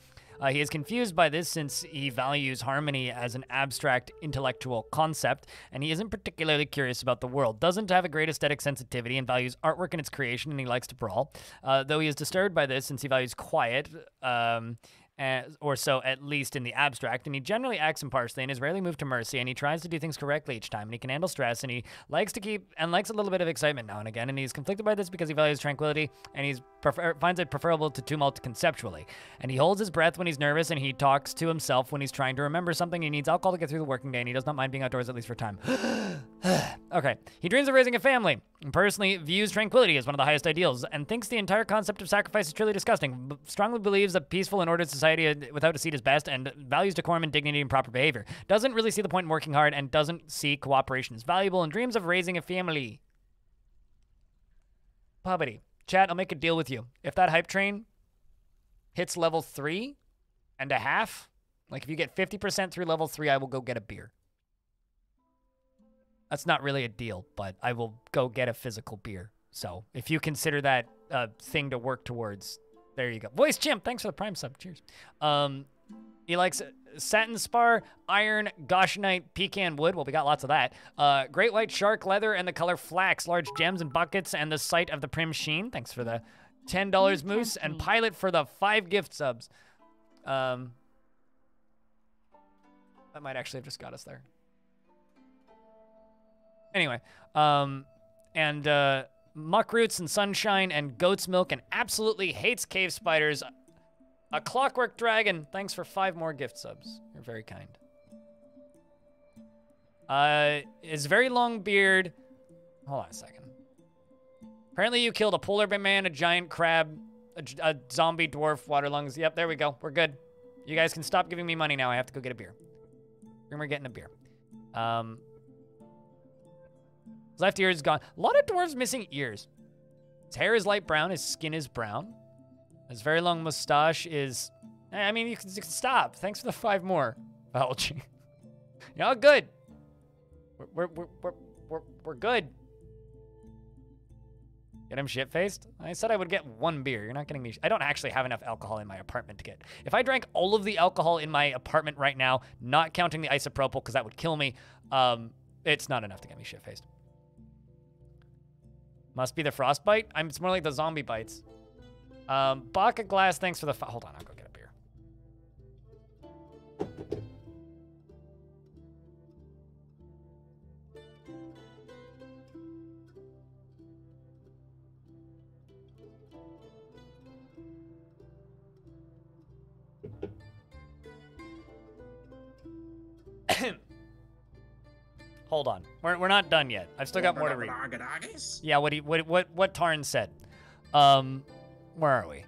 He is confused by this since he values harmony as an abstract intellectual concept, and he isn't particularly curious about the world. Doesn't have a great aesthetic sensitivity and values artwork in its creation, and he likes to brawl. Though he is disturbed by this since he values quiet, or so at least in the abstract, and he generally acts impartially and is rarely moved to mercy, and he tries to do things correctly each time, and he can handle stress, and he likes a little bit of excitement now and again, and he's conflicted by this because he values tranquility, and he finds it preferable to tumult conceptually, and he holds his breath when he's nervous, and he talks to himself when he's trying to remember something. He needs alcohol to get through the working day, and he does not mind being outdoors at least for time. Okay, he dreams of raising a family, and personally views tranquility as one of the highest ideals, and thinks the entire concept of sacrifice is truly disgusting. Strongly believes that peaceful and ordered society without deceit is best, and values decorum and dignity and proper behavior. Doesn't really see the point in working hard, and doesn't see cooperation as valuable, and dreams of raising a family. Pubbity. Chat, I'll make a deal with you. If that hype train hits level 3.5, like if you get 50% through level 3, I will go get a beer. That's not really a deal, but I will go get a physical beer. So if you consider that a thing to work towards, there you go. Voice Chimp, thanks for the Prime sub. Cheers. He likes satin spar, iron, goshenite, pecan wood. Well, we got lots of that. Great white shark leather and the color flax, large gems and buckets, and the sight of the prim sheen. Thanks for the $10 moose, and pilot for the 5 gift subs. That might actually have just got us there. Anyway, and muck roots and sunshine and goat's milk and absolutely hates cave spiders. A clockwork dragon. Thanks for 5 more gift subs. You're very kind. His very long beard. Hold on a second. Apparently you killed a polar bear man, a giant crab, a zombie dwarf, water lungs. Yep, there we go. We're good. You guys can stop giving me money now. I have to go get a beer. And we're getting a beer. His left ear is gone. A lot of dwarves missing ears. His hair is light brown. His skin is brown. His very long mustache is... I mean, you can stop. Thanks for the 5 more, Valchi. Y'all good. We're good. Get him shit-faced? I said I would get 1 beer. You're not getting me... I don't actually have enough alcohol in my apartment to get... If I drank all of the alcohol in my apartment right now, not counting the isopropyl, because that would kill me, it's not enough to get me shit-faced. Must be the frostbite? It's more like the zombie bites. Baka Glass, thanks for the... Hold on, I'll go get a beer. Hold on. We're not done yet. I've still got more to read. Yeah, what Tarn said. Where are we?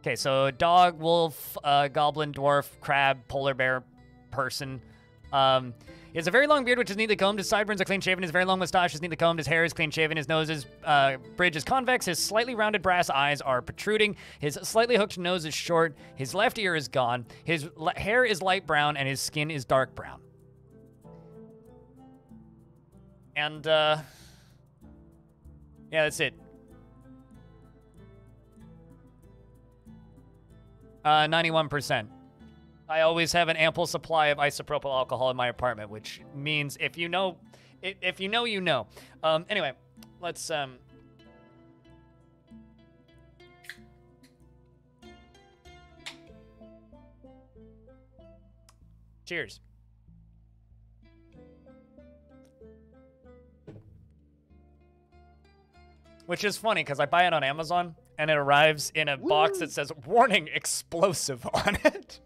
Okay, so dog, wolf, goblin, dwarf, crab, polar bear, person. He has a very long beard, which is neatly combed. His sideburns are clean shaven. His very long mustache is neatly combed. His hair is clean shaven. His nose bridge is convex. His slightly rounded brass eyes are protruding. His slightly hooked nose is short. His left ear is gone. His hair is light brown, and his skin is dark brown. And, yeah, that's it. 91%. I always have an ample supply of isopropyl alcohol in my apartment, which means if you know, you know. Anyway, let's, cheers. Which is funny, because I buy it on Amazon, and it arrives in a box that says, warning, explosive on it.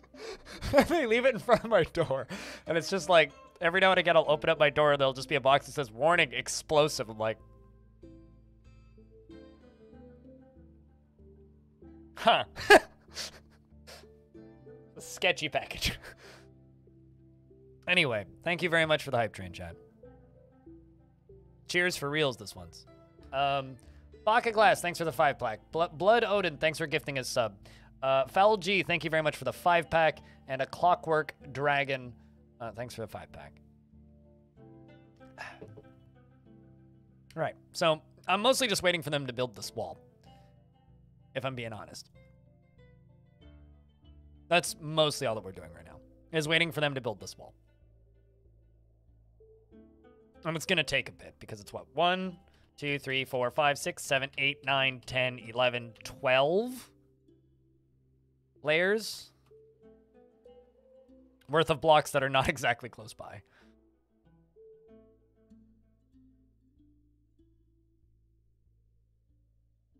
They leave it in front of my door. And it's just like, every now and again, I'll open up my door, and there'll just be a box that says, warning, explosive. I'm like, huh. A sketchy package. Anyway, thank you very much for the hype train, chat. Cheers for reals this once. Baka Glass, thanks for the 5-pack. Blood Odin, thanks for gifting his sub. Foul G, thank you very much for the 5-pack. And a Clockwork Dragon, thanks for the 5-pack. Right, so I'm mostly just waiting for them to build this wall, if I'm being honest. That's mostly all that we're doing right now, is waiting for them to build this wall. And it's going to take a bit, because it's what, 1, 2, 3, 4, 5, 6, 7, 8, 9, 10, 11, 12 layers worth of blocks that are not exactly close by.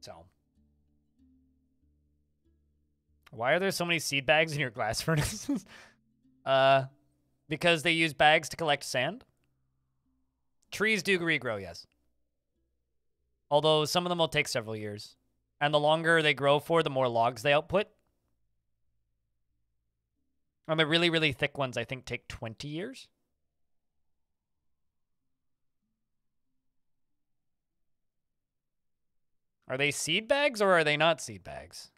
So, why are there so many seed bags in your glass furnaces? Because they use bags to collect sand. Trees do regrow, yes. Although some of them will take several years. And the longer they grow for, the more logs they output. And the really, really thick ones, I think, take 20 years. Are they seed bags or are they not seed bags?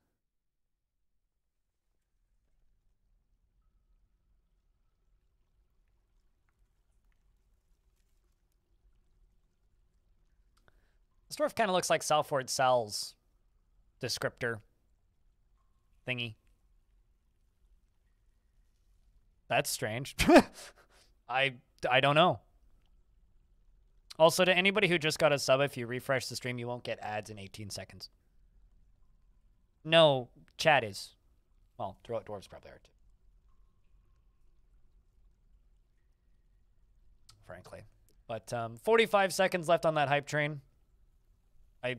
This dwarf kind of looks like Salford Sal's descriptor thingy. That's strange. I don't know. Also, to anybody who just got a sub, if you refresh the stream, you won't get ads in 18 seconds. No, chat is. Well, Throw It Dwarves probably are too. Frankly. But 45 seconds left on that hype train. I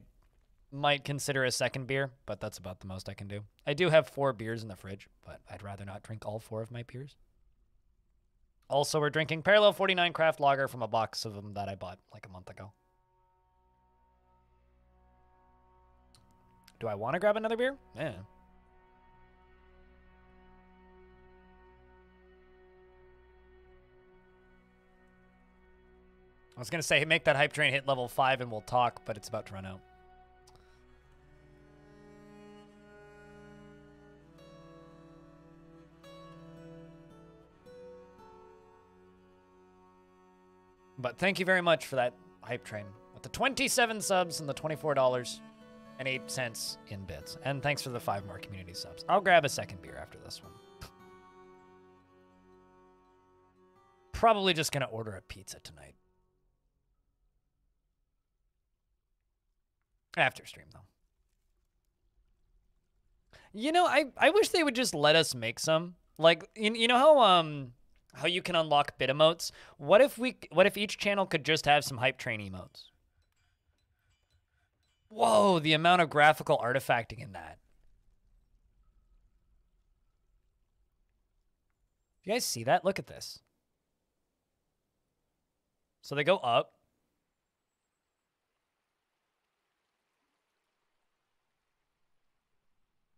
might consider a second beer, but that's about the most I can do. I do have 4 beers in the fridge, but I'd rather not drink all 4 of my beers. Also, we're drinking Parallel 49 Craft Lager from a box of them that I bought like a month ago. Do I want to grab another beer? Yeah. I was going to say, make that hype train hit level 5 and we'll talk, but it's about to run out. But thank you very much for that hype train with the 27 subs and the $24.08 in bits. And thanks for the 5 more community subs. I'll grab a second beer after this one. Probably just going to order a pizza tonight. After stream, though. You know, I wish they would just let us make some. Like, you know how you can unlock bit emotes? What if each channel could just have some hype train emotes? Whoa, the amount of graphical artifacting in that. You guys see that? Look at this. So they go up.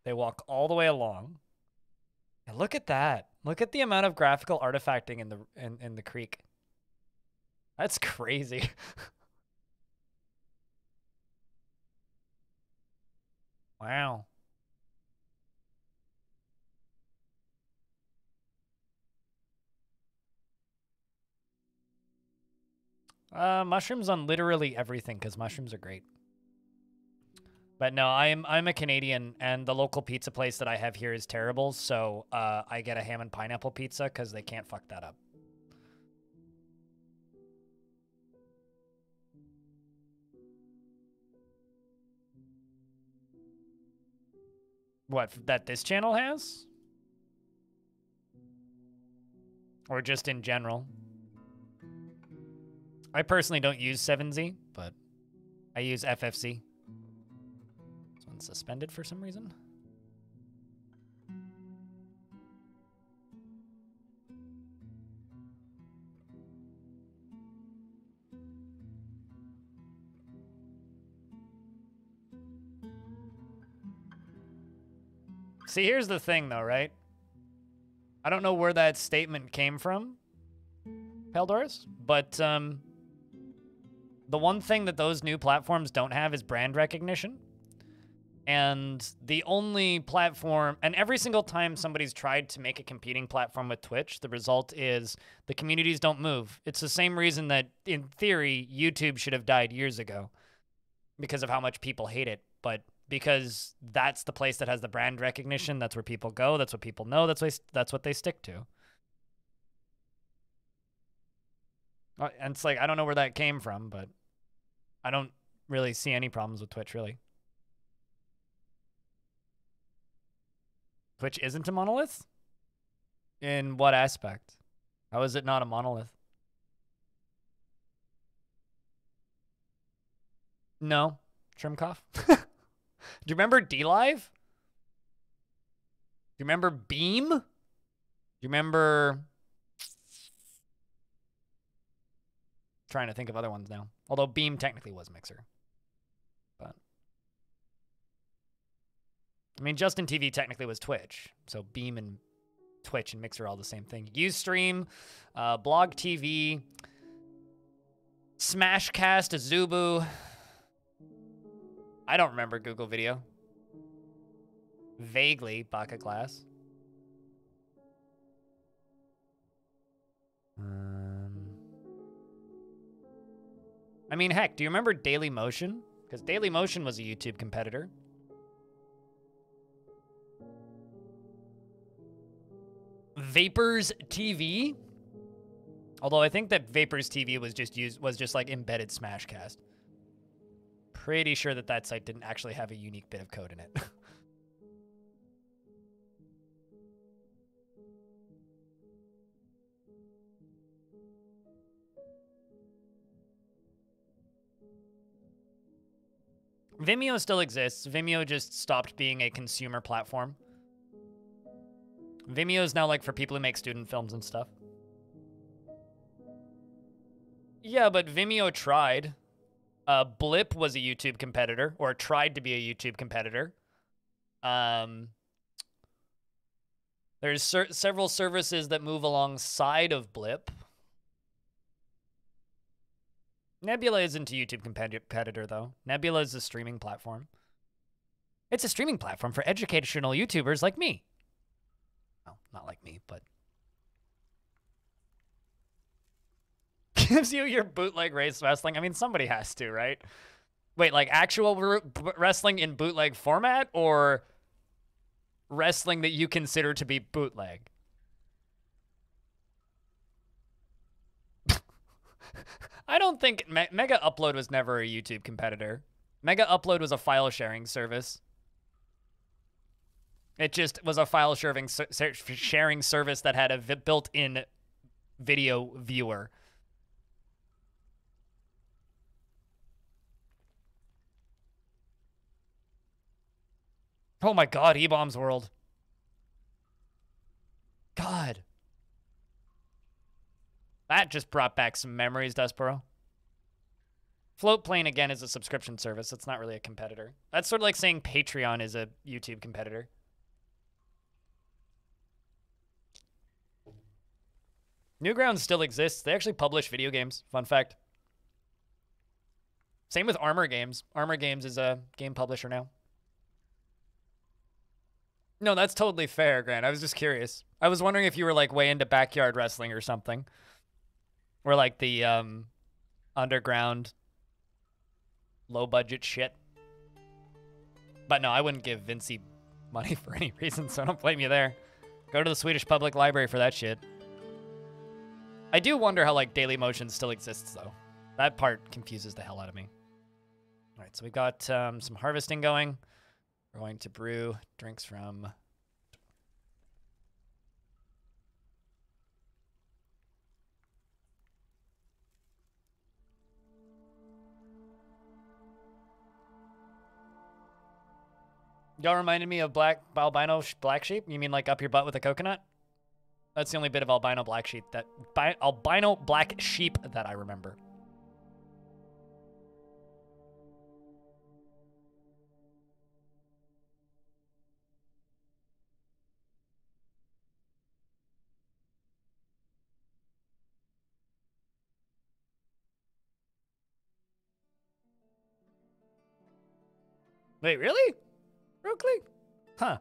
They walk all the way along. And look at that. Look at the amount of graphical artifacting in the creek. That's crazy. Wow. Mushrooms on literally everything because mushrooms are great. But no, I'm a Canadian, and the local pizza place that I have here is terrible, so I get a ham and pineapple pizza because they can't fuck that up. What, that this channel has? Or just in general? I personally don't use 7Z, but I use FFC. Suspended for some reason. See, here's the thing though, right? I don't know where that statement came from, Peldoris, but the one thing that those new platforms don't have is brand recognition. And the only platform, and every single time somebody's tried to make a competing platform with Twitch, the result is the communities don't move. It's the same reason that, in theory, YouTube should have died years ago because of how much people hate it. But because that's the place that has the brand recognition, that's where people go, that's what people know, that's what they stick to. And it's like, I don't know where that came from, but I don't really see any problems with Twitch, really. Twitch isn't a monolith? In what aspect? How is it not a monolith? No. Trimkoff? Do you remember DLive? Do you remember Beam? Do you remember... Trying to think of other ones now. Although Beam technically was Mixer. But... I mean, Justin TV technically was Twitch, so Beam and Twitch and Mixer are all the same thing. Ustream, Blog TV, Smashcast, Azubu. I don't remember Google Video. Vaguely, Baka Class. I mean, heck, do you remember Daily Motion? Because Daily Motion was a YouTube competitor. Vapors TV. Although I think that Vapors TV was just like embedded Smashcast. Pretty sure that that site didn't actually have a unique bit of code in it. Vimeo still exists. Vimeo just stopped being a consumer platform. Vimeo is now like for people who make student films and stuff. Yeah, but Vimeo tried. Blip was a YouTube competitor, or tried to be a YouTube competitor. There's several services that move alongside of Blip. Nebula isn't a YouTube competitor, though. Nebula is a streaming platform. It's a streaming platform for educational YouTubers like me. Well, not like me, but... Gives you your bootleg race wrestling. I mean, somebody has to, right? Wait, like actual wrestling in bootleg format, or wrestling that you consider to be bootleg? I don't think Mega Upload was never a YouTube competitor. Mega Upload was a file sharing service. It just was a file sharing service that had a built-in video viewer. Oh my god, E-Bombs World. God. That just brought back some memories, Dustboro. Floatplane, again, is a subscription service. It's not really a competitor. That's sort of like saying Patreon is a YouTube competitor. Newgrounds still exists. They actually publish video games. Fun fact. Same with Armor Games. Armor Games is a game publisher now. No, that's totally fair, Grant. I was just curious. I was wondering if you were like way into backyard wrestling or something. Or like the underground low budget shit. But no, I wouldn't give Vincey money for any reason, so I don't blame you there. Go to the Swedish Public Library for that shit. I do wonder how like Dailymotion still exists though. That part confuses the hell out of me. All right, so we got some harvesting going. We're going to brew drinks from... Y'all reminded me of albino black sheep. You mean like up your butt with a coconut? That's the only bit of albino black sheep that I remember. Wait, really? Brooklyn? Huh.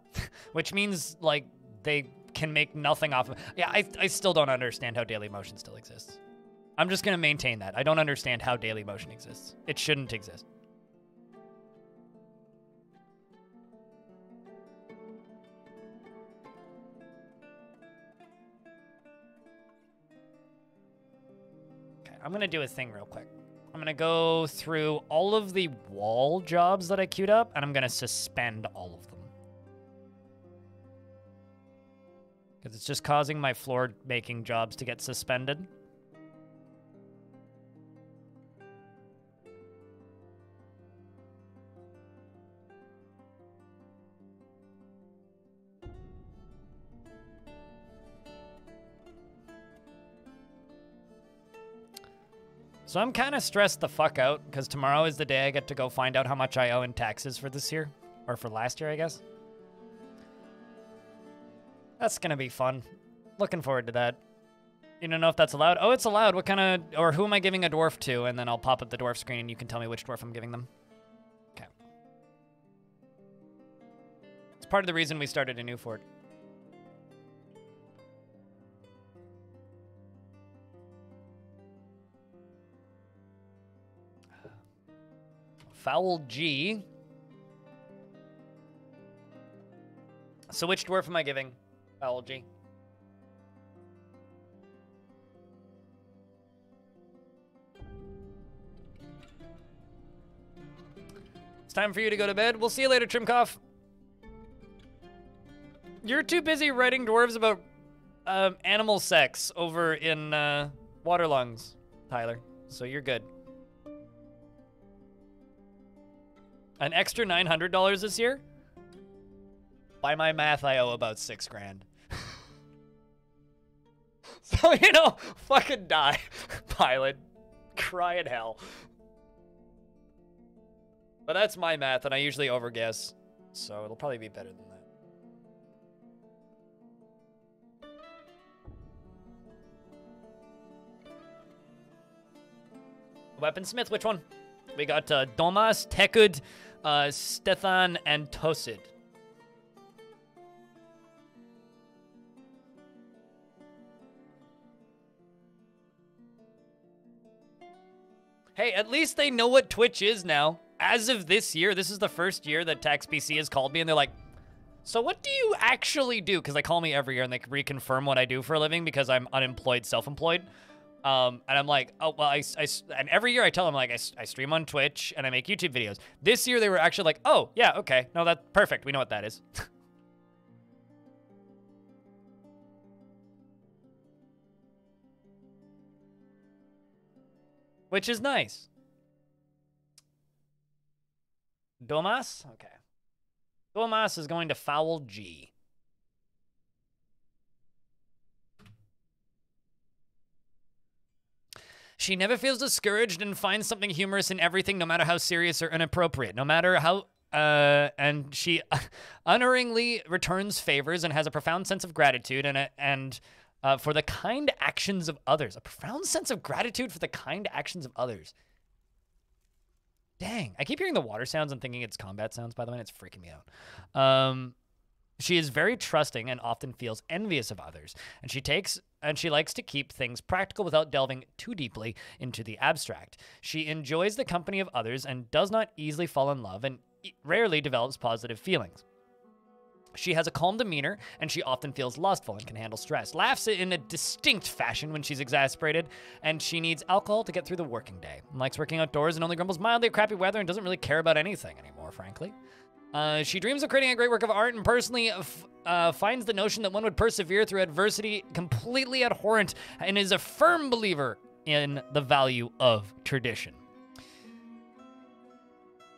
Which means, like, they can make nothing off of... Yeah, I still don't understand how Dailymotion still exists. I'm just going to maintain that. I don't understand how Dailymotion exists. It shouldn't exist. Okay, I'm going to do a thing real quick. I'm going to go through all of the wall jobs that I queued up, and I'm going to suspend all of them. Because it's just causing my floor making jobs to get suspended. So I'm kind of stressed the fuck out, because tomorrow is the day I get to go find out how much I owe in taxes for this year. Or for last year, I guess. That's going to be fun. Looking forward to that. You don't know if that's allowed? Oh, it's allowed. What kind of... Or who am I giving a dwarf to? And then I'll pop up the dwarf screen and you can tell me which dwarf I'm giving them. Okay. It's part of the reason we started a new fort. Foul G. So which dwarf am I giving? Foul G. It's time for you to go to bed. We'll see you later, Trimkoff. You're too busy writing dwarves about animal sex over in Waterlungs, Tyler. So you're good. An extra $900 this year? By my math, I owe about $6 grand. So, you know, fucking die, pilot. Cry in hell. But that's my math, and I usually overguess. So it'll probably be better than that. Weaponsmith, which one? We got Domas, Tekud, Stethan, and Tosid. Hey, at least they know what Twitch is now. As of this year, this is the first year that TaxPC has called me, and they're like, so what do you actually do? Because they call me every year, and they reconfirm what I do for a living because I'm unemployed, self-employed. And I'm like, oh, well, and every year I tell them, like, I stream on Twitch, and I make YouTube videos. This year, they were actually like, oh, yeah, okay. No, that's perfect. We know what that is. Which is nice. Domas? Okay. Domas is going to foul G. She never feels discouraged and finds something humorous in everything, no matter how serious or inappropriate. No matter how... and she unerringly returns favors and has a profound sense of gratitude and for the kind actions of others. A profound sense of gratitude for the kind actions of others. Dang. I keep hearing the water sounds and thinking it's combat sounds, by the way, and it's freaking me out. She is very trusting and often feels envious of others. And she likes to keep things practical without delving too deeply into the abstract. She enjoys the company of others and does not easily fall in love and rarely develops positive feelings. She has a calm demeanor, and she often feels lustful and can handle stress. Laughs in a distinct fashion when she's exasperated, and she needs alcohol to get through the working day. Likes working outdoors and only grumbles mildly at crappy weather and doesn't really care about anything anymore, frankly. She dreams of creating a great work of art and personally finds the notion that one would persevere through adversity completely abhorrent and is a firm believer in the value of tradition.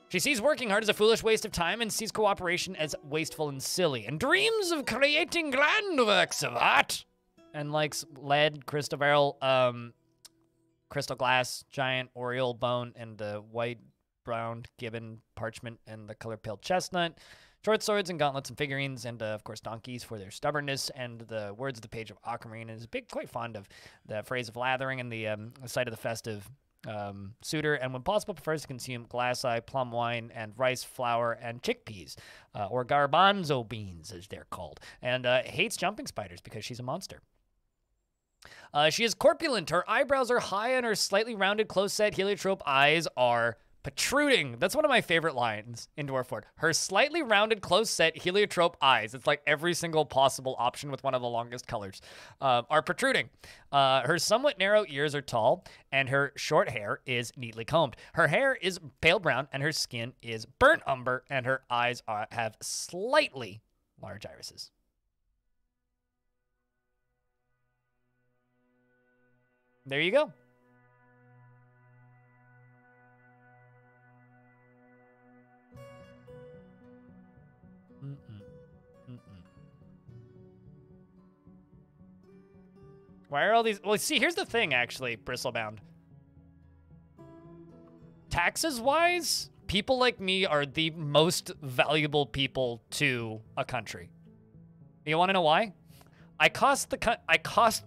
She sees working hard as a foolish waste of time and sees cooperation as wasteful and silly, and dreams of creating grand works of art. And likes lead, crystal barrel, crystal glass, giant oriole bone, and the white, brown, gibbon, parchment, and the color pale chestnut. Short swords and gauntlets and figurines, and of course donkeys for their stubbornness, and the words of the page of Aquamarine. And is quite fond of the phrase of lathering and the sight of the festive suitor, and when possible prefers to consume glass eye, plum wine, and rice flour and chickpeas, or garbanzo beans as they're called, and hates jumping spiders because she's a monster. She is corpulent, her eyebrows are high, and her slightly rounded, close-set heliotrope eyes are protruding. That's one of my favorite lines in Dwarford. Her slightly rounded, close-set heliotrope eyes, it's like every single possible option with one of the longest colors, are protruding. Her somewhat narrow ears are tall, and her short hair is neatly combed. Her hair is pale brown, and her skin is burnt umber, and her eyes have slightly large irises. There you go. Why are all these... Well, see, here's the thing, actually, Bristlebound. Taxes-wise, people like me are the most valuable people to a country. You want to know why? I cost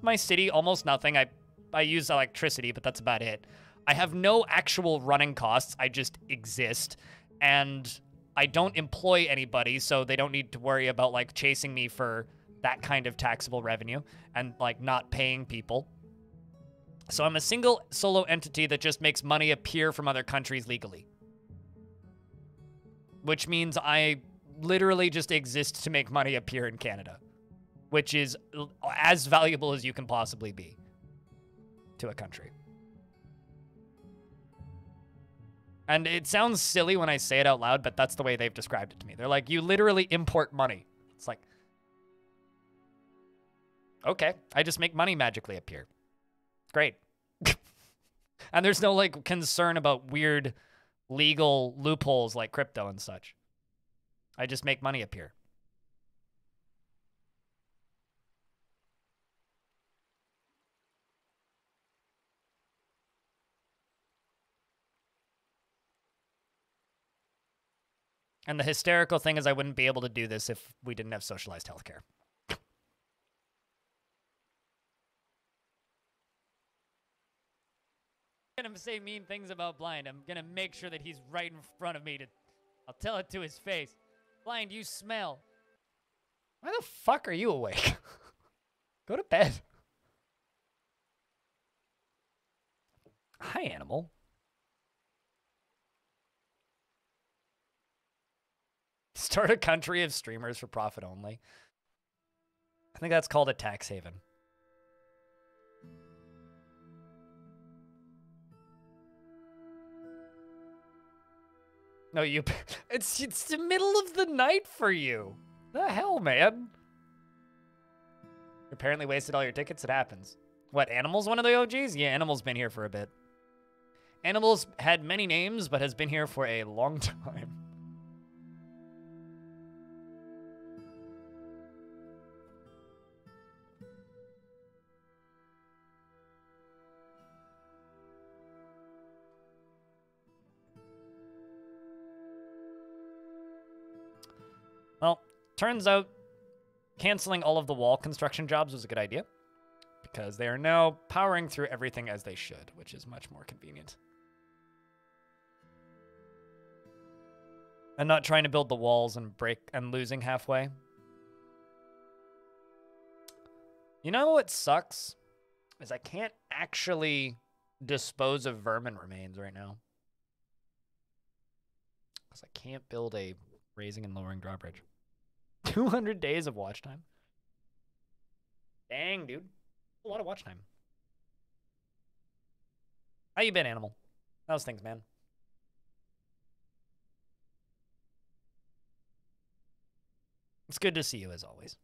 my city almost nothing. I use electricity, but that's about it. I have no actual running costs. I just exist. And I don't employ anybody, so they don't need to worry about, like, chasing me for that kind of taxable revenue and, like, not paying people. So I'm a single solo entity that just makes money appear from other countries legally. Which means I literally just exist to make money appear in Canada. Which is as valuable as you can possibly be to a country. And it sounds silly when I say it out loud, but that's the way they've described it to me. They're like, you literally import money. It's like, okay, I just make money magically appear. Great. And there's no like concern about weird legal loopholes like crypto and such. I just make money appear. And the hysterical thing is I wouldn't be able to do this if we didn't have socialized healthcare. I'm gonna say mean things about Blind. I'm gonna make sure that he's right in front of me I'll tell it to his face. Blind, you smell. Why the fuck are you awake? Go to bed. Hi, animal. Start a country of streamers for profit only. I think that's called a tax haven. No, it's the middle of the night for you. The hell, man? You apparently wasted all your tickets. It happens. What, Animal's one of the OGs? Yeah, Animal's been here for a bit. Animal's had many names, but has been here for a long time. Well, turns out canceling all of the wall construction jobs was a good idea because they are now powering through everything as they should, which is much more convenient. And not trying to build the walls and break and losing halfway. You know what sucks? Is I can't actually dispose of vermin remains right now. Because I can't build a raising and lowering drawbridge. 200 days of watch time. Dang, dude. A lot of watch time. How you been, Animal? How's things, man? It's good to see you, as always.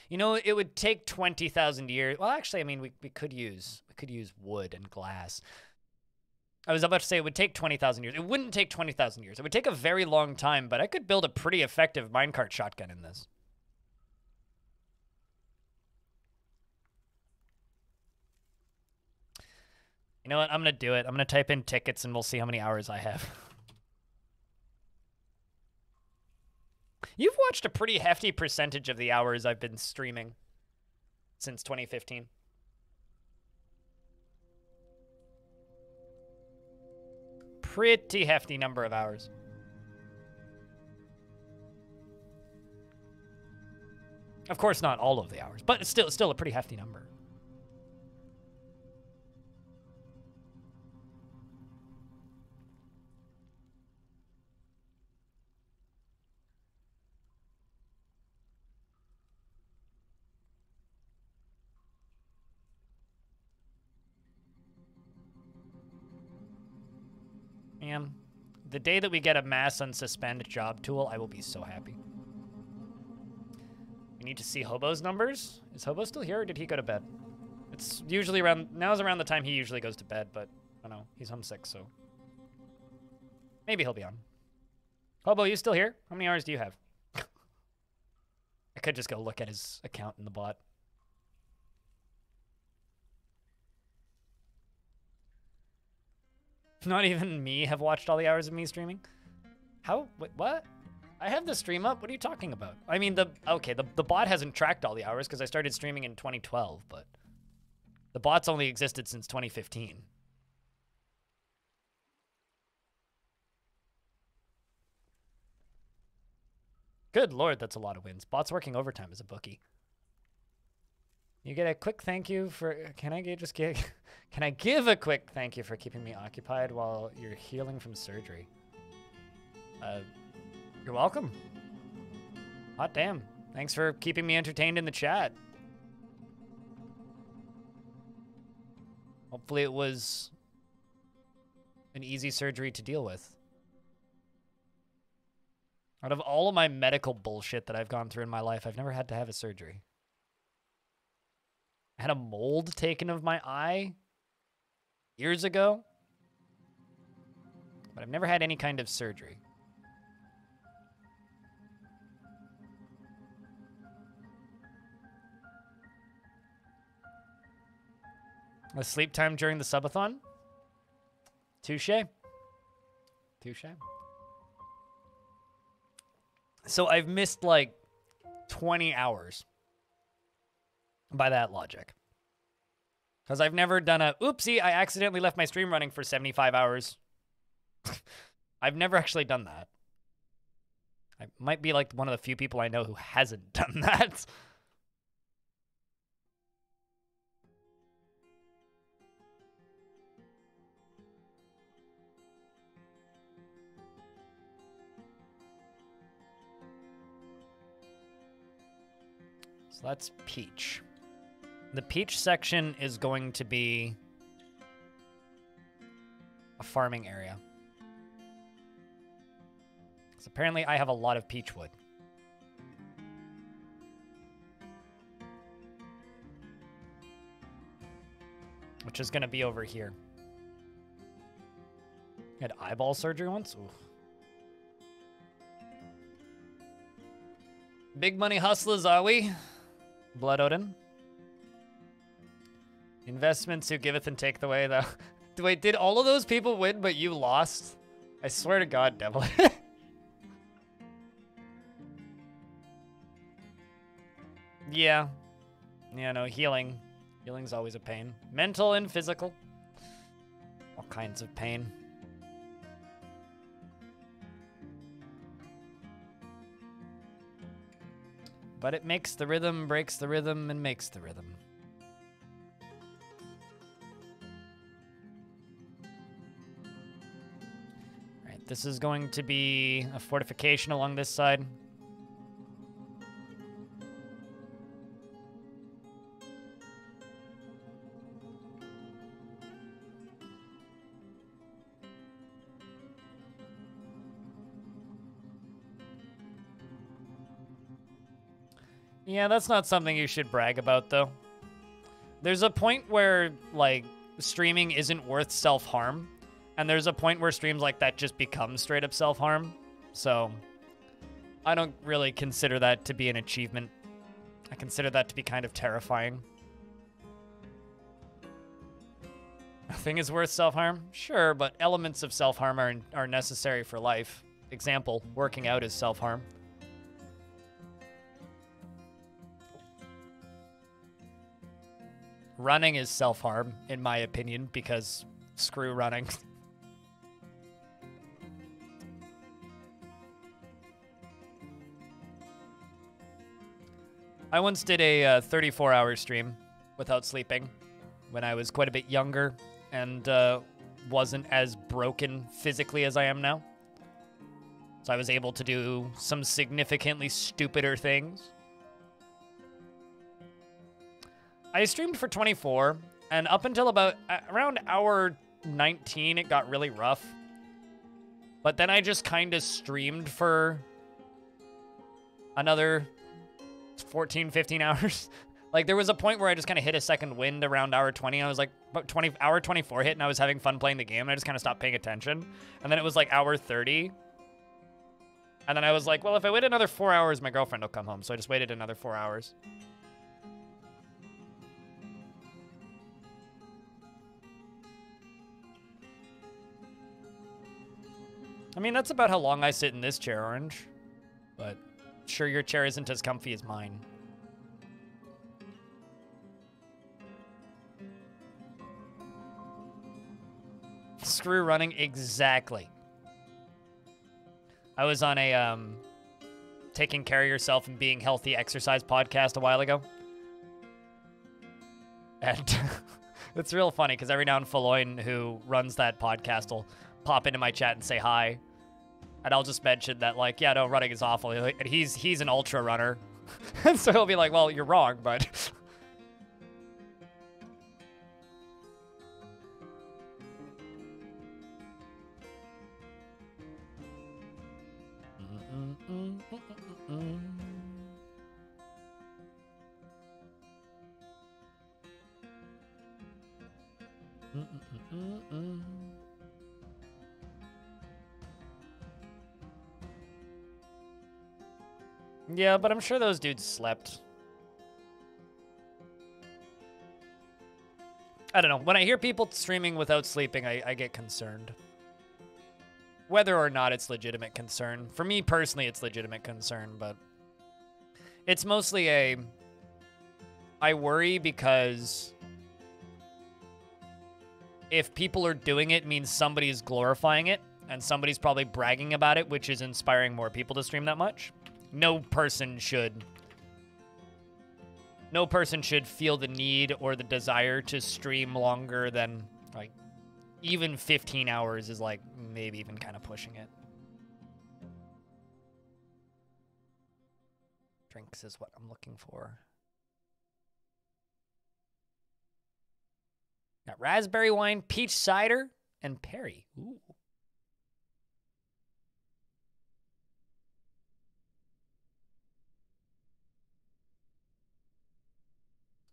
You know, it would take 20,000 years. Well, actually, I mean, we could use wood and glass. I was about to say it would take 20,000 years. It wouldn't take 20,000 years. It would take a very long time, but I could build a pretty effective minecart shotgun in this. You know what? I'm going to do it. I'm going to type in tickets and we'll see how many hours I have. You've watched a pretty hefty percentage of the hours I've been streaming since 2015. Pretty hefty number of hours. Of course, not all of the hours, but it's still a pretty hefty number. Man, the day that we get a mass unsuspend job tool, I will be so happy. We need to see Hobo's numbers. Is Hobo still here, or did he go to bed? It's usually now's around the time he usually goes to bed, but I don't know. He's homesick, so maybe he'll be on. Hobo, you still here? How many hours do you have? I could just go look at his account in the bot. Not even me have watched all the hours of me streaming? How? What? I have the stream up. What are you talking about? I mean, the bot hasn't tracked all the hours because I started streaming in 2012, but the bot's only existed since 2015. Good lord, that's a lot of wins. Bot's working overtime as a bookie. You get a quick thank you for... Can I give a quick thank you for keeping me occupied while you're healing from surgery? You're welcome. Hot damn. Thanks for keeping me entertained in the chat. Hopefully it was an easy surgery to deal with. Out of all of my medical bullshit that I've gone through in my life, I've never had to have a surgery. I had a mold taken of my eye years ago, but I've never had any kind of surgery. A sleep time during the subathon? Touche. Touche. So I've missed like 20 hours by that logic. Because I've never done a, oopsie, I accidentally left my stream running for 75 hours. I've never actually done that. I might be like one of the few people I know who hasn't done that. So that's Peach. The Peach section is going to be a farming area. So apparently I have a lot of peach wood. Which is going to be over here. I had eyeball surgery once? Oof. Big money hustlers, are we? Blood Odin. Investments who giveth and taketh away, though. Wait, did all of those people win, but you lost? I swear to God, devil. Yeah. Yeah, no, healing. Healing's always a pain. Mental and physical. All kinds of pain. But it makes the rhythm, breaks the rhythm, and makes the rhythm. Alright, this is going to be a fortification along this side. Yeah, that's not something you should brag about, though. There's a point where, like, streaming isn't worth self-harm, and there's a point where streams like that just become straight-up self-harm, so I don't really consider that to be an achievement. I consider that to be kind of terrifying. Nothing is worth self-harm? Sure, but elements of self-harm are necessary for life. Example, working out is self-harm. Running is self-harm, in my opinion, because screw running. I once did a 34-hour stream without sleeping when I was quite a bit younger and wasn't as broken physically as I am now. So I was able to do some significantly stupider things. I streamed for 24, and up until about around hour 19, it got really rough. But then I just kind of streamed for another 14, 15 hours. Like, there was a point where I just kind of hit a second wind around hour 20, and I was like, about hour 24 hit, and I was having fun playing the game, and I just kind of stopped paying attention. And then it was like hour 30. And then I was like, well, if I wait another 4 hours, my girlfriend will come home. So I just waited another 4 hours. I mean, that's about how long I sit in this chair, Orange. But sure, your chair isn't as comfy as mine. Screw running, exactly. I was on a taking care of yourself and being healthy exercise podcast a while ago. And it's real funny because every now and Faloin, who runs that podcast, will pop into my chat and say hi. And I'll just mention that, like, yeah, no, running is awful. And he's an ultra runner. And so he'll be like, well, you're wrong, but... Yeah, but I'm sure those dudes slept. I don't know. When I hear people streaming without sleeping, I get concerned. Whether or not it's legitimate concern. For me personally, it's legitimate concern, but it's mostly I worry because if people are doing it, means somebody's glorifying it, and somebody's probably bragging about it, which is inspiring more people to stream that much. No person should feel the need or the desire to stream longer than, like, even 15 hours is, like, maybe even kind of pushing it. Drinks is what I'm looking for. Got raspberry wine, peach cider, and Perry. Ooh.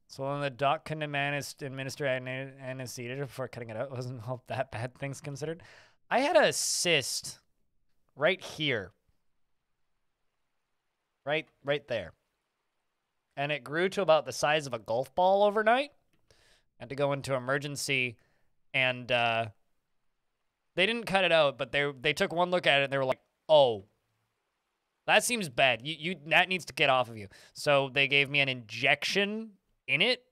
So when the doc can administer anesthesia before cutting it out, wasn't all that bad, things considered. I had a cyst right here. Right there. And it grew to about the size of a golf ball overnight. I had to go into emergency, and they didn't cut it out, but they took one look at it and they were like, "Oh, that seems bad. That needs to get off of you." So they gave me an injection in it,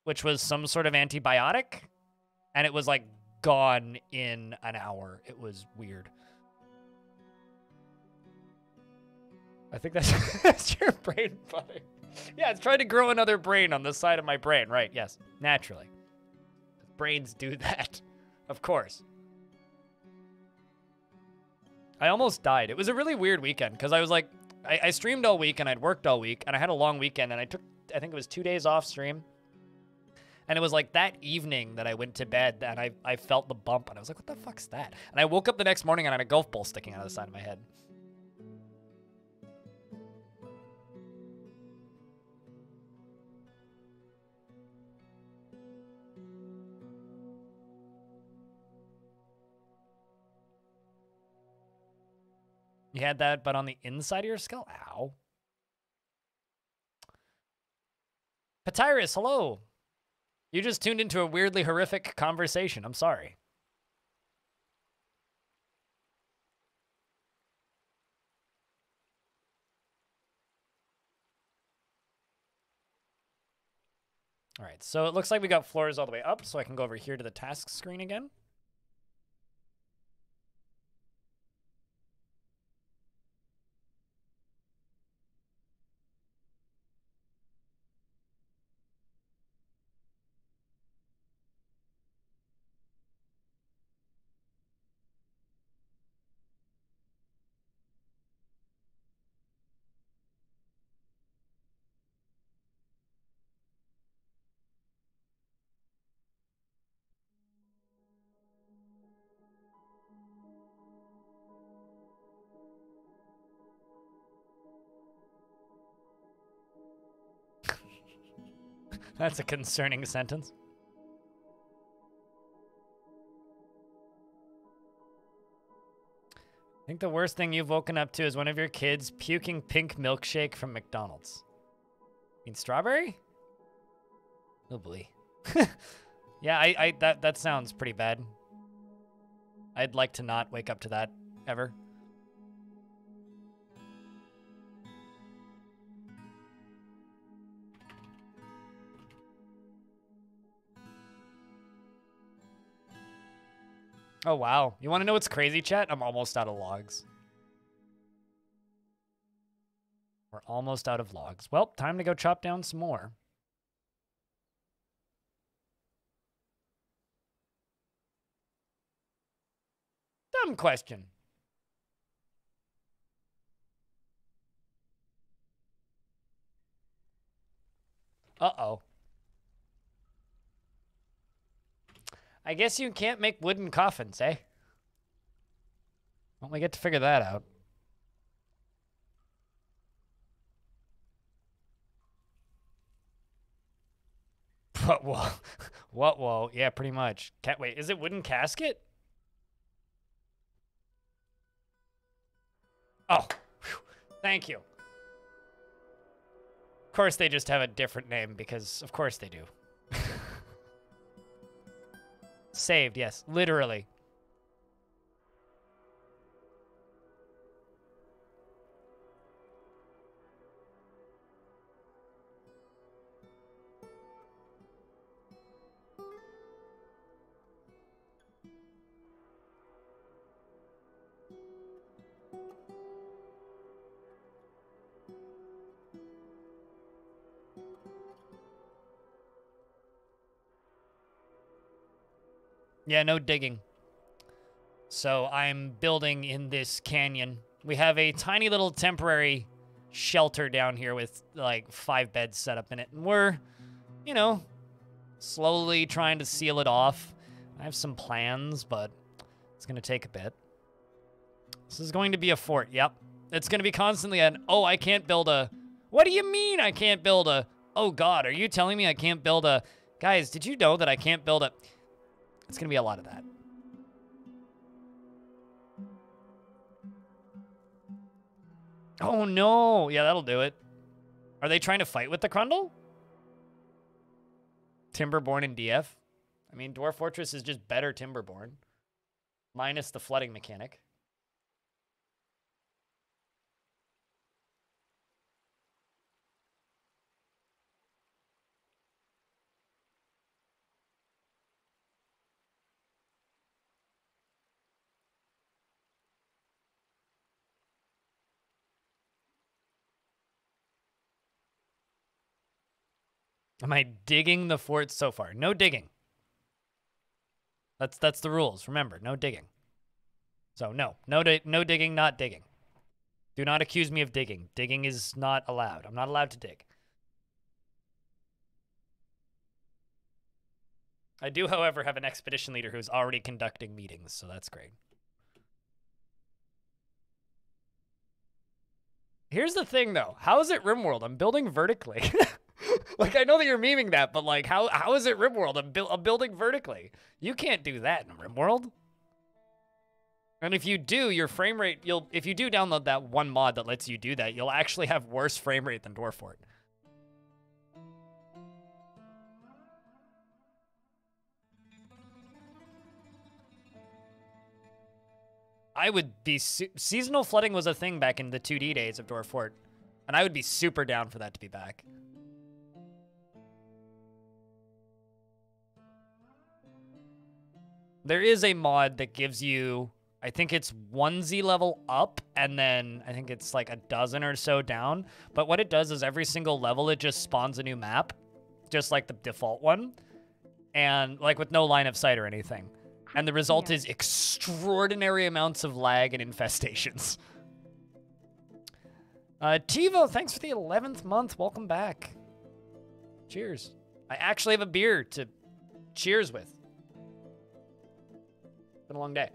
which was some sort of antibiotic, and it was like gone in an hour. It was weird. I think that's your brain butter. Yeah, it's trying to grow another brain on the side of my brain. Right, yes, naturally. Brains do that, of course. I almost died. It was a really weird weekend because I was like, I streamed all week and I'd worked all week and I had a long weekend and I think it was 2 days off stream. And it was like that evening that I went to bed and I felt the bump and I was like, what the fuck's that? And I woke up the next morning and I had a golf ball sticking out of the side of my head. You had that, but on the inside of your skull? Ow. Patyrus, hello. You just tuned into a weirdly horrific conversation. I'm sorry. All right, so it looks like we got floors all the way up, so I can go over here to the task screen again. That's a concerning sentence. I think the worst thing you've woken up to is one of your kids puking pink milkshake from McDonald's. You mean strawberry? Oh boy. Yeah, that sounds pretty bad. I'd like to not wake up to that ever. Oh, wow. You want to know what's crazy, chat? I'm almost out of logs. We're almost out of logs. Well, time to go chop down some more. Dumb question. Uh-oh. I guess you can't make wooden coffins, eh? Well, we get to figure that out. What whoa? What whoa? Yeah, pretty much. Wait, is it wooden casket? Oh, whew, thank you. Of course, they just have a different name because, of course, they do. Saved, yes, literally. Yeah, no digging. So I'm building in this canyon. We have a tiny little temporary shelter down here with like 5 beds set up in it. And we're, you know, slowly trying to seal it off. I have some plans, but it's going to take a bit. This is going to be a fort. Yep. It's going to be constantly an, oh, I can't build a... What do you mean I can't build a... Oh, God, are you telling me I can't build a... Guys, did you know that I can't build a... It's going to be a lot of that. Oh, no. Yeah, that'll do it. Are they trying to fight with the Crundle? Timberborn and DF? I mean, Dwarf Fortress is just better Timberborn. Minus the flooding mechanic. Am I digging the fort so far? No digging. That's the rules. Remember, no digging. So no digging, not digging. Do not accuse me of digging. Digging is not allowed. I'm not allowed to dig. I do, however, have an expedition leader who's already conducting meetings, so that's great. Here's the thing, though. How is it RimWorld? I'm building vertically. Like, I know that you're memeing that, but, like, how is it RimWorld? I'm building vertically. You can't do that in RimWorld. And if you do, your frame rate, if you do download that one mod that lets you do that, you'll actually have worse frame rate than Dwarf Fort. I would be... Seasonal flooding was a thing back in the 2D days of Dwarf Fort. And I would be super down for that to be back. There is a mod that gives you, I think it's 1Z level up, and then I think it's like a dozen or so down. But what it does is every single level, it just spawns a new map, just like the default one. And like with no line of sight or anything. And the result is extraordinary amounts of lag and infestations. Tivo, thanks for the 11th month. Welcome back. Cheers. I actually have a beer to cheers with. Been a long day.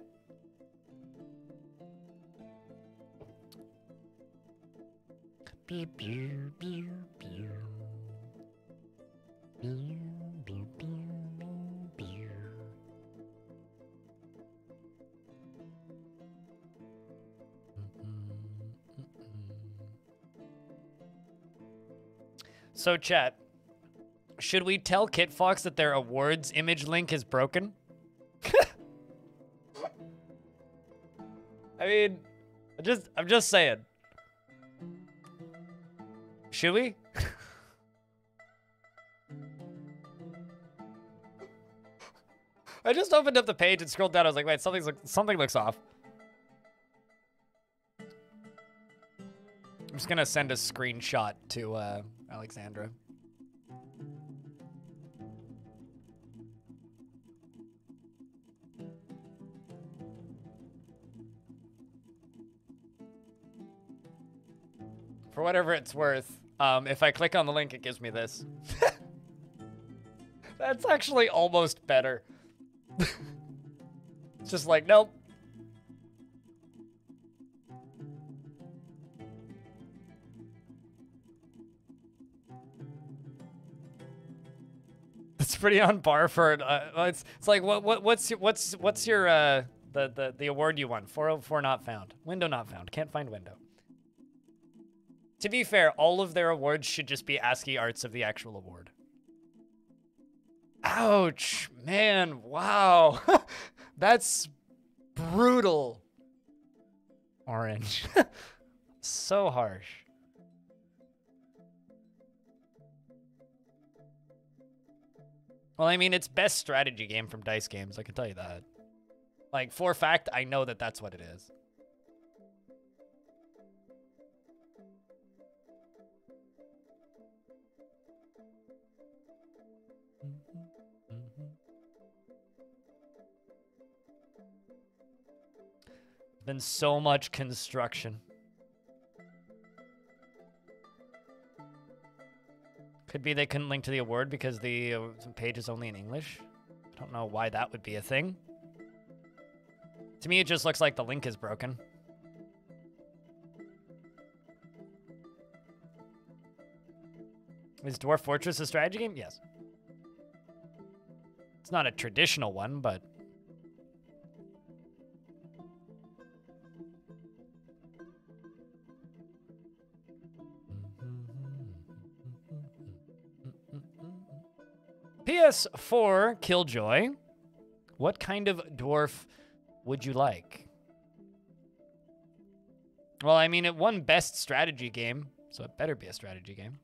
So, chat, should we tell Kitfox that their awards image link is broken? I mean, I'm just saying. Should we? I just opened up the page and scrolled down. I was like, wait, something looks off. I'm just gonna send a screenshot to Alexandra. For whatever it's worth, if I click on the link, it gives me this. That's actually almost better. It's just like, nope. It's pretty on par for it's like what's your the award you won? 404 not found. Window not found. Can't find window. To be fair, all of their awards should just be ASCII Arts of the actual award. Ouch, man. Wow. That's brutal. Orange. So harsh. Well, I mean, it's best strategy game from Dice Games, I can tell you that. Like, for a fact, I know that that's what it is. Been so much construction. Could be they couldn't link to the award because the page is only in English. I don't know why that would be a thing. To me, it just looks like the link is broken. Is Dwarf Fortress a strategy game? Yes. It's not a traditional one, but... PS4 Killjoy. What kind of dwarf would you like? Well, I mean, it won Best Strategy Game, so it better be a strategy game.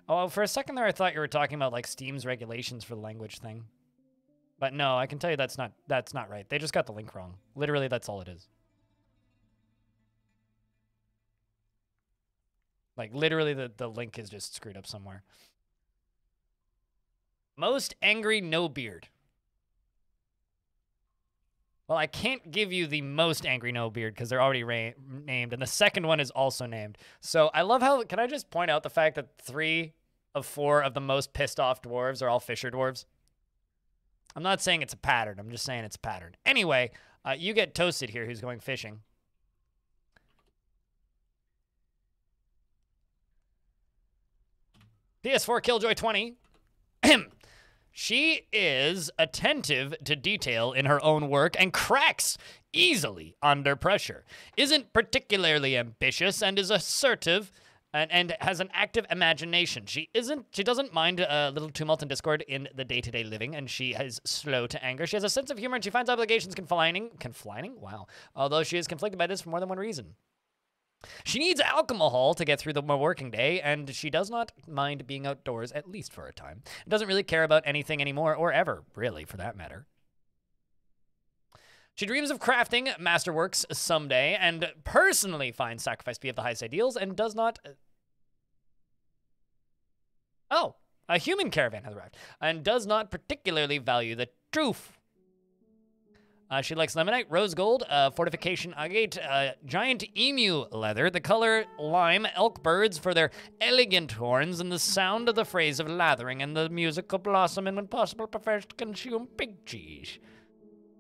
Oh, for a second there, I thought you were talking about like Steam's regulations for the language thing. But no, I can tell you that's not right. They just got the link wrong. Literally, that's all it is. Like, literally, the link is just screwed up somewhere. Most angry no beard. Well, I can't give you the most angry no beard because they're already named, and the second one is also named. So I love how, can I just point out the fact that 3 of 4 of the most pissed off dwarves are all fisher dwarves? I'm not saying it's a pattern. I'm just saying it's a pattern. Anyway, you get Toasted here, who's going fishing. PS4 Killjoy 20. She is attentive to detail in her own work and cracks easily under pressure. Isn't particularly ambitious and is assertive and has an active imagination. She doesn't mind a little tumult and discord in the day-to-day living, and she is slow to anger. She has a sense of humor and she finds obligations confining? Wow. Although she is conflicted by this for more than one reason. She needs alcohol to get through the working day, and she does not mind being outdoors, at least for a time. Doesn't really care about anything anymore, or ever, really, for that matter. She dreams of crafting masterworks someday, and personally finds sacrifice to be of the highest ideals, and does not... Oh, a human caravan has arrived, and does not particularly value the truth. She likes lemonite, rose gold, fortification agate, giant emu leather, the color lime, elk birds for their elegant horns, and the sound of the phrase of lathering, and the music of blossom, and when possible, prefers to consume pig cheese.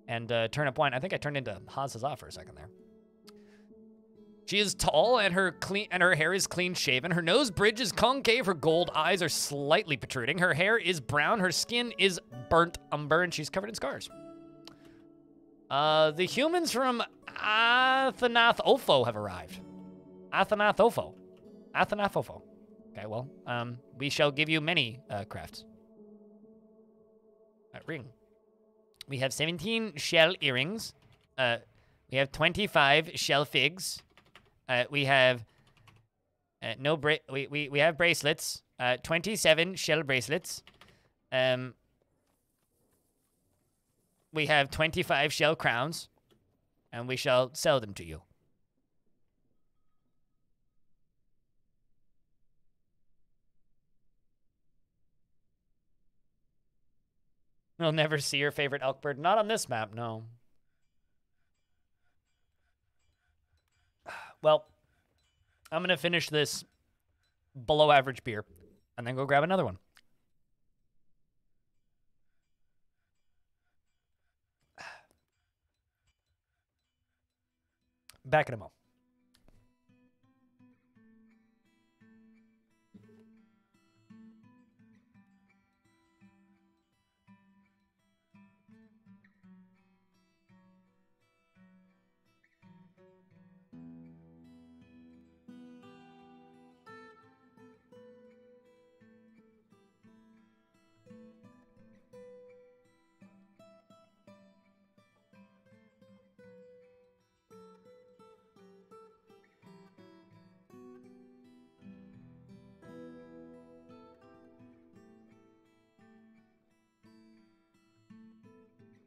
And turnip wine. I think I turned into Hazazah for a second there. She is tall, and her hair is clean shaven. Her nose bridge is concave. Her gold eyes are slightly protruding. Her hair is brown. Her skin is burnt umber, and she's covered in scars. The humans from Athanath Opho have arrived. Athanath Opho. Okay, well, we shall give you many crafts. Ring. We have 17 shell earrings. We have 25 shell figs. We have we have bracelets. 27 shell bracelets. We have 25 shell crowns, and we shall sell them to you. You'll never see your favorite elk bird. Not on this map, no. Well, I'm going to finish this below average beer and then go grab another one. Back in a mo.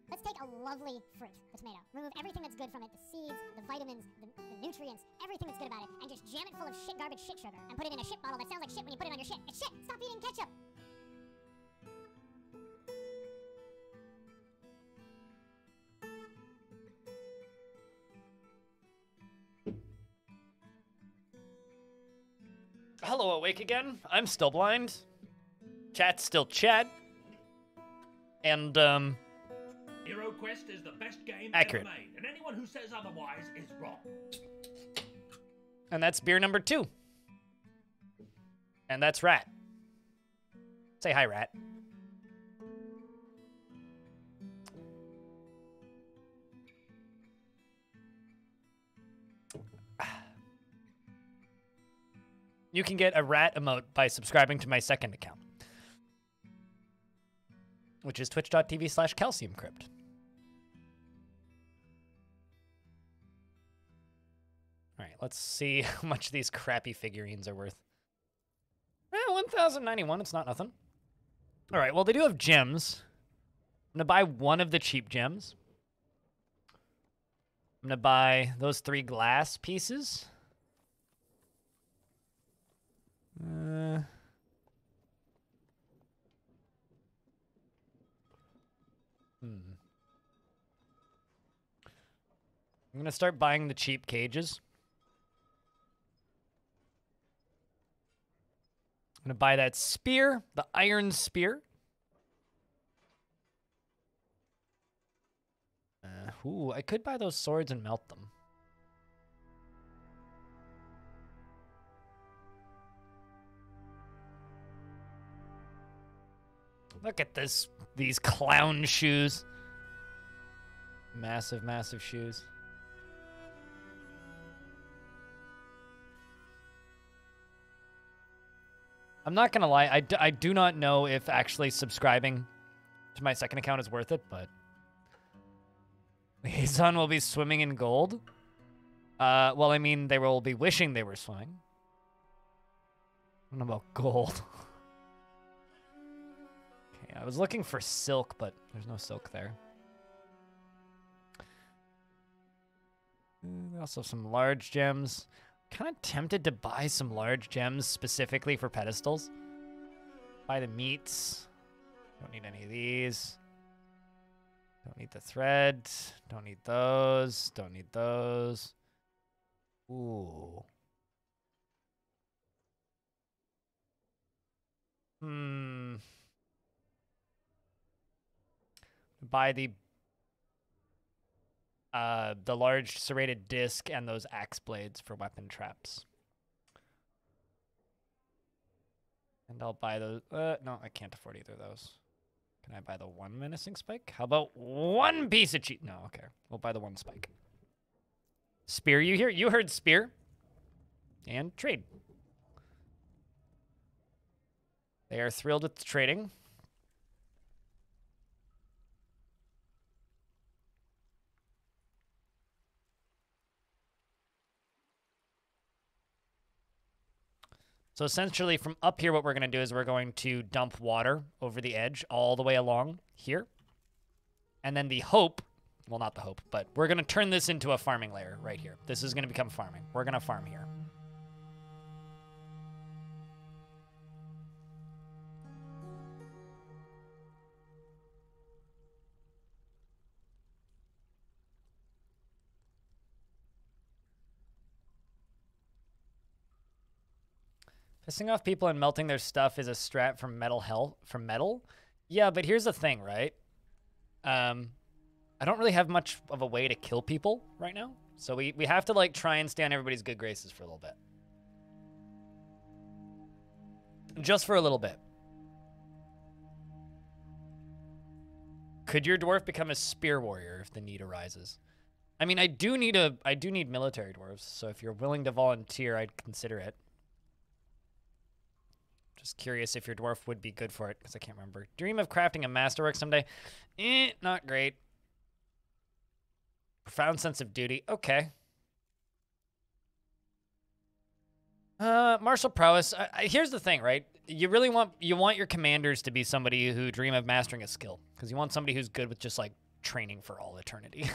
Let's take a lovely fruit, the tomato. Remove everything that's good from it, the seeds, the vitamins, the nutrients, everything that's good about it, and just jam it full of shit, garbage, shit sugar, and put it in a shit bottle that sounds like shit when you put it on your shit. It's shit! Stop eating ketchup! Hello, awake again. I'm still blind. Chat's still chat. And, Hero Quest is the best game accurate. ever made, and anyone who says otherwise is wrong. And that's beer number 2. And that's Rat. Say hi, Rat. You can get a rat emote by subscribing to my second account, which is twitch.tv/calciumcrypt. All right, let's see how much these crappy figurines are worth. 1,091, it's not nothing. All right, well, they do have gems. I'm going to buy one of the cheap gems. I'm going to buy those 3 glass pieces. I'm going to start buying the cheap cages. I'm going to buy that spear, the iron spear. Ooh, I could buy those swords and melt them. Look at this, these clown shoes. Massive, massive shoes. I'm not gonna lie, I do not know if actually subscribing to my second account is worth it, but Liaison will be swimming in gold. Well, I mean, they will be wishing they were swimming. I don't know about gold. Okay, I was looking for silk, but there's no silk there. Also some large gems. Kind of tempted to buy some large gems specifically for pedestals. Buy the meats. Don't need any of these. Don't need the thread. Don't need those. Don't need those. Ooh. Buy the large serrated disc and those axe blades for weapon traps. And I'll buy those. No, I can't afford either of those. Can I buy the one menacing spike? How about one piece of cheat? No, okay. We'll buy the one spike. Spear, you hear? You heard spear. And trade. They are thrilled with the trading. So essentially from up here, what we're going to do is we're going to dump water over the edge all the way along here. And then the hope, well, not the hope, but we're going to turn this into a farming layer right here. This is going to become farming. We're going to farm here. Pissing off people and melting their stuff is a strat from metal. Yeah, but here's the thing, right? I don't really have much of a way to kill people right now. So we have to, like, try and stay on everybody's good graces for a little bit. Just for a little bit. Could your dwarf become a spear warrior if the need arises? I mean, I do need military dwarves, so if you're willing to volunteer, I'd consider it. Just curious if your dwarf would be good for it, because I can't remember. Dream of crafting a masterwork someday? Not great. Profound sense of duty. Okay. Martial prowess. Here's the thing, right? You really want your commanders to be somebody who dream of mastering a skill, because you want somebody who's good with just, like, training for all eternity.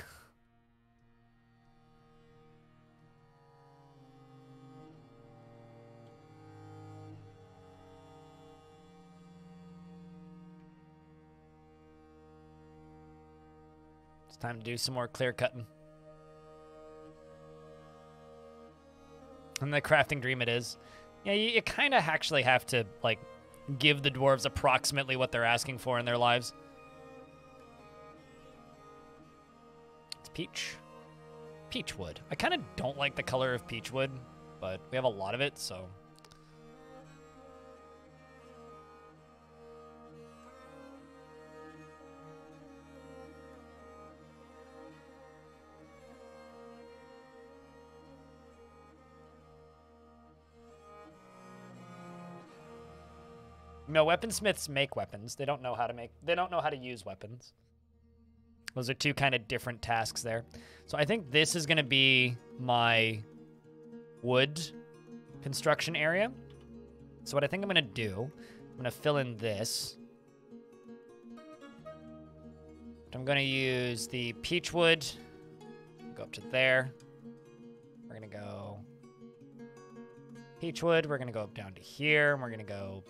It's time to do some more clear cutting. And the crafting dream it is. Yeah, you kind of actually have to, like, give the dwarves approximately what they're asking for in their lives. It's peach. Peach wood. I kind of don't like the color of peach wood, but we have a lot of it, so... No, weaponsmiths make weapons. They don't know how to use weapons. Those are two kind of different tasks there. So I think this is going to be my wood construction area. So what I think I'm going to do, I'm going to fill in this. I'm going to use the peach wood. Go up to there. We're going to go peach wood. We're going to go up down to here. And we're going to go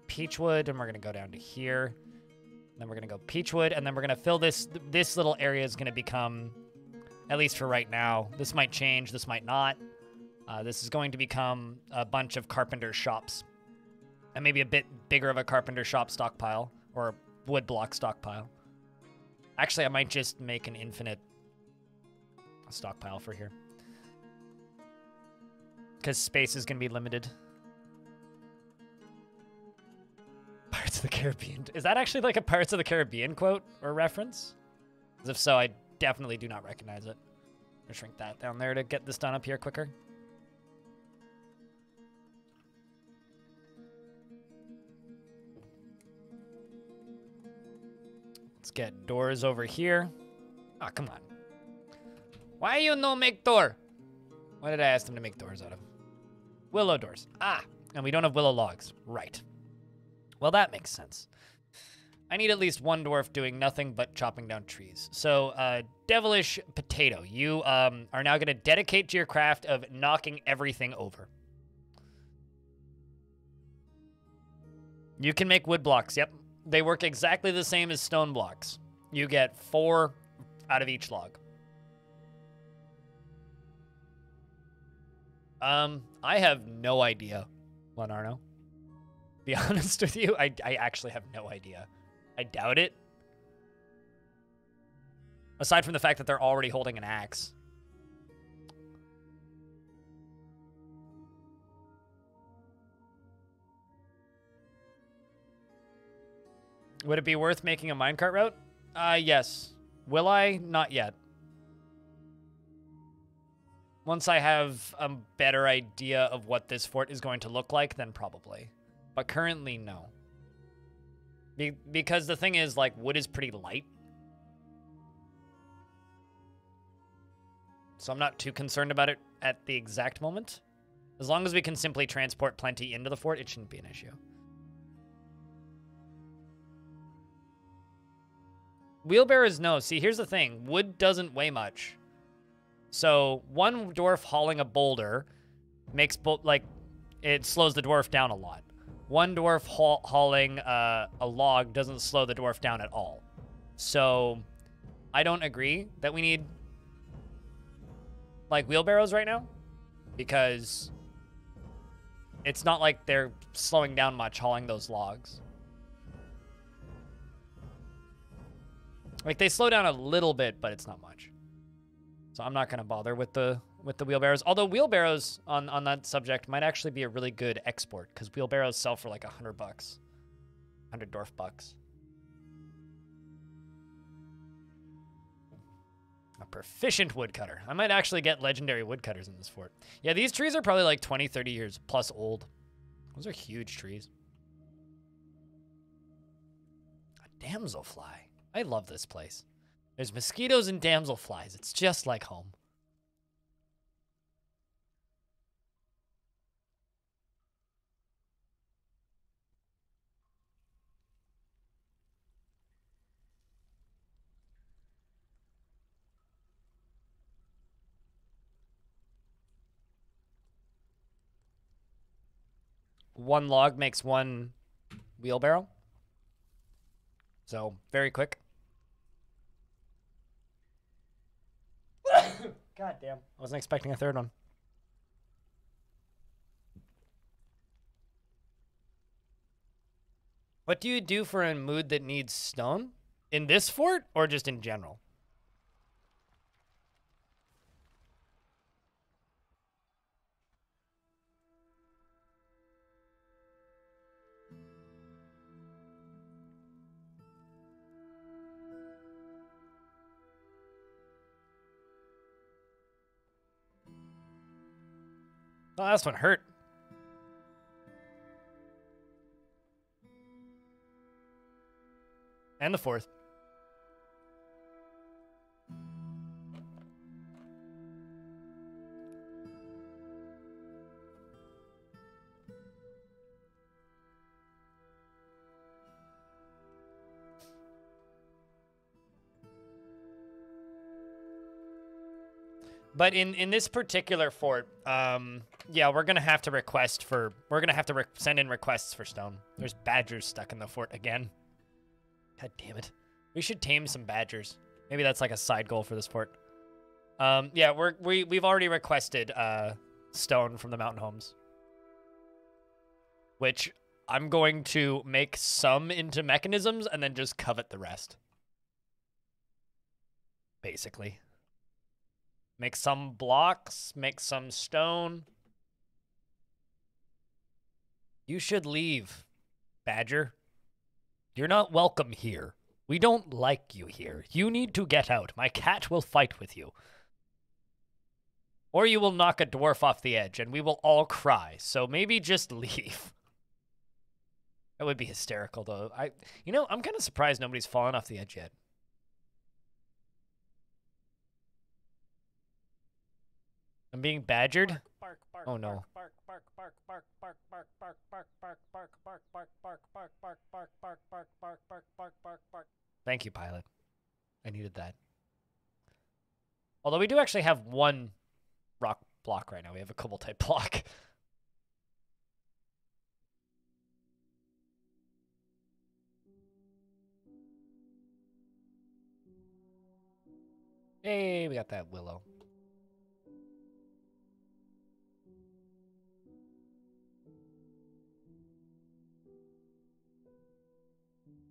peachwood, and we're going to go down to here. Then we're going to go peachwood, and then we're going to fill this little area is going to become, at least for right now, this might change, this might not. This is going to become a bunch of carpenter shops. And maybe a bit bigger of a carpenter shop stockpile, or wood block stockpile. Actually, I might just make an infinite stockpile for here. Because space is going to be limited. Pirates of the Caribbean. Is that actually like a Pirates of the Caribbean quote or reference? As if so, I definitely do not recognize it. I'll shrink that down there to get this done up here quicker. Let's get doors over here. Ah, come on. Why you no make door? Why did I ask them to make doors out of? Willow doors. Ah, and we don't have willow logs. Right. Well, that makes sense. I need at least one dwarf doing nothing but chopping down trees. So, Devilish Potato, you are now going to dedicate to your craft of knocking everything over. You can make wood blocks, yep. They work exactly the same as stone blocks. You get 4 out of each log. I have no idea, Lenarno. Be honest with you, I actually have no idea. I doubt it. Aside from the fact that they're already holding an axe. Would it be worth making a minecart route? Yes. Will I? Not yet. Once I have a better idea of what this fort is going to look like, then probably. But currently, no. Because the thing is, like, wood is pretty light. So I'm not too concerned about it at the exact moment. As long as we can simply transport plenty into the fort, it shouldn't be an issue. Wheelbarrows, no. See, here's the thing. Wood doesn't weigh much. So one dwarf hauling a boulder makes, it slows the dwarf down a lot. One dwarf hauling a log doesn't slow the dwarf down at all. So I don't agree that we need, like, wheelbarrows right now. Because it's not like they're slowing down much hauling those logs. Like, they slow down a little bit, but it's not much. So I'm not going to bother with the wheelbarrows. Although wheelbarrows on that subject might actually be a really good export because wheelbarrows sell for like $100, 100 dwarf bucks. A proficient woodcutter. I might actually get legendary woodcutters in this fort. Yeah, these trees are probably like 20, 30 years plus old. Those are huge trees. A damselfly. I love this place. There's mosquitoes and damselflies. It's just like home. One log makes one wheelbarrow. So, very quick. God damn. I wasn't expecting a third one. What do you do for a mood that needs stone? In this fort or just in general? Oh, that last one hurt. And the fourth. But in this particular fort, yeah, we're gonna have to request for. We're gonna have to send in requests for stone. There's badgers stuck in the fort again. God damn it! We should tame some badgers. Maybe that's like a side goal for this fort. Yeah, we've already requested stone from the mountain homes, which I'm going to make some into mechanisms and then just covet the rest. Basically. Make some blocks, make some stone. You should leave, Badger. You're not welcome here. We don't like you here. You need to get out. My cat will fight with you. Or you will knock a dwarf off the edge, and we will all cry. So maybe just leave. That would be hysterical, though. You know, I'm kind of surprised nobody's fallen off the edge yet. I'm being badgered? Oh no. Thank you, pilot. I needed that. Although we do actually have one rock block right now. We have a cobalt type block. Hey, we got that willow.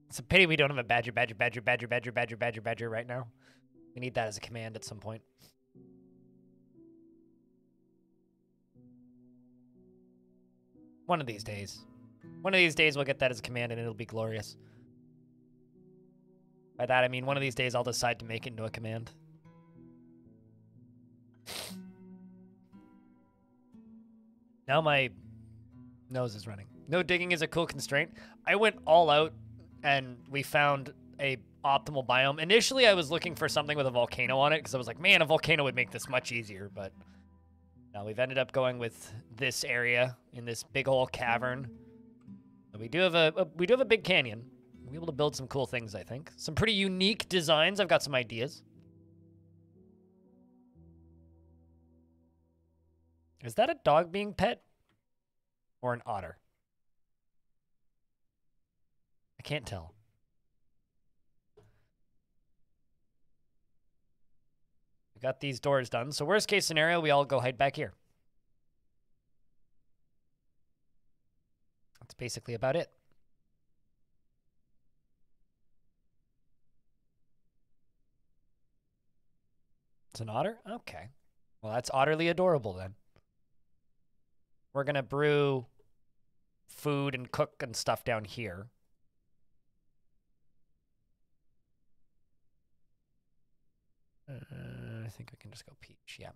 It's a pity we don't have a badger right now. We need that as a command at some point. One of these days. One of these days we'll get that as a command and it'll be glorious. By that I mean one of these days I'll decide to make it into a command. Now my nose is running. No digging is a cool constraint. I went all out and we found a optimal biome. Initially, I was looking for something with a volcano on it because I was like, man, a volcano would make this much easier. But now we've ended up going with this area in this big old cavern. And we do have a big canyon. We'll be able to build some cool things, I think. Some pretty unique designs. I've got some ideas. Is that a dog being pet? Or an otter? I can't tell. We got these doors done. So worst case scenario, we all go hide back here. That's basically about it. It's an otter? Okay. Well, that's otterly adorable then. We're going to brew food and cook and stuff down here. I think we can just go peach, yeah.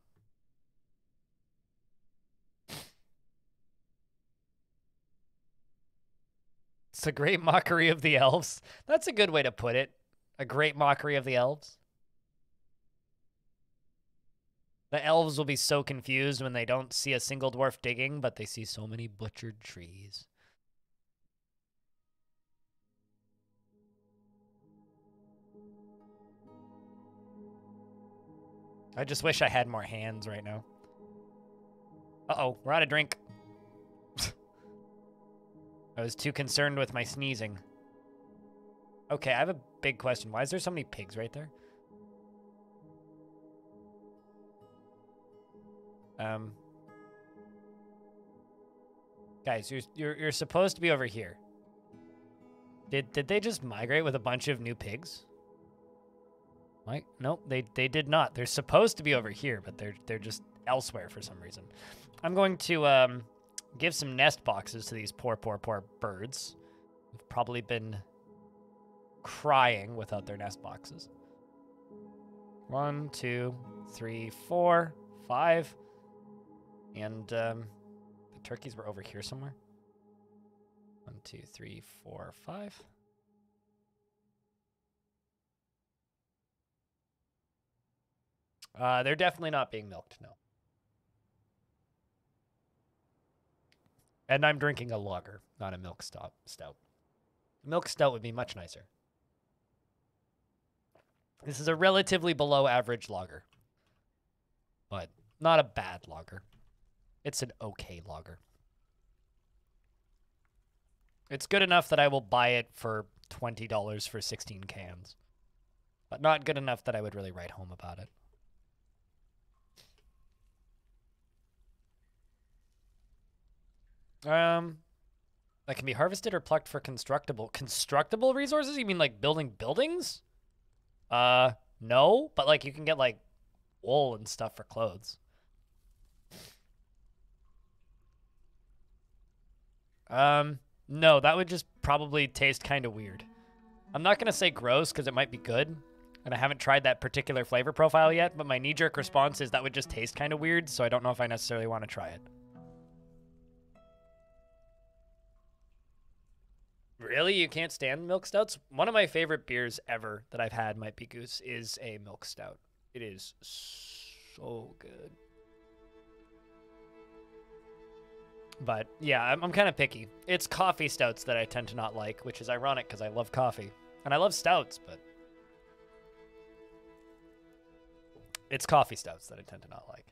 It's a great mockery of the elves. That's a good way to put it. A great mockery of the elves. The elves will be so confused when they don't see a single dwarf digging, but they see so many butchered trees. I just wish I had more hands right now. Uh-oh, we're out of drink. I was too concerned with my sneezing. Okay, I have a big question. Why is there so many pigs right there? Guys, you're supposed to be over here. Did they just migrate with a bunch of new pigs? Like, nope, they did not. They're supposed to be over here, but they're just elsewhere for some reason. I'm going to give some nest boxes to these poor birds. Who've probably been crying without their nest boxes. 1, 2, 3, 4, 5. And the turkeys were over here somewhere. 1, 2, 3, 4, 5. They're definitely not being milked, no. And I'm drinking a lager, not a milk stout. Milk stout would be much nicer. This is a relatively below average lager, but not a bad lager. It's an okay lager. It's good enough that I will buy it for $20 for 16 cans, but not good enough that I would really write home about it. That can be harvested or plucked for constructible resources? You mean like building buildings? No, but like you can get like wool and stuff for clothes. No, that would just probably taste kind of weird. I'm not gonna say gross because it might be good, and I haven't tried that particular flavor profile yet, but my knee-jerk response is that would just taste kind of weird, so I don't know if I necessarily want to try it. Really? You can't stand milk stouts? One of my favorite beers ever that I've had, might be Goose, is a milk stout. It is so good. But yeah, I'm kind of picky. It's coffee stouts that I tend to not like, which is ironic because I love coffee. And I love stouts, but it's coffee stouts that I tend to not like.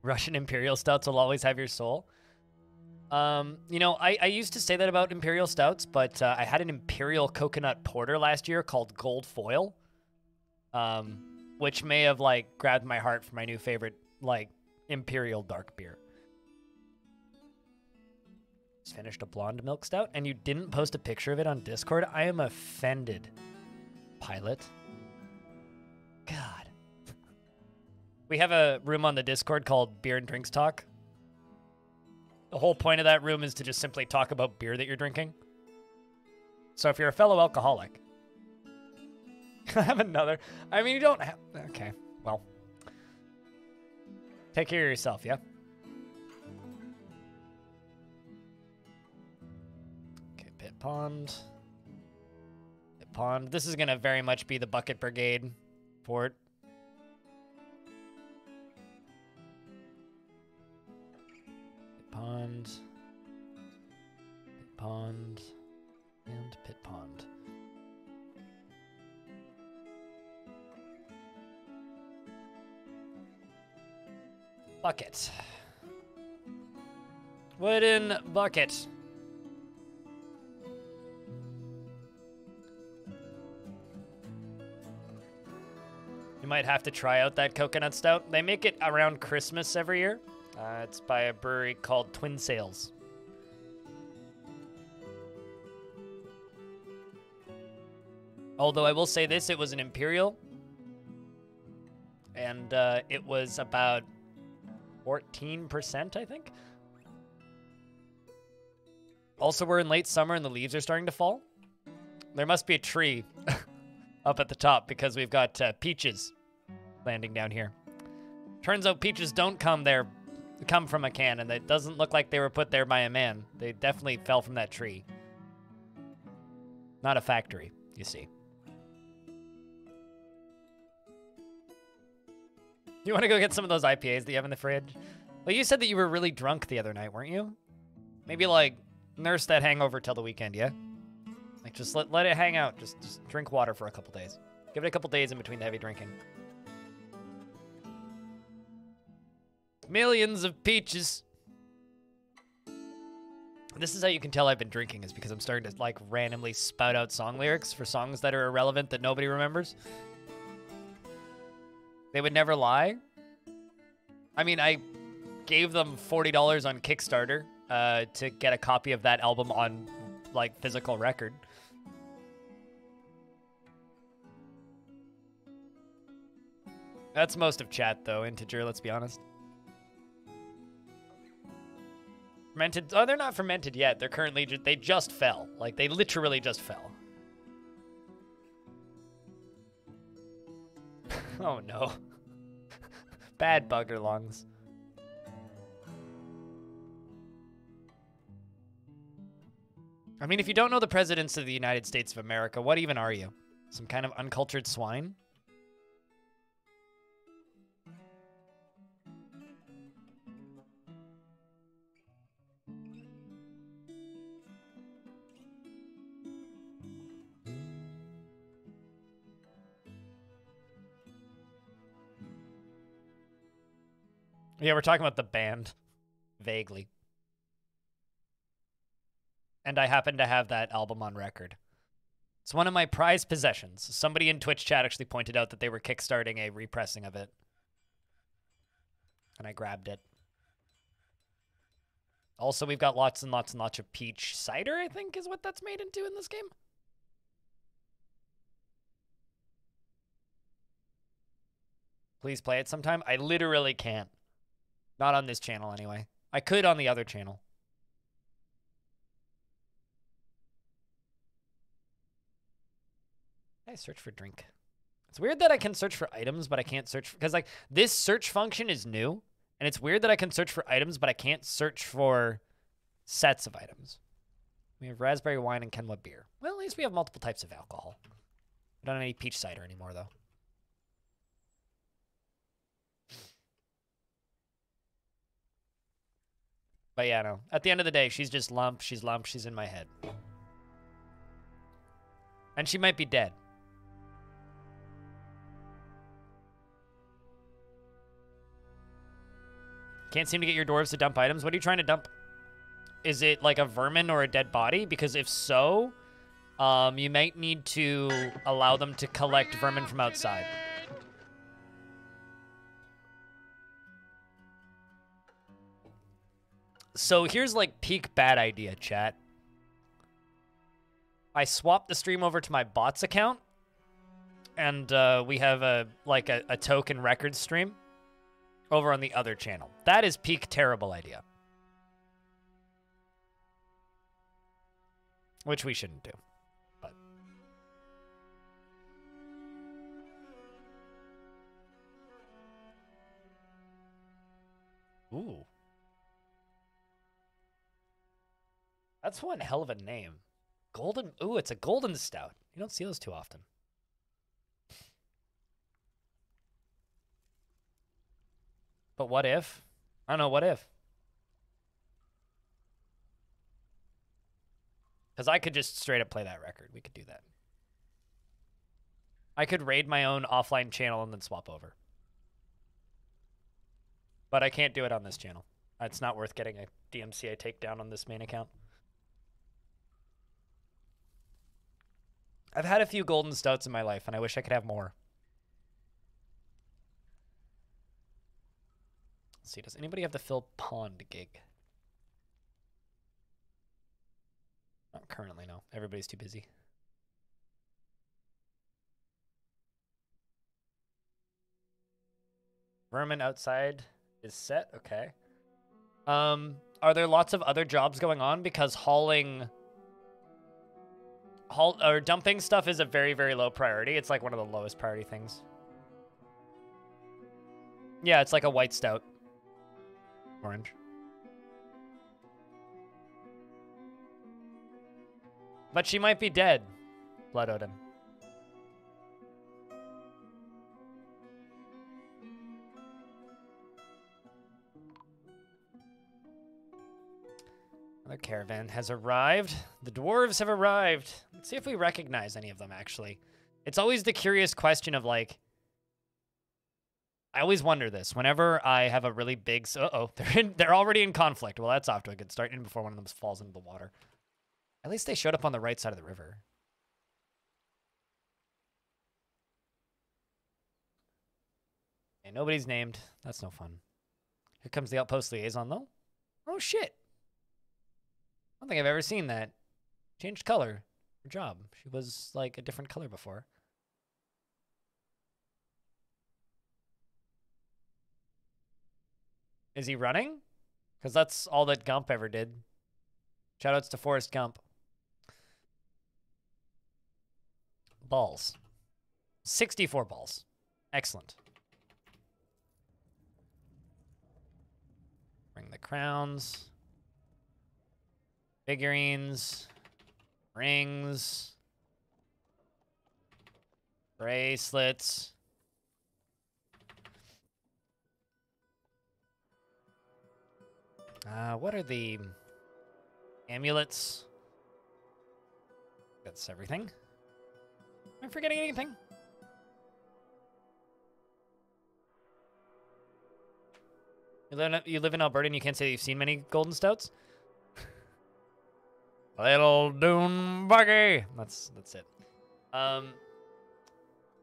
Russian Imperial stouts will always have your soul. You know, I used to say that about Imperial stouts, but I had an Imperial coconut porter last year called Gold Foil, which may have, like, grabbed my heart for my new favorite, like, Imperial dark beer. Just finished a blonde milk stout, and you didn't post a picture of it on Discord? I am offended, Pilot. God. We have a room on the Discord called Beer and Drinks Talk. The whole point of that room is to just simply talk about beer that you're drinking. So if you're a fellow alcoholic, I have another. I mean, you don't have. Okay, well, take care of yourself, yeah? Okay, pit pond. Pit pond. This is going to very much be the bucket brigade fort. Pond, pit pond, and pit pond. Bucket. Wooden bucket. You might have to try out that coconut stout. They make it around Christmas every year. It's by a brewery called Twin Sails. Although I will say this, it was an Imperial. And it was about 14%, I think. Also, we're in late summer and the leaves are starting to fall. There must be a tree up at the top because we've got peaches landing down here. Turns out peaches don't come from a can, and it doesn't look like they were put there by a man. They definitely fell from that tree. Not a factory, you see. You want to go get some of those IPAs that you have in the fridge? Well, you said that you were really drunk the other night, weren't you? Maybe, like, nurse that hangover till the weekend, yeah? Like, just let it hang out. Just drink water for a couple days. Give it a couple days in between the heavy drinking. Millions of peaches. This is how you can tell I've been drinking, is because I'm starting to, like, randomly spout out song lyrics for songs that are irrelevant that nobody remembers. They Would Never Lie. I mean, I gave them $40 on Kickstarter to get a copy of that album on, like, physical record. That's most of chat, though. Integer, let's be honest. Fermented. Oh, they're not fermented yet. They're currently they just fell. Like, they literally just fell. Oh, no. Bad bugger lungs. I mean, if you don't know the presidents of the United States of America, what even are you? Some kind of uncultured swine? Yeah, we're talking about the band. Vaguely. And I happen to have that album on record. It's one of my prized possessions. Somebody in Twitch chat actually pointed out that they were kickstarting a repressing of it. And I grabbed it. Also, we've got lots and lots and lots of peach cider, I think is what that's made into in this game. Please play it sometime. I literally can't. Not on this channel, anyway. I could on the other channel. I search for drink. It's weird that I can search for items, but I can't search because, like, this search function is new, and it's weird that I can search for items, but I can't search for sets of items. We have raspberry wine and Kenwood beer. Well, at least we have multiple types of alcohol. We don't have any peach cider anymore, though. But yeah, no. At the end of the day, she's just lump. She's lump. She's in my head. And she might be dead. Can't seem to get your dwarves to dump items. What are you trying to dump? Is it like a vermin or a dead body? Because if so, you might need to allow them to collect vermin from outside. So here's like peak bad idea, chat. I swapped the stream over to my bots account, and we have a token record stream over on the other channel. That is peak terrible idea. Which we shouldn't do. But ooh. That's one hell of a name. Golden. Ooh, it's a golden stout. You don't see those too often. But what if? I don't know, what if? Because I could just straight up play that record. We could do that. I could raid my own offline channel and then swap over. But I can't do it on this channel. It's not worth getting a DMCA takedown on this main account. I've had a few golden stouts in my life, and I wish I could have more. Let's see, does anybody have the Phil Pond gig? Not currently, no. Everybody's too busy. Vermin outside is set. Okay. Are there lots of other jobs going on? Because dumping stuff is a very, very low priority. It's like one of the lowest priority things. Yeah, it's like a white stout. Orange. But she might be dead. Blood Odin. Another caravan has arrived. The dwarves have arrived. Let's see if we recognize any of them, actually. It's always the curious question of, like... I always wonder this. Whenever I have a really big... Uh-oh, they're already in conflict. Well, that's off to a good start, even before one of them falls into the water. At least they showed up on the right side of the river. And nobody's named. That's no fun. Here comes the outpost liaison, though. Oh, shit. I don't think I've ever seen that. Changed color. Her job. She was, like, a different color before. Is he running? Because that's all that Gump ever did. Shoutouts to Forrest Gump. Balls. 64 balls. Excellent. Bring the crowns. Figurines. Rings. Bracelets. What are the amulets? That's everything. Am I forgetting anything? You live in Alberta and you can't say you've seen many golden stouts? Little Dune Buggy. That's it.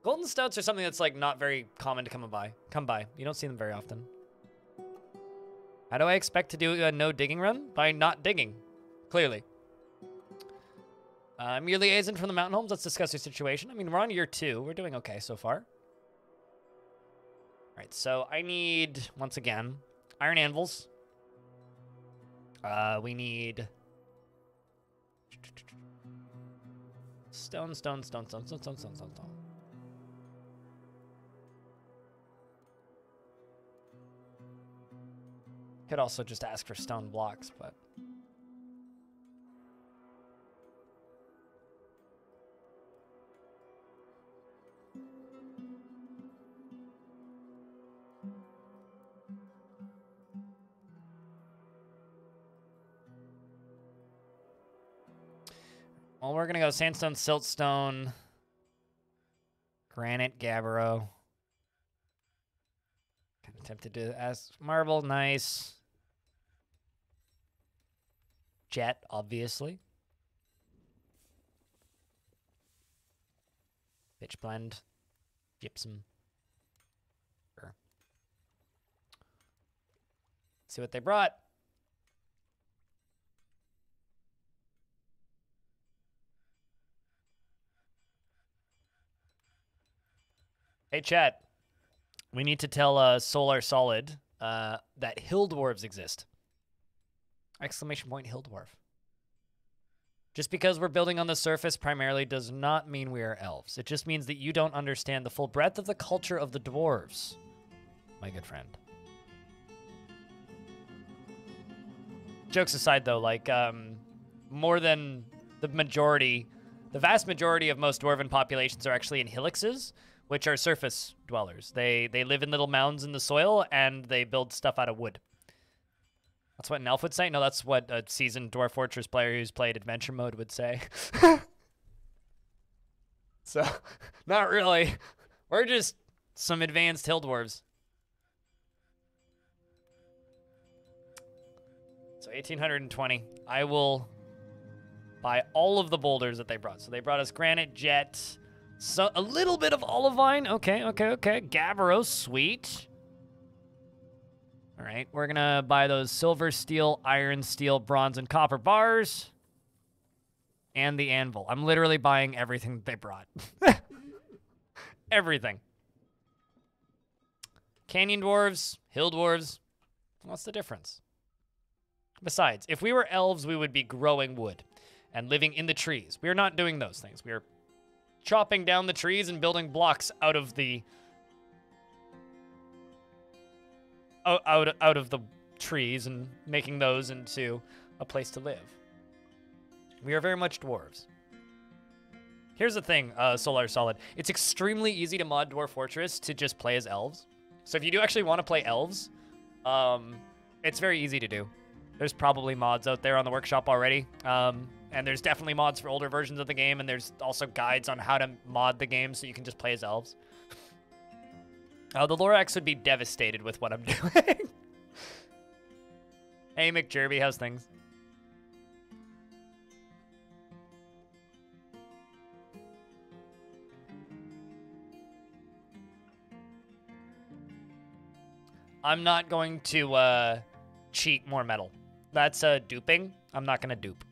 Golden stouts are something that's like not very common to come by. You don't see them very often. How do I expect to do a no digging run? By not digging, clearly. I'm your liaison from the mountain homes. Let's discuss your situation. I mean, we're on year 2. We're doing okay so far. All right, so I need, once again, iron anvils. We need stone. Could also just ask for stone blocks, but... Well, we're gonna go sandstone, siltstone, granite, gabbro. Kind of tempted to ask marble, nice. Jet, obviously. Pitch blend, gypsum. Sure. See what they brought. Hey, chat. We need to tell Solar Solid that hill dwarves exist. Exclamation point, hill dwarf. Just because we're building on the surface primarily does not mean we are elves. It just means that you don't understand the full breadth of the culture of the dwarves, my good friend. Jokes aside, though, like, more than the vast majority of most dwarven populations are actually in hillixes, which are surface dwellers. They live in little mounds in the soil, and they build stuff out of wood. That's what an elf would say? No, that's what a seasoned Dwarf Fortress player who's played adventure mode would say. So, not really. We're just some advanced hill dwarves. So 1,820. I will buy all of the boulders that they brought. So they brought us granite, jet, so a little bit of olivine. Okay. Gabbro, sweet. All right, we're gonna buy those silver, steel, iron, steel, bronze, and copper bars. And the anvil. I'm literally buying everything that they brought. Everything. Canyon dwarves, hill dwarves. What's the difference? Besides, if we were elves, we would be growing wood and living in the trees. We are not doing those things. We are chopping down the trees and building blocks out of the out of the trees and making those into a place to live. We are very much dwarves. Here's the thing, Solar Solid. It's extremely easy to mod Dwarf Fortress to just play as elves. So if you do actually want to play elves, it's very easy to do. There's probably mods out there on the workshop already. And there's definitely mods for older versions of the game, and there's also guides on how to mod the game so you can just play as elves. The Lorax would be devastated with what I'm doing. Hey, McJerby, how's things? I'm not going to cheat more metal. That's duping. I'm not going to dupe.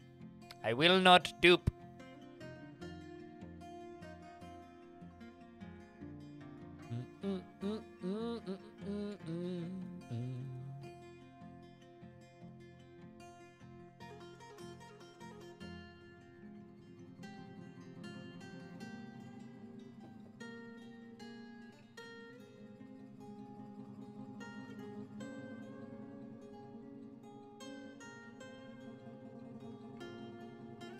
I will not dupe.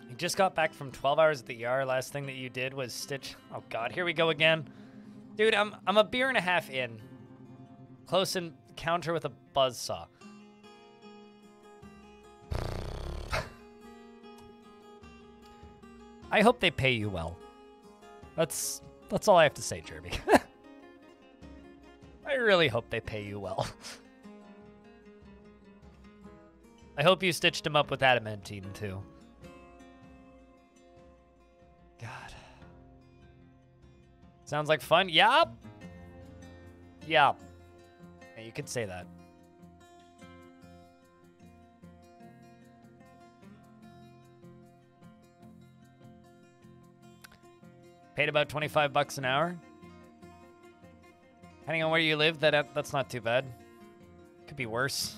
You just got back from 12 hours at the ER. Last thing that you did was stitch. Oh God, here we go again. Dude, I'm a beer and a half in. Close encounter with a buzzsaw. I hope they pay you well. That's all I have to say, Jeremy. I really hope they pay you well. I hope you stitched him up with adamantine too. God. Sounds like fun. Yup. Yeah. Yeah, you could say that. Paid about 25 bucks an hour. Depending on where you live, that's not too bad. Could be worse.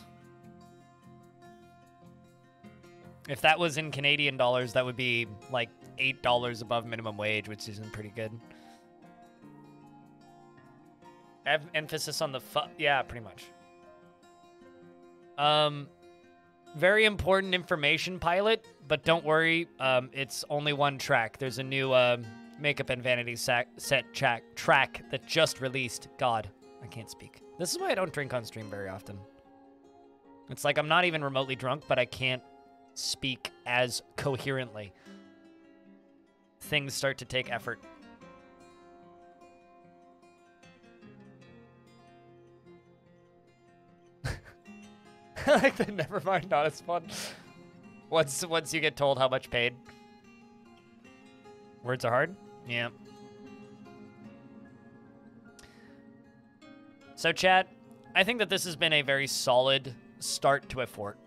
If that was in Canadian dollars, that would be like $8 above minimum wage, which isn't pretty good. I have emphasis on the yeah, pretty much. Very important information, pilot, but don't worry, it's only one track. There's a new Makeup and Vanity set track that just released. God, I can't speak. This is why I don't drink on stream very often. It's like I'm not even remotely drunk, but I can't speak as coherently. Things start to take effort. Like the never mind, not as fun. Once you get told how much paid. Words are hard? Yeah. So chat, I think that this has been a very solid start to a fort.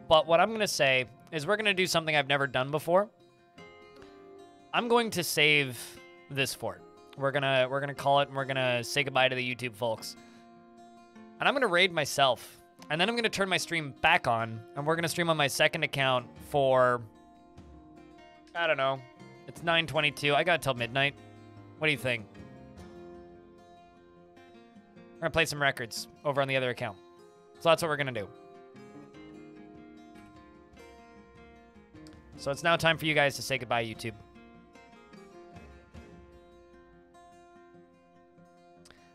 But what I'm going to say is we're going to do something I've never done before. I'm going to save this fort. We're gonna call it, and we're gonna say goodbye to the YouTube folks. And I'm gonna raid myself, and then I'm gonna turn my stream back on, and we're gonna stream on my second account for, I don't know, it's 9:22. I got till midnight. What do you think? We're gonna play some records over on the other account. So that's what we're gonna do. So it's now time for you guys to say goodbye, YouTube.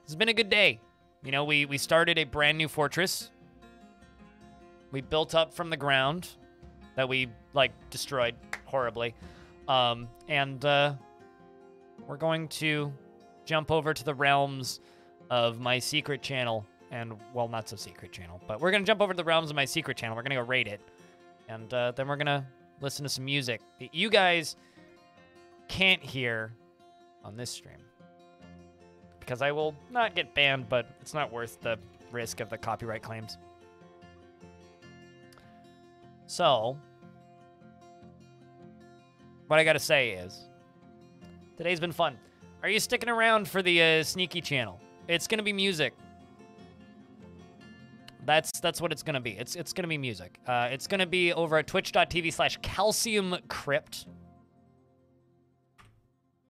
This has been a good day. You know, we started a brand new fortress. We built up from the ground that we, like, destroyed horribly. And we're going to jump over to the realms of my secret channel. And, well, not so secret channel. But we're going to jump over to the realms of my secret channel. We're going to go raid it. And then we're going to listen to some music that you guys can't hear on this stream. because I will not get banned, but it's not worth the risk of the copyright claims. So, what I gotta say is, today's been fun. Are you sticking around for the sneaky channel? It's gonna be music. That's what it's gonna be. It's gonna be music. It's gonna be over at twitch.tv/calciumcrypt.